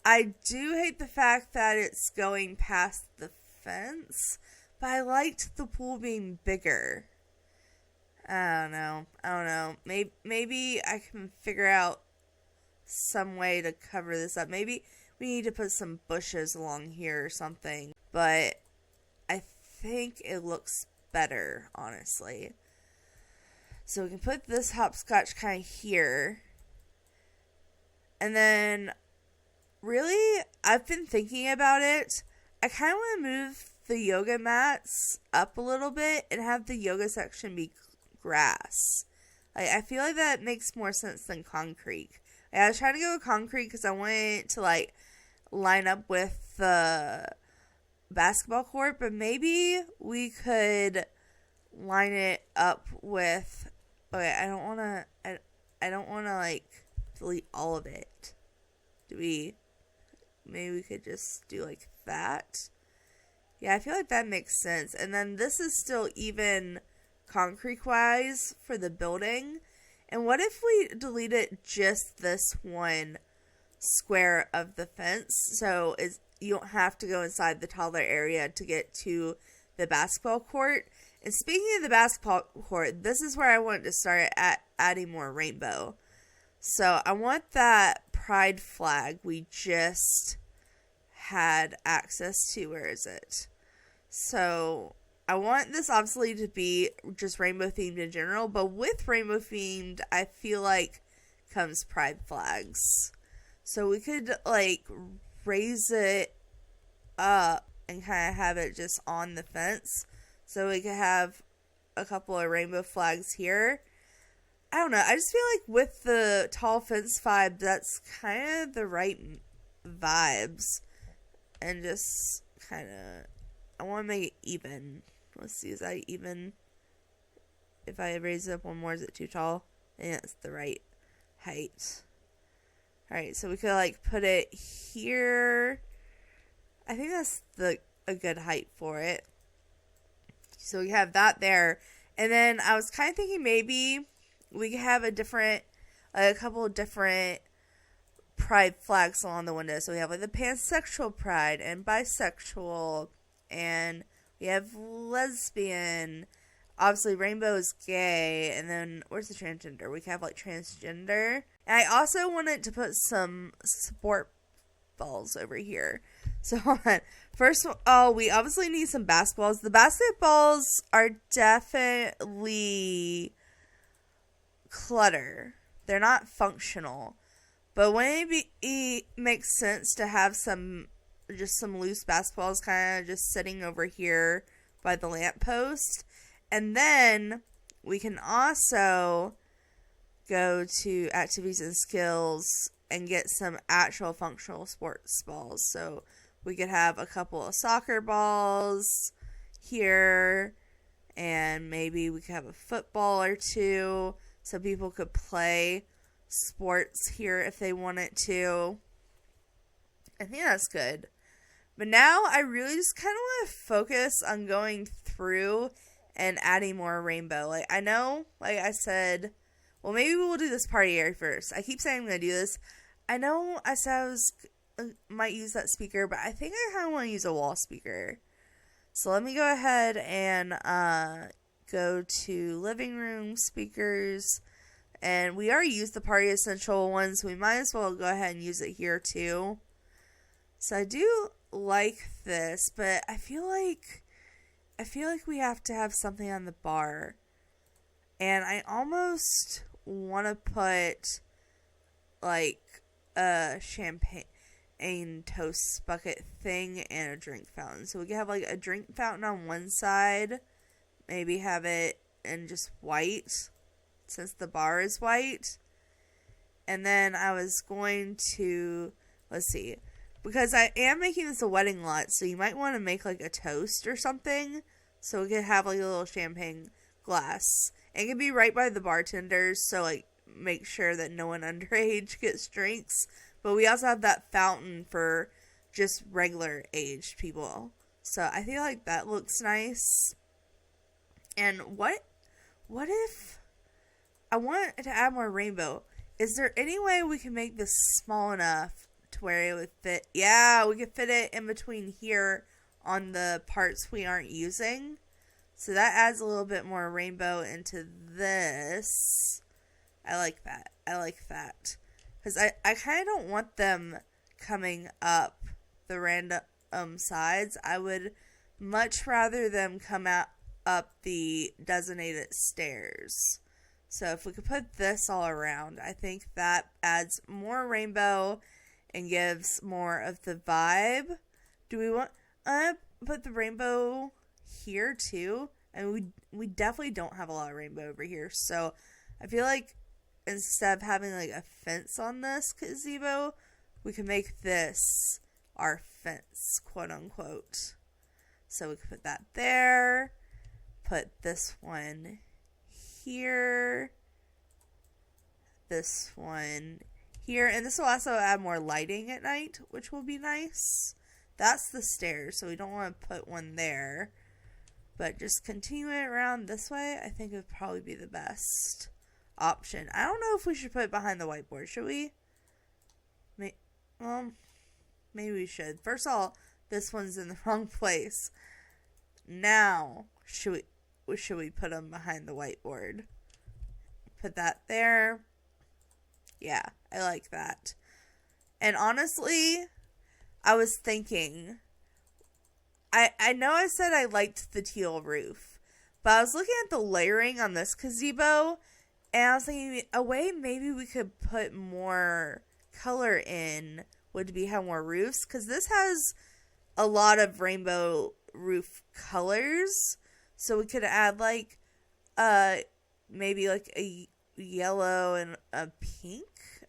I do hate the fact that it's going past the fence, but I liked the pool being bigger. I don't know. Maybe I can figure out some way to cover this up. Maybe we need to put some bushes along here or something. But I think it looks better, honestly. So we can put this hopscotch kind of here. And then, really, I've been thinking about it. I kind of want to move the yoga mats up a little bit and have the yoga section be grass. I feel like that makes more sense than concrete. I was trying to go with concrete because I wanted it to line up with the basketball court, but maybe we could line it up with. Okay, I don't want to delete all of it. Maybe we could just do like that. Yeah, I feel like that makes sense. And then this is still even concrete-wise for the building. And what if we deleted just this one square of the fence? So you don't have to go inside the toddler area to get to the basketball court. And speaking of the basketball court, this is where I wanted to start adding more rainbow. So I want that pride flag we just had access to. Where is it? So I want this obviously to be just rainbow themed in general, but with rainbow themed, I feel like comes pride flags. So we could like raise it up and kind of have it just on the fence. So we could have a couple of rainbow flags here. I don't know. I just feel like with the tall fence vibe, that's kind of the right vibes. And just kind of, I want to make it even. Let's see, is that even? If I raise it up one more, is it too tall? I think that's the right height. Alright, so we could like put it here. I think that's a good height for it. So we have that there. And then I was kind of thinking maybe we could have a couple of different pride flags along the window. So we have like the pansexual pride and bisexual, and we have lesbian. Obviously, rainbow is gay, and then where's the transgender? We can have like transgender. And I also wanted to put some sport balls over here. So hold on. First of all, we obviously need some basketballs. The basketballs are definitely clutter. They're not functional. But wouldn't it make sense to have some loose basketballs kind of just sitting over here by the lamppost? And then we can also go to activities and skills and get some actual functional sports balls. So we could have a couple of soccer balls here, and maybe we could have a football or two so people could play sports here if they wanted to. I think that's good. But now I really just kind of want to focus on going through and adding more rainbow. Like, I know, like I said, well, maybe we'll do this party area first. I keep saying I'm going to do this. I know I said I might use that speaker, but I think I kind of want to use a wall speaker. So let me go ahead and go to living room speakers. And we already used the party essential one, so we might as well go ahead and use it here too. So I do like this, but I feel like we have to have something on the bar. And I almost want to put like a champagne toast bucket thing and a drink fountain. So we can have like a drink fountain on one side, maybe have it in just white since the bar is white. And then I was going to, let's see, because I am making this a wedding lot, so you might want to make like a toast or something, so we could have like a little champagne glass. And it can be right by the bartenders, so like make sure that no one underage gets drinks. But we also have that fountain for just regular aged people. So I feel like that looks nice. And what if I want to add more rainbow? Is there any way we can make this small enough to where it would fit? Yeah, we could fit it in between here on the parts we aren't using. So that adds a little bit more rainbow into this. I like that. Because I kind of don't want them coming up the random sides. I would much rather them come up the designated stairs. So if we could put this all around, I think that adds more rainbow and gives more of the vibe. Do we want put the rainbow here too? And we definitely don't have a lot of rainbow over here. So I feel like instead of having like a fence on this gazebo, we can make this our fence, quote unquote. So we can put that there. Put this one here. This one here. And this will also add more lighting at night, which will be nice. That's the stairs, so we don't want to put one there. But just continue it around this way, I think it would probably be the best option. I don't know if we should put it behind the whiteboard. Should we? Well, maybe we should. First of all, this one's in the wrong place. Now, should we put them behind the whiteboard? Put that there. Yeah, I like that. And honestly, I was thinking, I know I said I liked the teal roof, but I was looking at the layering on this gazebo, and I was thinking a way maybe we could put more color in would be have more roofs, because this has a lot of rainbow roof colors, so we could add like maybe like a yellow and a pink.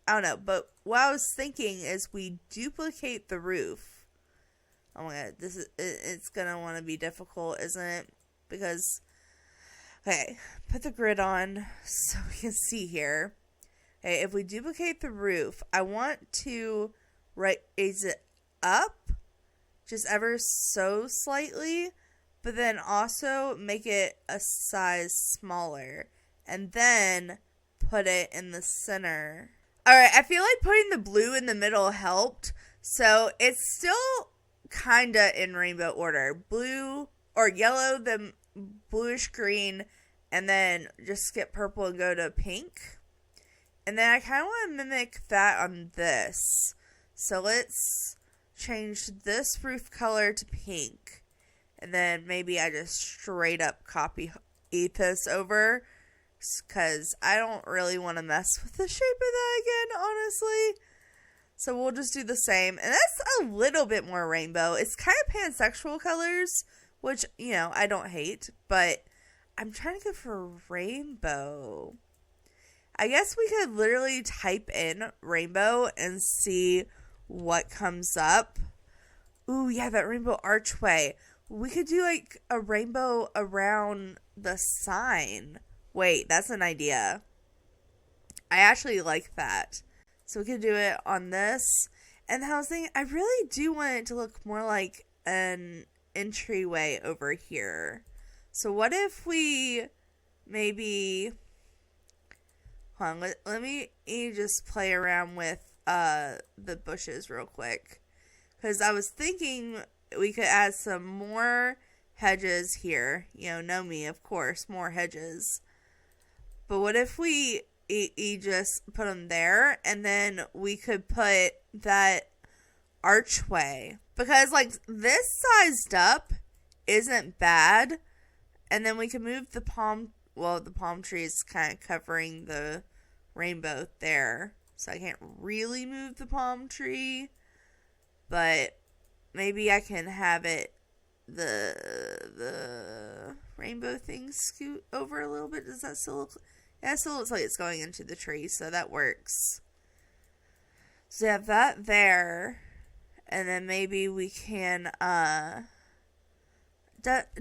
I don't know, but what I was thinking is we duplicate the roof. Oh my god, it's gonna want to be difficult, isn't it? Because, okay, put the grid on so we can see here. Okay, if we duplicate the roof, I want to raise it up just ever so slightly, but then also make it a size smaller, and then put it in the center. Alright, I feel like putting the blue in the middle helped, so it's still kinda in rainbow order. Blue, or yellow, then bluish green, and then just skip purple and go to pink. And then I kind of want to mimic that on this. So let's change this roof color to pink. And then maybe I just straight up copy this over, because I don't really want to mess with the shape of that again, honestly. So we'll just do the same. And that's a little bit more rainbow. It's kind of pansexual colors, which, you know, I don't hate. But I'm trying to go for rainbow. I guess we could literally type in rainbow and see what comes up. Ooh, yeah, that rainbow archway. We could do like a rainbow around the sign. Wait, that's an idea. I actually like that. So we could do it on this. And I was thinking, I really do want it to look more like an entryway over here. So what if we maybe... Hold on, let me just play around with the bushes real quick. Because I was thinking we could add some more hedges here. You know me, of course, more hedges. But what if we just put them there, and then we could put that archway, because like this sized up isn't bad, and then we can move the palm tree is kind of covering the rainbow there, so I can't really move the palm tree, but maybe I can have it the rainbow thing scoot over a little bit. Does that still look... Yeah, it still looks like it's going into the tree, so that works. So you have that there. And then maybe we can,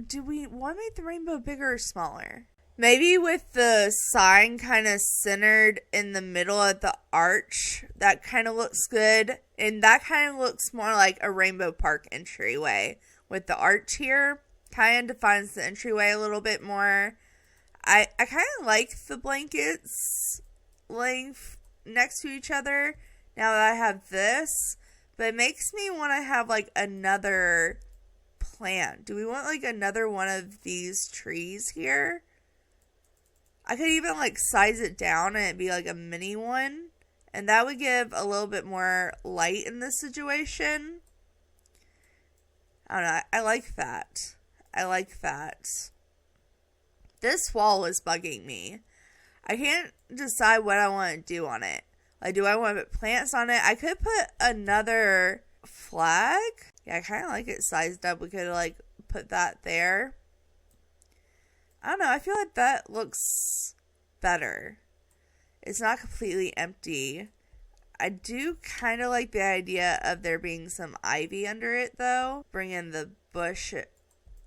do we want to make the rainbow bigger or smaller? Maybe with the sign kind of centered in the middle of the arch, that kind of looks good. And that kind of looks more like a Rainbow Park entryway. With the arch here, kind of defines the entryway a little bit more. I kind of like the blankets laying next to each other now that I have this, but it makes me want to have like another plant. Do we want like another one of these trees here? I could even like size it down and it'd be like a mini one, and that would give a little bit more light in this situation. I don't know. I like that. I like that. This wall is bugging me. I can't decide what I want to do on it. Like, do I want to put plants on it? I could put another flag. Yeah, I kind of like it sized up. We could, like, put that there. I don't know. I feel like that looks better. It's not completely empty. I do kind of like the idea of there being some ivy under it, though. Bring in the bush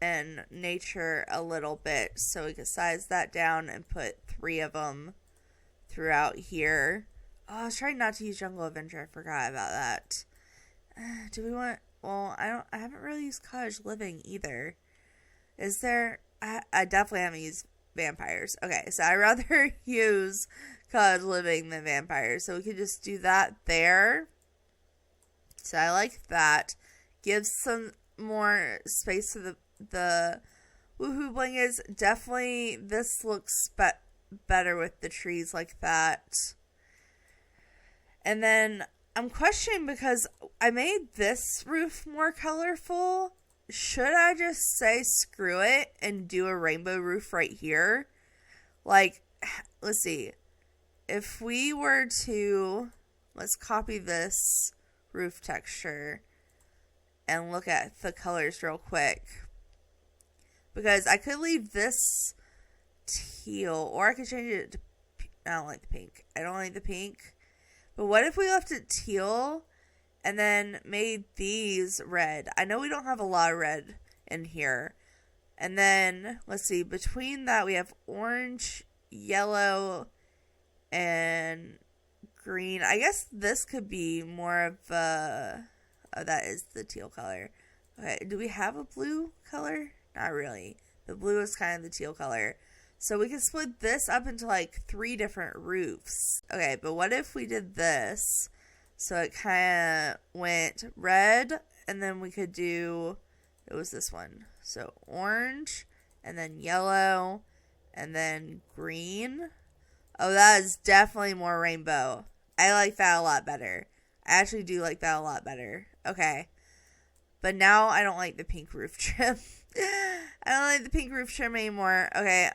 and nature a little bit, so we could size that down and put 3 of them throughout here. Oh, I was trying not to use Jungle Adventure. I forgot about that. Do we want... Well, I haven't really used Cottage Living either. Is there... I definitely haven't used vampires. Okay, so I'd rather use Cottage Living than vampires. So we could just do that there. So I like that. Gives some more space to the woohoo blankets. Definitely this looks better with the trees like that. And then I'm questioning, because I made this roof more colorful, should I just say screw it and do a rainbow roof right here? Like, let's see. If we were to, let's copy this roof texture and look at the colors real quick. Because I could leave this teal, or I could change it to, I don't like the pink. I don't like the pink. But what if we left it teal and then made these red? I know we don't have a lot of red in here. And then, let's see, between that we have orange, yellow, and green. I guess this could be more of a, oh, that is the teal color. Okay, do we have a blue color? Not really. The blue is kind of the teal color. So we could split this up into like 3 different roofs. Okay, but what if we did this? So it kind of went red, and then we could do, it was this one. So orange, and then yellow, and then green. Oh, that is definitely more rainbow. I like that a lot better. I actually do like that a lot better. Okay. But now I don't like the pink roof trim. I don't like the pink roof trim anymore. Okay,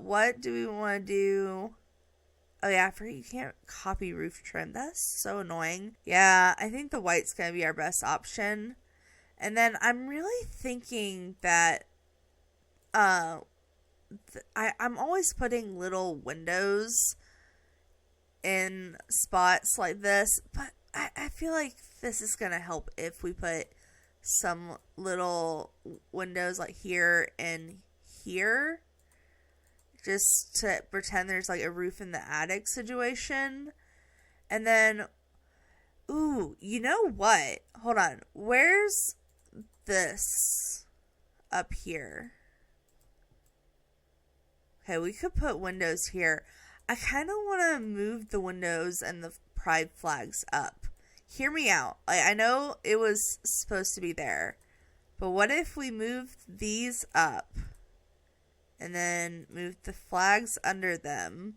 what do we want to do? Oh yeah, I forget you can't copy roof trim. That's so annoying. Yeah, I think the white's going to be our best option. And then I'm really thinking that I'm always putting little windows in spots like this, but I feel like this is going to help if we put some little windows like here and here, just to pretend there's like a roof in the attic situation. And then, ooh, you know what? Hold on. Where's this up here? Okay, we could put windows here. I kind of want to move the windows and the pride flags up. Hear me out. I know it was supposed to be there, but what if we moved these up and then moved the flags under them,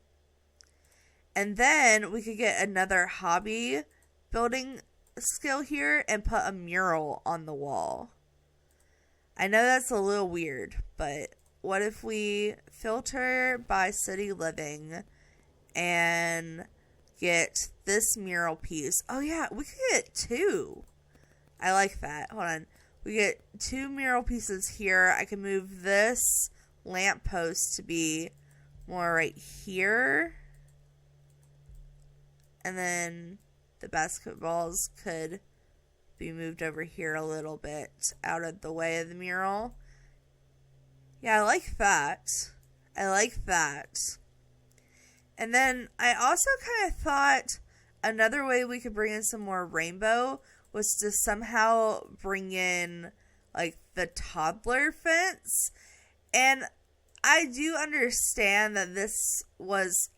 and then we could get another hobby building skill here and put a mural on the wall. I know that's a little weird, but what if we filter by city living and get this mural piece? Oh yeah, we could get 2. I like that. Hold on. We get 2 mural pieces here. I can move this lamppost to be more right here. And then the basketballs could be moved over here a little bit out of the way of the mural. Yeah, I like that. I like that. And then I also kind of thought another way we could bring in some more rainbow was to somehow bring in like the toddler fence. And I do understand that this was,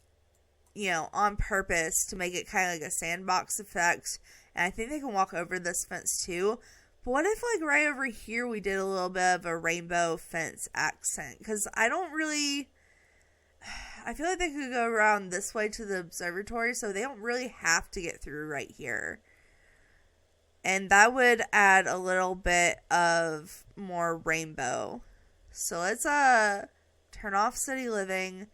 on purpose to make it kind of like a sandbox effect. And I think they can walk over this fence too. But what if like right over here we did a little bit of a rainbow fence accent? Because I feel like they could go around this way to the observatory, so they don't really have to get through right here. And that would add a little bit of more rainbow. So let's turn off city living,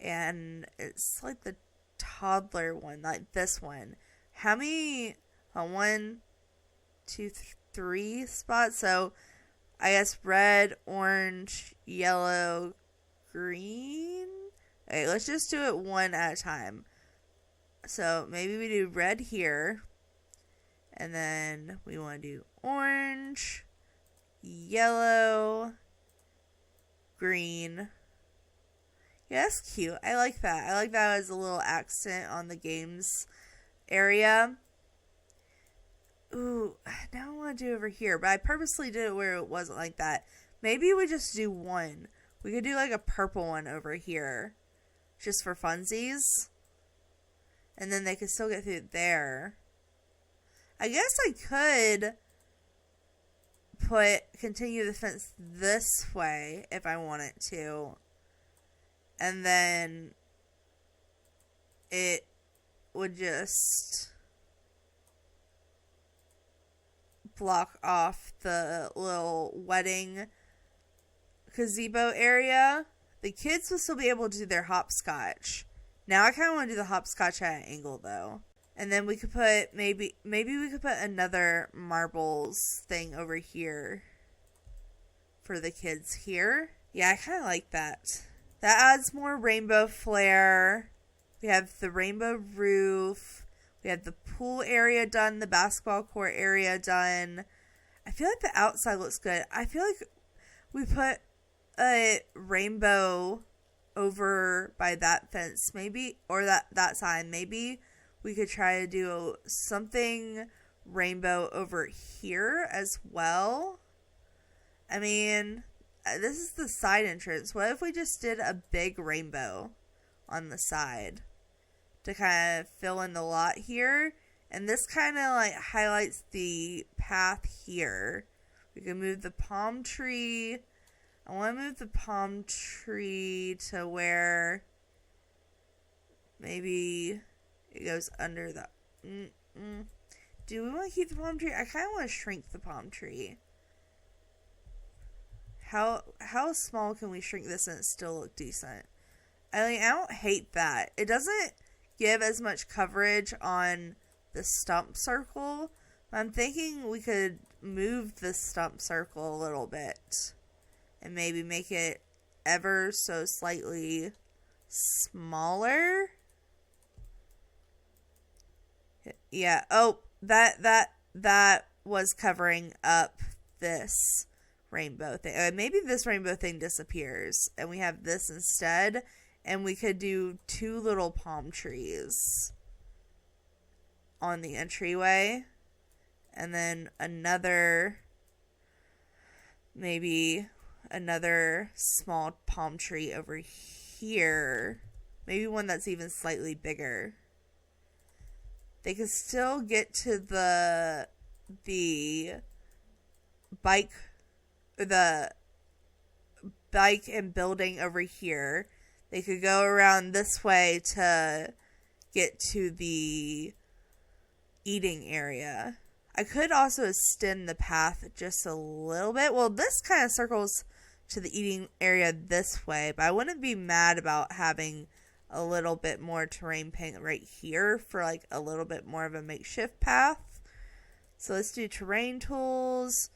and it's like the toddler one, like this one. How many? 1, 2, 3 spots. So I guess red, orange, yellow, green. Okay, let's just do it one at a time. So maybe we do red here. And then we want to do orange, yellow, green. Yeah, that's cute. I like that. I like that as a little accent on the games area. Ooh, now I want to do over here. But I purposely did it where it wasn't like that. Maybe we just do one. We could do like a purple one over here. Just for funsies. And then they could still get through there. I guess I could continue the fence this way if I wanted to. And then it would just block off the little wedding gazebo area. The kids will still be able to do their hopscotch. Now I kind of want to do the hopscotch at an angle though. And then we could put, maybe we could put another marbles thing over here for the kids here. Yeah, I kind of like that. That adds more rainbow flair. We have the rainbow roof. We have the pool area done, the basketball court area done. I feel like the outside looks good. I feel like we put a rainbow over by that fence, maybe, or that sign. Maybe we could try to do something rainbow over here as well. I mean, this is the side entrance. What if we just did a big rainbow on the side to kind of fill in the lot here? And this kind of like highlights the path here. We can move the palm tree. I want to move the palm tree to where maybe it goes under the... Do we want to keep the palm tree? I kind of want to shrink the palm tree. How small can we shrink this and it still look decent? I mean, I don't hate that. It doesn't give as much coverage on the stump circle. I'm thinking we could move the stump circle a little bit and maybe make it ever so slightly smaller. Yeah. Oh, that was covering up this rainbow thing. Maybe this rainbow thing disappears and we have this instead, and we could do 2 little palm trees on the entryway, and then maybe another small palm tree over here. Maybe one that's even slightly bigger. They could still get to the bike and building over here. They could go around this way to get to the eating area. I could also extend the path just a little bit. Well, this kind of circles to the eating area this way, but I wouldn't be mad about having a little bit more terrain paint right here for like a little bit more of a makeshift path. So let's do terrain tools,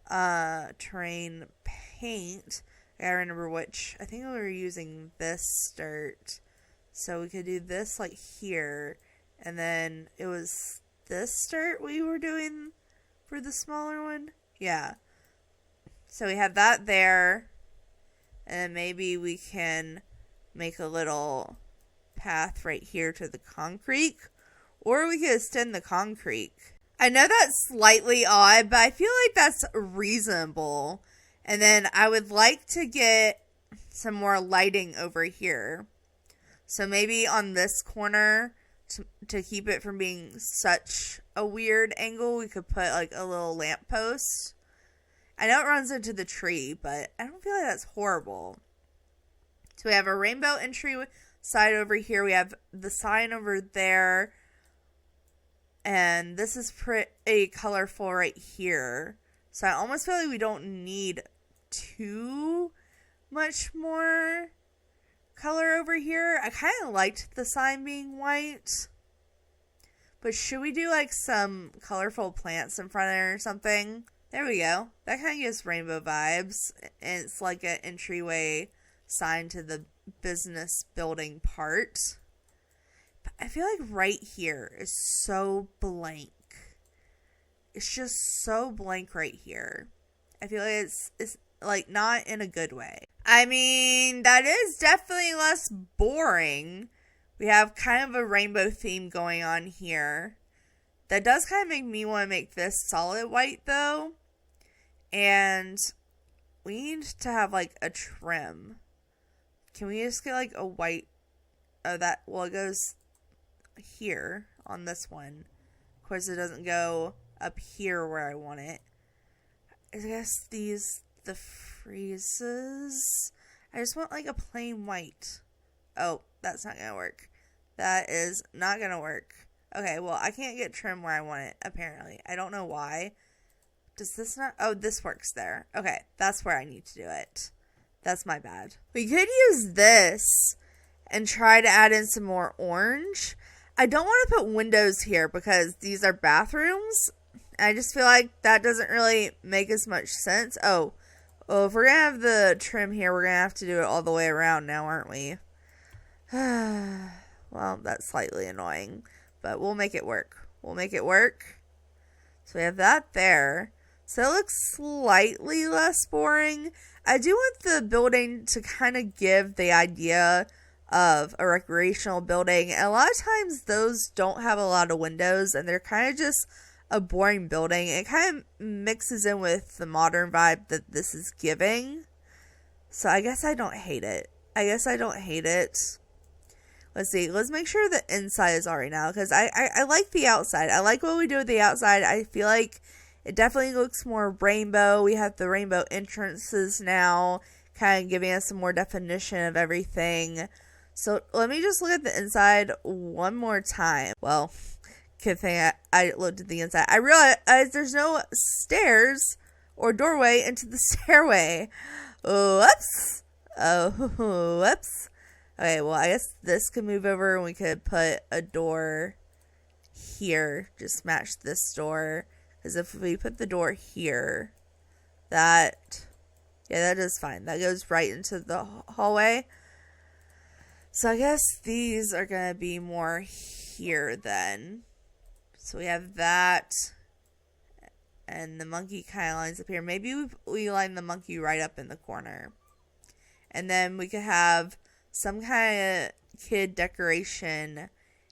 terrain paint. I gotta remember which. I think we were using this dirt, so we could do this like here, and then it was this dirt we were doing for the smaller one. Yeah. So we have that there, and then maybe we can make a little path right here to the concrete, or we could extend the concrete. I know that's slightly odd, but I feel like that's reasonable. And then I would like to get some more lighting over here. So maybe on this corner, to keep it from being such a weird angle, we could put like a little lamppost. I know it runs into the tree, but I don't feel like that's horrible. So we have a rainbow entry side over here. We have the sign over there. And this is pretty colorful right here. So I almost feel like we don't need too much more color over here. I kind of liked the sign being white. But should we do like some colorful plants in front of it or something? There we go. That kind of gives rainbow vibes. And it's like an entryway sign to the business building part. But I feel like right here is so blank. It's just so blank right here. I feel like it's like not in a good way. I mean, that is definitely less boring. We have kind of a rainbow theme going on here. That does kind of make me want to make this solid white though. And we need to have like a trim. Can we just get like a white? Oh, that, well, it goes here on this one. Of course, it doesn't go up here where I want it. I guess the freezes. I just want like a plain white. Oh, that's not gonna work. That is not gonna work. Okay, well, I can't get trim where I want it, apparently. I don't know why. Does this not? Oh, this works there. Okay, that's where I need to do it. That's my bad. We could use this and try to add in some more orange. I don't want to put windows here because these are bathrooms. I just feel like that doesn't really make as much sense. Oh, if we're going to have the trim here, we're going to have to do it all the way around now, aren't we? Well, that's slightly annoying, but we'll make it work. We'll make it work. So we have that there. So it looks slightly less boring. I do want the building to kind of give the idea of a recreational building. And a lot of times those don't have a lot of windows and they're kind of just a boring building. It kind of mixes in with the modern vibe that this is giving. So I guess I don't hate it. Let's see. Let's make sure the inside is already now because I like the outside. I like what we do with the outside. I feel like it definitely looks more rainbow. We have the rainbow entrances now, kind of giving us some more definition of everything. So let me just look at the inside one more time. Well, good thing I looked at the inside. I realized there's no stairs or doorway into the stairway. Whoops. Whoops. Okay, well, I guess this could move over and we could put a door here. Just match this door. Because if we put the door here, that is fine. That goes right into the hallway. So I guess these are going to be more here then. So we have that. And the monkey kind of lines up here. Maybe we line the monkey right up in the corner. And then we could have some kind of kid decoration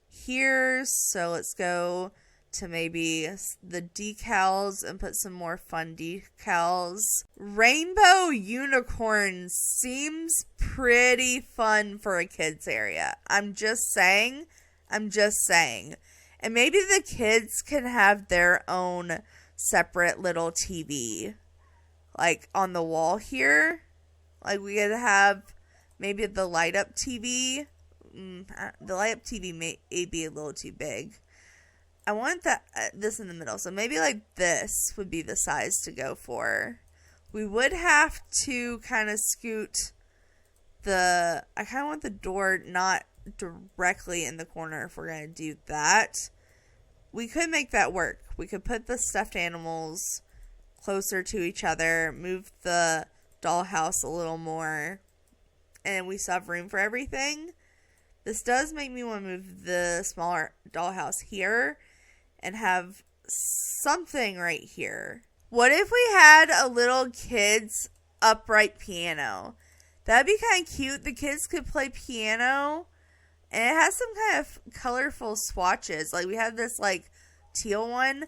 here. So let's go to maybe the decals and put some more fun decals. Rainbow unicorns seems pretty fun for a kids area. I'm just saying. And maybe the kids can have their own separate little TV. Like on the wall here. Like we could have maybe the light up TV. The light up TV may be a little too big. I want this in the middle. So maybe like this would be the size to go for. We would have to kind of scoot I kind of want the door not directly in the corner if we're going to do that. We could make that work. We could put the stuffed animals closer to each other, move the dollhouse a little more, and we still have room for everything. This does make me want to move the smaller dollhouse here and have something right here. What if we had a little kids upright piano? That'd be kind of cute. The kids could play piano. And it has some kind of colorful swatches. Like we have this like teal one.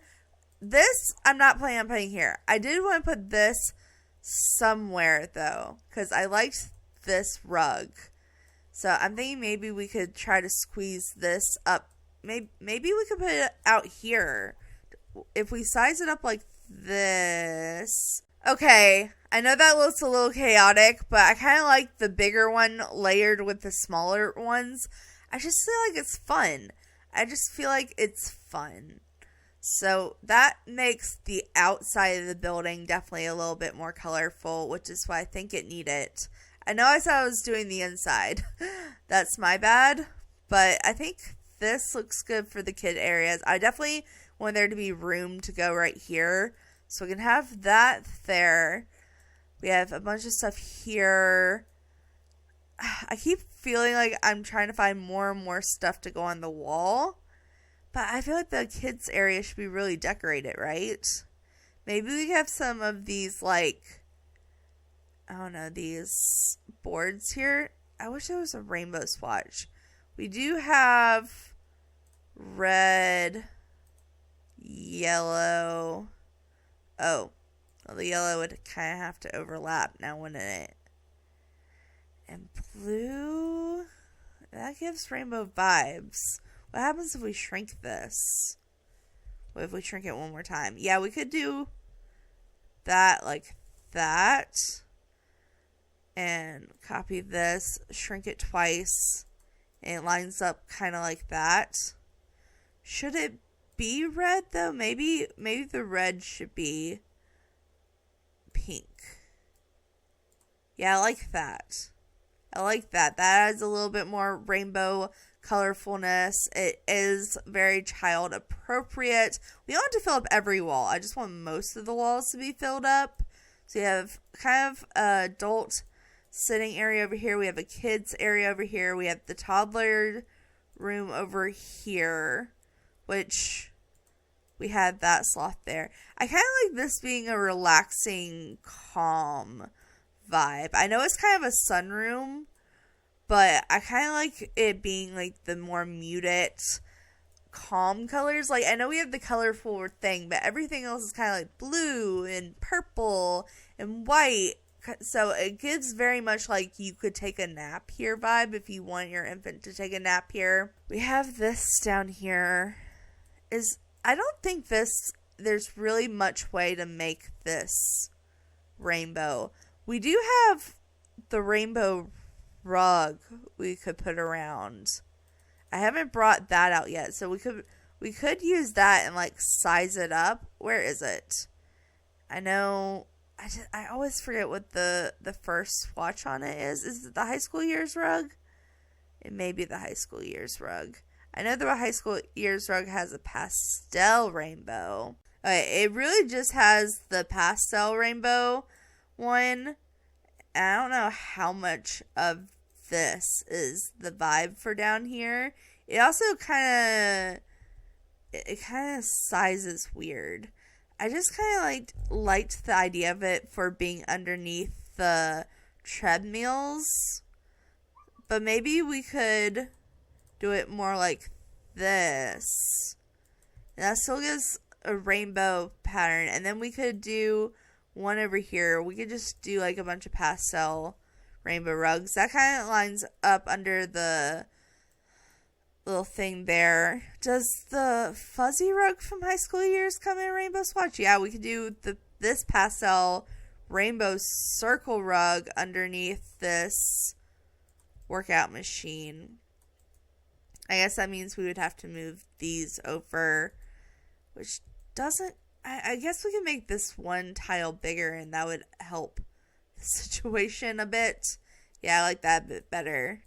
This I'm not planning on putting here. I did want to put this somewhere though. Because I liked this rug. So I'm thinking maybe we could try to squeeze this up. Maybe we could put it out here. If we size it up like this. Okay, I know that looks a little chaotic, but I kind of like the bigger one layered with the smaller ones. I just feel like it's fun. So that makes the outside of the building definitely a little bit more colorful, which is why I think it needed. I know I said I was doing the inside. That's my bad. But I think this looks good for the kid areas. I definitely want there to be room to go right here. So we can have that there. We have a bunch of stuff here. I keep feeling like I'm trying to find more and more stuff to go on the wall. But I feel like the kids area should be really decorated, right? Maybe we have some of these, like, I don't know, these boards here. I wish there was a rainbow swatch. We do have red, yellow. Oh, well, the yellow would kind of have to overlap now, wouldn't it? And blue, that gives rainbow vibes. What happens if we shrink this? What if we shrink it one more time? Yeah, we could do that like that. And copy this, shrink it twice. And it lines up kind of like that. Should it be red though? Maybe the red should be pink. Yeah, I like that. I like that. That adds a little bit more rainbow colorfulness. It is very child appropriate. We don't have to fill up every wall. I just want most of the walls to be filled up. So you have kind of an adult sitting area over here. We have a kids area over here. We have the toddler room over here, which we had that slot there. I kind of like this being a relaxing, calm vibe. I know it's kind of a sunroom, but I kind of like it being like the more muted, calm colors. Like, I know we have the colorful thing, but everything else is kind of like blue and purple and white. So it gives very much like you could take a nap here vibe if you want your infant to take a nap here. We have this down here. I don't think there's really much way to make this rainbow. We do have the rainbow rug we could put around. I haven't brought that out yet, so we could use that and like size it up. Where is it? I know I always forget what the first swatch on it is. Is it the high school years rug? It may be the high school years rug. I know the high school years rug has a pastel rainbow. Okay, it really just has the pastel rainbow one. I don't know how much of this is the vibe for down here. It also kind of sizes weird. I just kind of liked the idea of it for being underneath the treadmills. But maybe we could do it more like this. And that still gives a rainbow pattern. And then we could do one over here. We could just do like a bunch of pastel rainbow rugs. That kind of lines up under the little thing there. Does the fuzzy rug from high school years come in rainbow swatch? Yeah, we could do this pastel rainbow circle rug underneath this workout machine. I guess that means we would have to move these over, which doesn't... I guess we can make this one tile bigger and that would help the situation a bit. Yeah, I like that a bit better.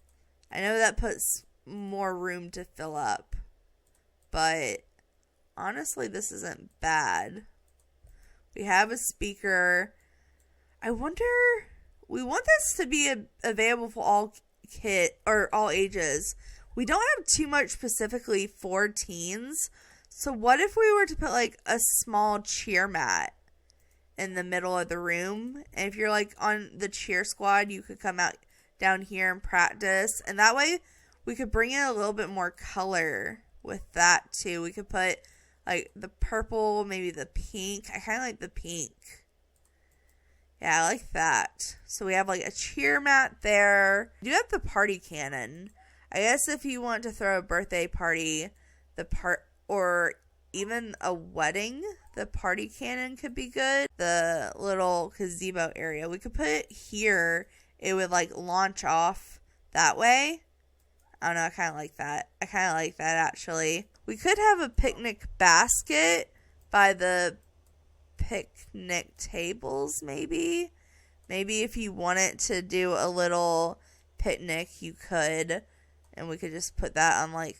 I know that puts more room to fill up, but honestly, this isn't bad. We have a speaker. I wonder... We want this to be available for all ages. We don't have too much specifically for teens. So what if we were to put like a small cheer mat in the middle of the room? And if you're like on the cheer squad, you could come out down here and practice. And that way we could bring in a little bit more color with that too. We could put like the purple, maybe the pink. I kind of like the pink. Yeah, I like that. So we have like a cheer mat there. We do have the party cannon. I guess if you want to throw a birthday party, or even a wedding, the party cannon could be good. The little gazebo area, we could put it here. It would like launch off that way. I don't know, I kind of like that. Actually. We could have a picnic basket by the picnic tables, maybe. Maybe if you wanted to do a little picnic, you could. And we could just put that on like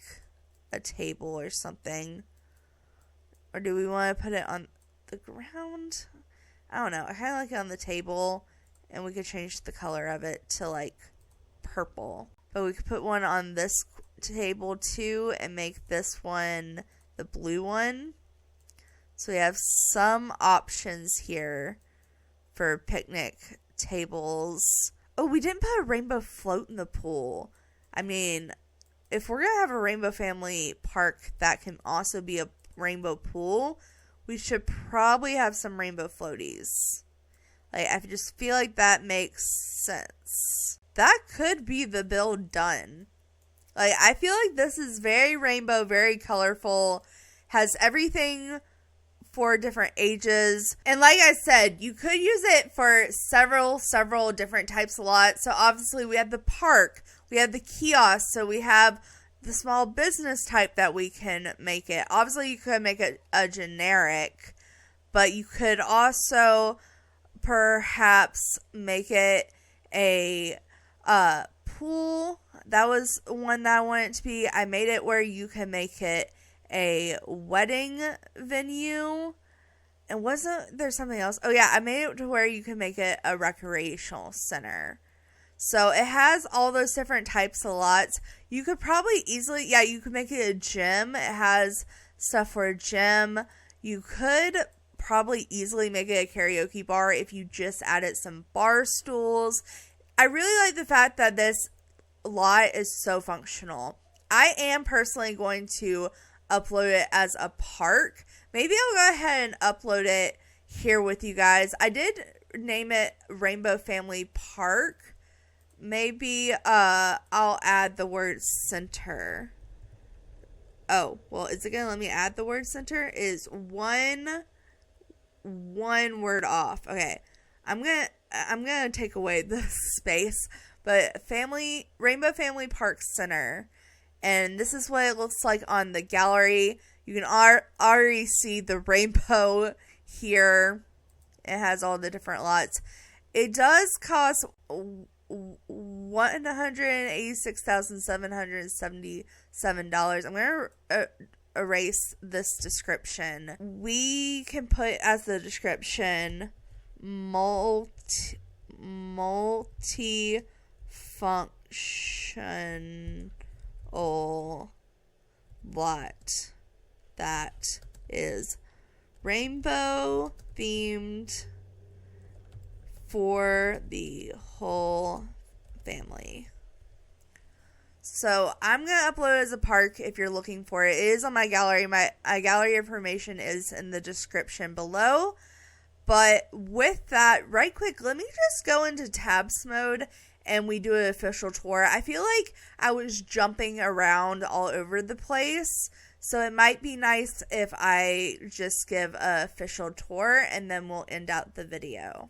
a table or something. Or do we want to put it on the ground? I don't know. I kind of like it on the table. And we could change the color of it to like purple. But we could put one on this table too and make this one the blue one. So we have some options here for picnic tables. Oh, we didn't put a rainbow float in the pool. I mean, if we're going to have a rainbow family park that can also be a rainbow pool, we should probably have some rainbow floaties. Like, I just feel like that makes sense. That could be the build done. Like, I feel like this is very rainbow, very colorful, has everything for different ages. And like I said, you could use it for several different types of lots. So obviously we have the park, we have the kiosk, so we have the small business type that we can make it. Obviously you could make it a generic, but you could also perhaps make it a pool. That was one that I wanted it to be. I made it where you can make it a wedding venue. And wasn't there something else? Oh yeah, I made it to where you can make it a recreational center. So it has all those different types of lots. You could probably easily, you could make it a gym. It has stuff for a gym. You could probably easily make it a karaoke bar if you just added some bar stools. I really like the fact that this lot is so functional. I am personally going to upload it as a park. Maybe I'll go ahead and upload it here with you guys. I did name it Rainbow Family Park. Maybe I'll add the word center. Oh, well, is it going to let me add the word center? Is one word off. Okay. I'm going to take away the space, but Rainbow Family Park Center. And this is what it looks like on the gallery. You can already see the rainbow here. It has all the different lots. It does cost $186,777. I'm going to erase this description. We can put as the description multi-functional lot that is rainbow themed for the whole family. So I'm going to upload it as a park if you're looking for it. It is on my gallery. My gallery information is in the description below. But with that, right quick, let me just go into tabs mode and we do an official tour. I feel like I was jumping around all over the place. So it might be nice if I just give an official tour and then we'll end out the video.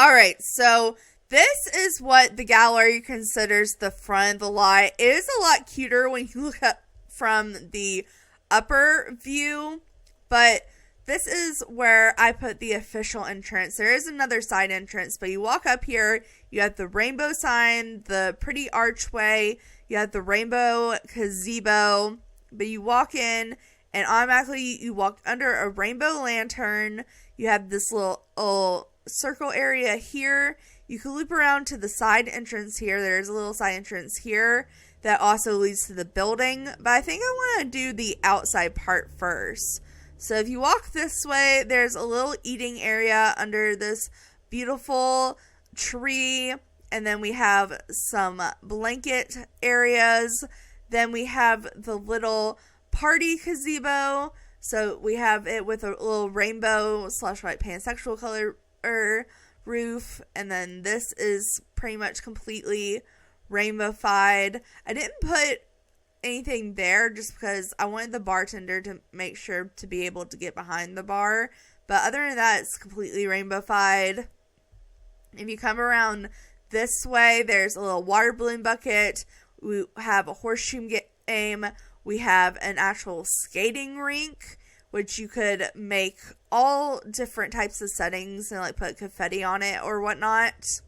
Alright, so this is what the gallery considers the front of the lot. It is a lot cuter when you look up from the upper view, but this is where I put the official entrance. There is another side entrance, but you walk up here, you have the rainbow sign, the pretty archway, you have the rainbow gazebo, but you walk in and automatically you walk under a rainbow lantern. You have this little circle area here. You can loop around to the side entrance here. There's a little side entrance here that also leads to the building, but I think I want to do the outside part first. So if you walk this way, there's a little eating area under this beautiful tree, and then we have some blanket areas. Then we have the little party gazebo. So we have it with a little rainbow / white pansexual color roof, and then this is pretty much completely rainbow-fied. I didn't put anything there just because I wanted the bartender to make sure to be able to get behind the bar, but other than that, it's completely rainbow-fied. If you come around this way, there's a little water balloon bucket. We have a horseshoe game. We have an actual skating rink, which you could make all different types of settings and like put confetti on it or whatnot.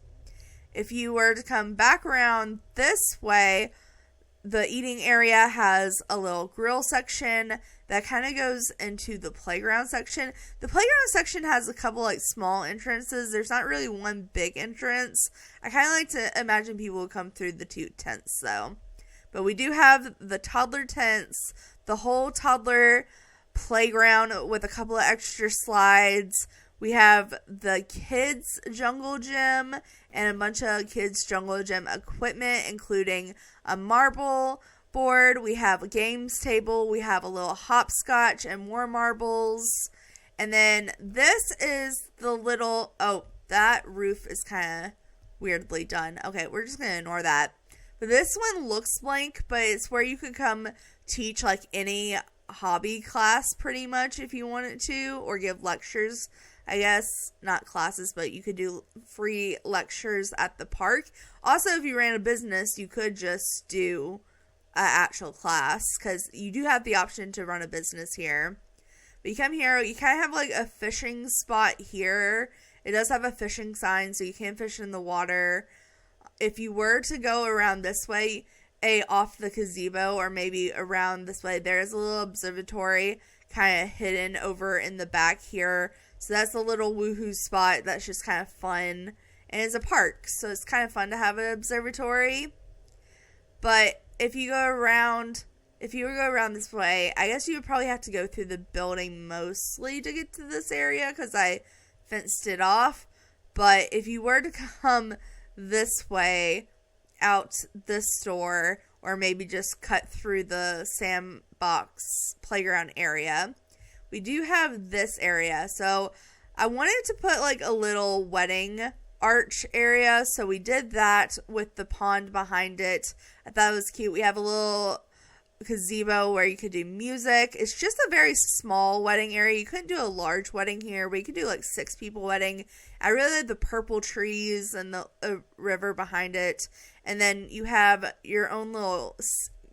If you were to come back around this way, the eating area has a little grill section that kind of goes into the playground section. The playground section has a couple like small entrances. There's not really one big entrance. I kind of like to imagine people would come through the two tents though. But we do have the toddler tents, the whole toddler playground with a couple of extra slides. We have the kids jungle gym and a bunch of kids jungle gym equipment, including a marble board. We have a games table. We have a little hopscotch and more marbles. And then this is the little, that roof is kind of weirdly done. Okay, we're just going to ignore that. But this one looks blank, but it's where you could come teach like any hobby class pretty much if you wanted to, or give lectures. I guess not classes, but you could do free lectures at the park. Also, if you ran a business, you could just do an actual class because you do have the option to run a business here. But you come here, you kind of have like a fishing spot here. It does have a fishing sign, so you can fish in the water. If you were to go around this way, off the gazebo, or maybe around this way, there is a little observatory kind of hidden over in the back here. So that's a little woohoo spot that's just kind of fun. And it's a park, so it's kind of fun to have an observatory. But if you were to go around this way, I guess you would probably have to go through the building mostly to get to this area, because I fenced it off. But if you were to come this way out this door, or maybe just cut through the sandbox playground area, we do have this area. So I wanted to put like a little wedding arch area, so we did that with the pond behind it. I thought it was cute. We have a little gazebo where you could do music. It's just a very small wedding area. You couldn't do a large wedding here, but you could do like 6 people wedding. I really like the purple trees and the river behind it. And then you have your own little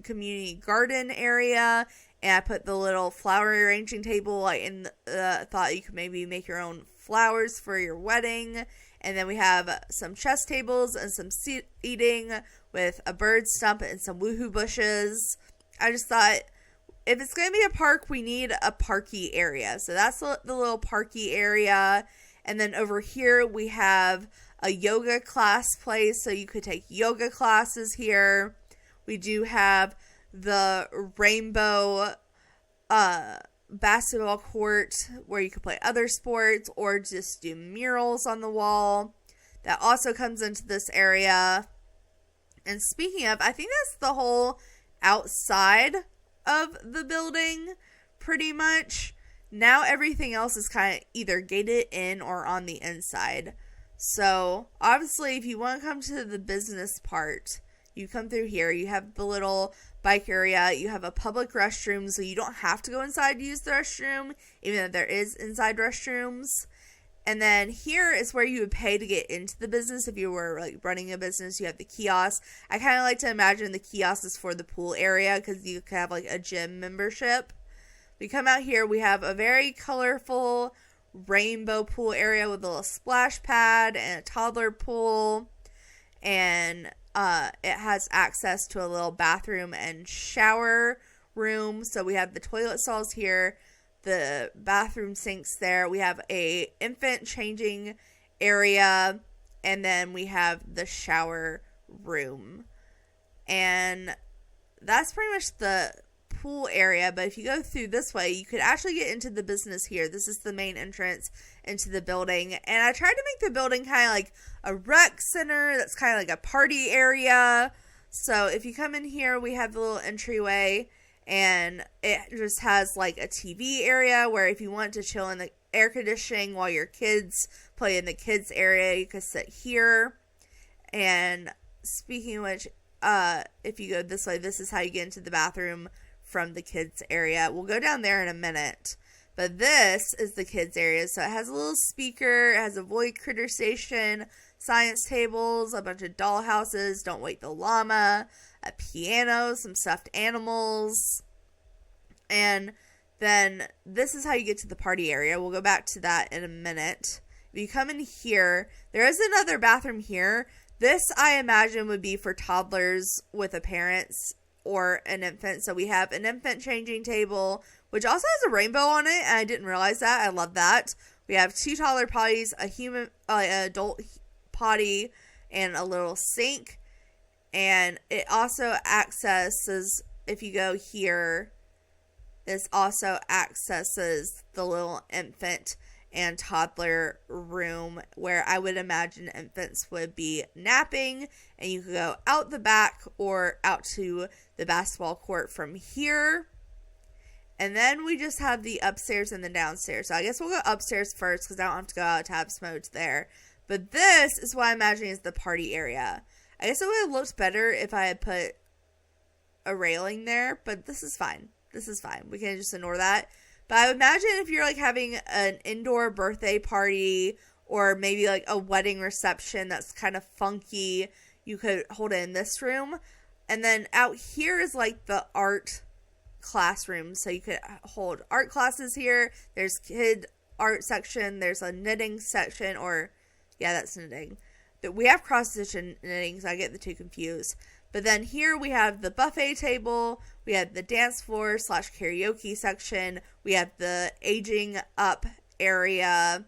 community garden area. And I put the little flower arranging table like in thought you could maybe make your own flowers for your wedding. And then we have some chess tables and some seating with a bird stump and some woohoo bushes. I just thought, if it's going to be a park, we need a parky area. So that's the little parky area. And then over here, we have a yoga class place, so you could take yoga classes here. We do have the rainbow basketball court where you could play other sports or just do murals on the wall. That also comes into this area. And speaking of, I think that's the whole outside of the building pretty much. Now everything else is kind of either gated in or on the inside. So obviously if you want to come to the business part, you come through here. You have the little bike area. You have a public restroom, so you don't have to go inside to use the restroom, even though there is inside restrooms. And then here is where you would pay to get into the business. If you were like running a business, you have the kiosk. I kind of like to imagine the kiosk is for the pool area, because you could have like a gym membership. We come out here, we have a very colorful rainbow pool area with a little splash pad and a toddler pool. And it has access to a little bathroom and shower room. So we have the toilet stalls here, the bathroom sinks there. We have a infant changing area, and then we have the shower room. And that's pretty much the pool area. But if you go through this way, you could actually get into the business here. This is the main entrance into the building. And I tried to make the building kind of like a rec center that's kind of like a party area. So if you come in here, we have the little entryway, and it just has like a TV area where if you want to chill in the air conditioning while your kids play in the kids area, you could sit here. And speaking of which, if you go this way, this is how you get into the bathroom from the kids area. We'll go down there in a minute. But this is the kids area. So it has a little speaker, it has a void critter station, science tables, a bunch of doll houses, Don't Wake the Llama, a piano, some stuffed animals. And then this is how you get to the party area. We'll go back to that in a minute. If you come in here, there is another bathroom here. This, I imagine, would be for toddlers with a parent or an infant. So we have an infant changing table, which also has a rainbow on it, and I didn't realize that. I love that. We have 2 toddler potties, an adult potty, and a little sink. And it also accesses, if you go here, this also accesses the little infant and toddler room where I would imagine infants would be napping, and you could go out the back or out to the basketball court from here. And then we just have the upstairs and the downstairs. So I guess we'll go upstairs first because I don't have to go out of tabs mode there. But this is what I'm imagining is the party area. I guess it would have looked better if I had put a railing there, but this is fine. This is fine. We can just ignore that. But I would imagine if you're like having an indoor birthday party or maybe like a wedding reception that's kind of funky, you could hold it in this room. And then out here is like the art classroom. So you could hold art classes here. There's kid art section. There's a knitting section, or yeah, that's knitting. We have cross-stitch knitting, so I get the two confused. But then here we have the buffet table, we have the dance floor / karaoke section, we have the aging up area,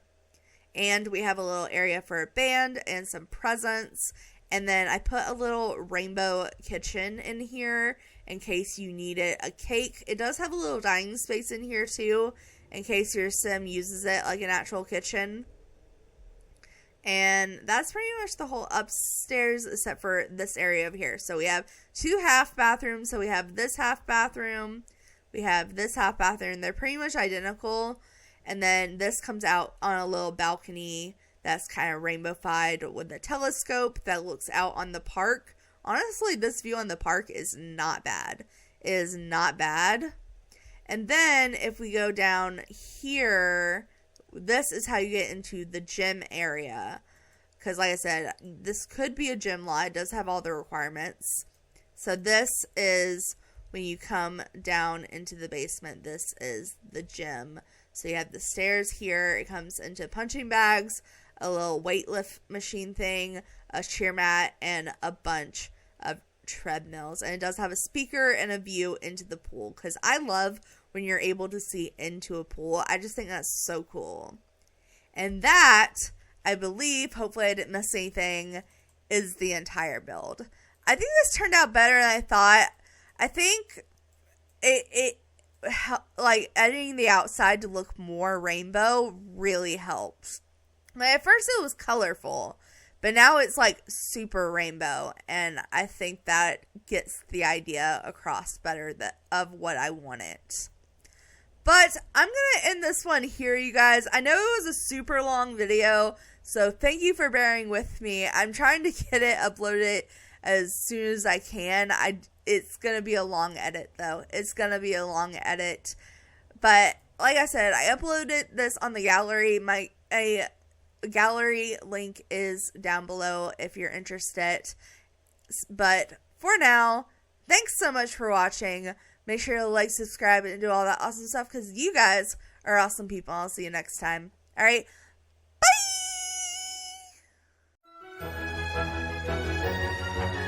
and we have a little area for a band and some presents. And then I put a little rainbow kitchen in here in case you needed a cake. It does have a little dining space in here too, in case your sim uses it like an actual kitchen. And that's pretty much the whole upstairs except for this area over here. So we have 2 half bathrooms. So we have this half bathroom. We have this half bathroom. They're pretty much identical. And then this comes out on a little balcony that's kind of rainbow-fied with a telescope that looks out on the park. Honestly, this view on the park is not bad. It is not bad. And then if we go down here, this is how you get into the gym area. Because like I said, this could be a gym lot. It does have all the requirements. So this is when you come down into the basement. This is the gym. So you have the stairs here. It comes into punching bags, a little weightlift machine thing, a cheer mat, and a bunch of treadmills. And it does have a speaker and a view into the pool. Because I love when you're able to see into a pool. I just think that's so cool. And that, I believe, hopefully I didn't miss anything, is the entire build. I think this turned out better than I thought. I think it like editing the outside to look more rainbow really helps. Like at first it was colorful, but now it's like super rainbow, and I think that gets the idea across better of what I wanted. But I'm going to end this one here, you guys. I know it was a super long video, so thank you for bearing with me. I'm trying to get it uploaded as soon as I can. It's going to be a long edit, though. It's going to be a long edit. But like I said, I uploaded this on the gallery. A gallery link is down below if you're interested. But for now, thanks so much for watching. Make sure to like, subscribe, and do all that awesome stuff because you guys are awesome people. I'll see you next time. All right. Bye!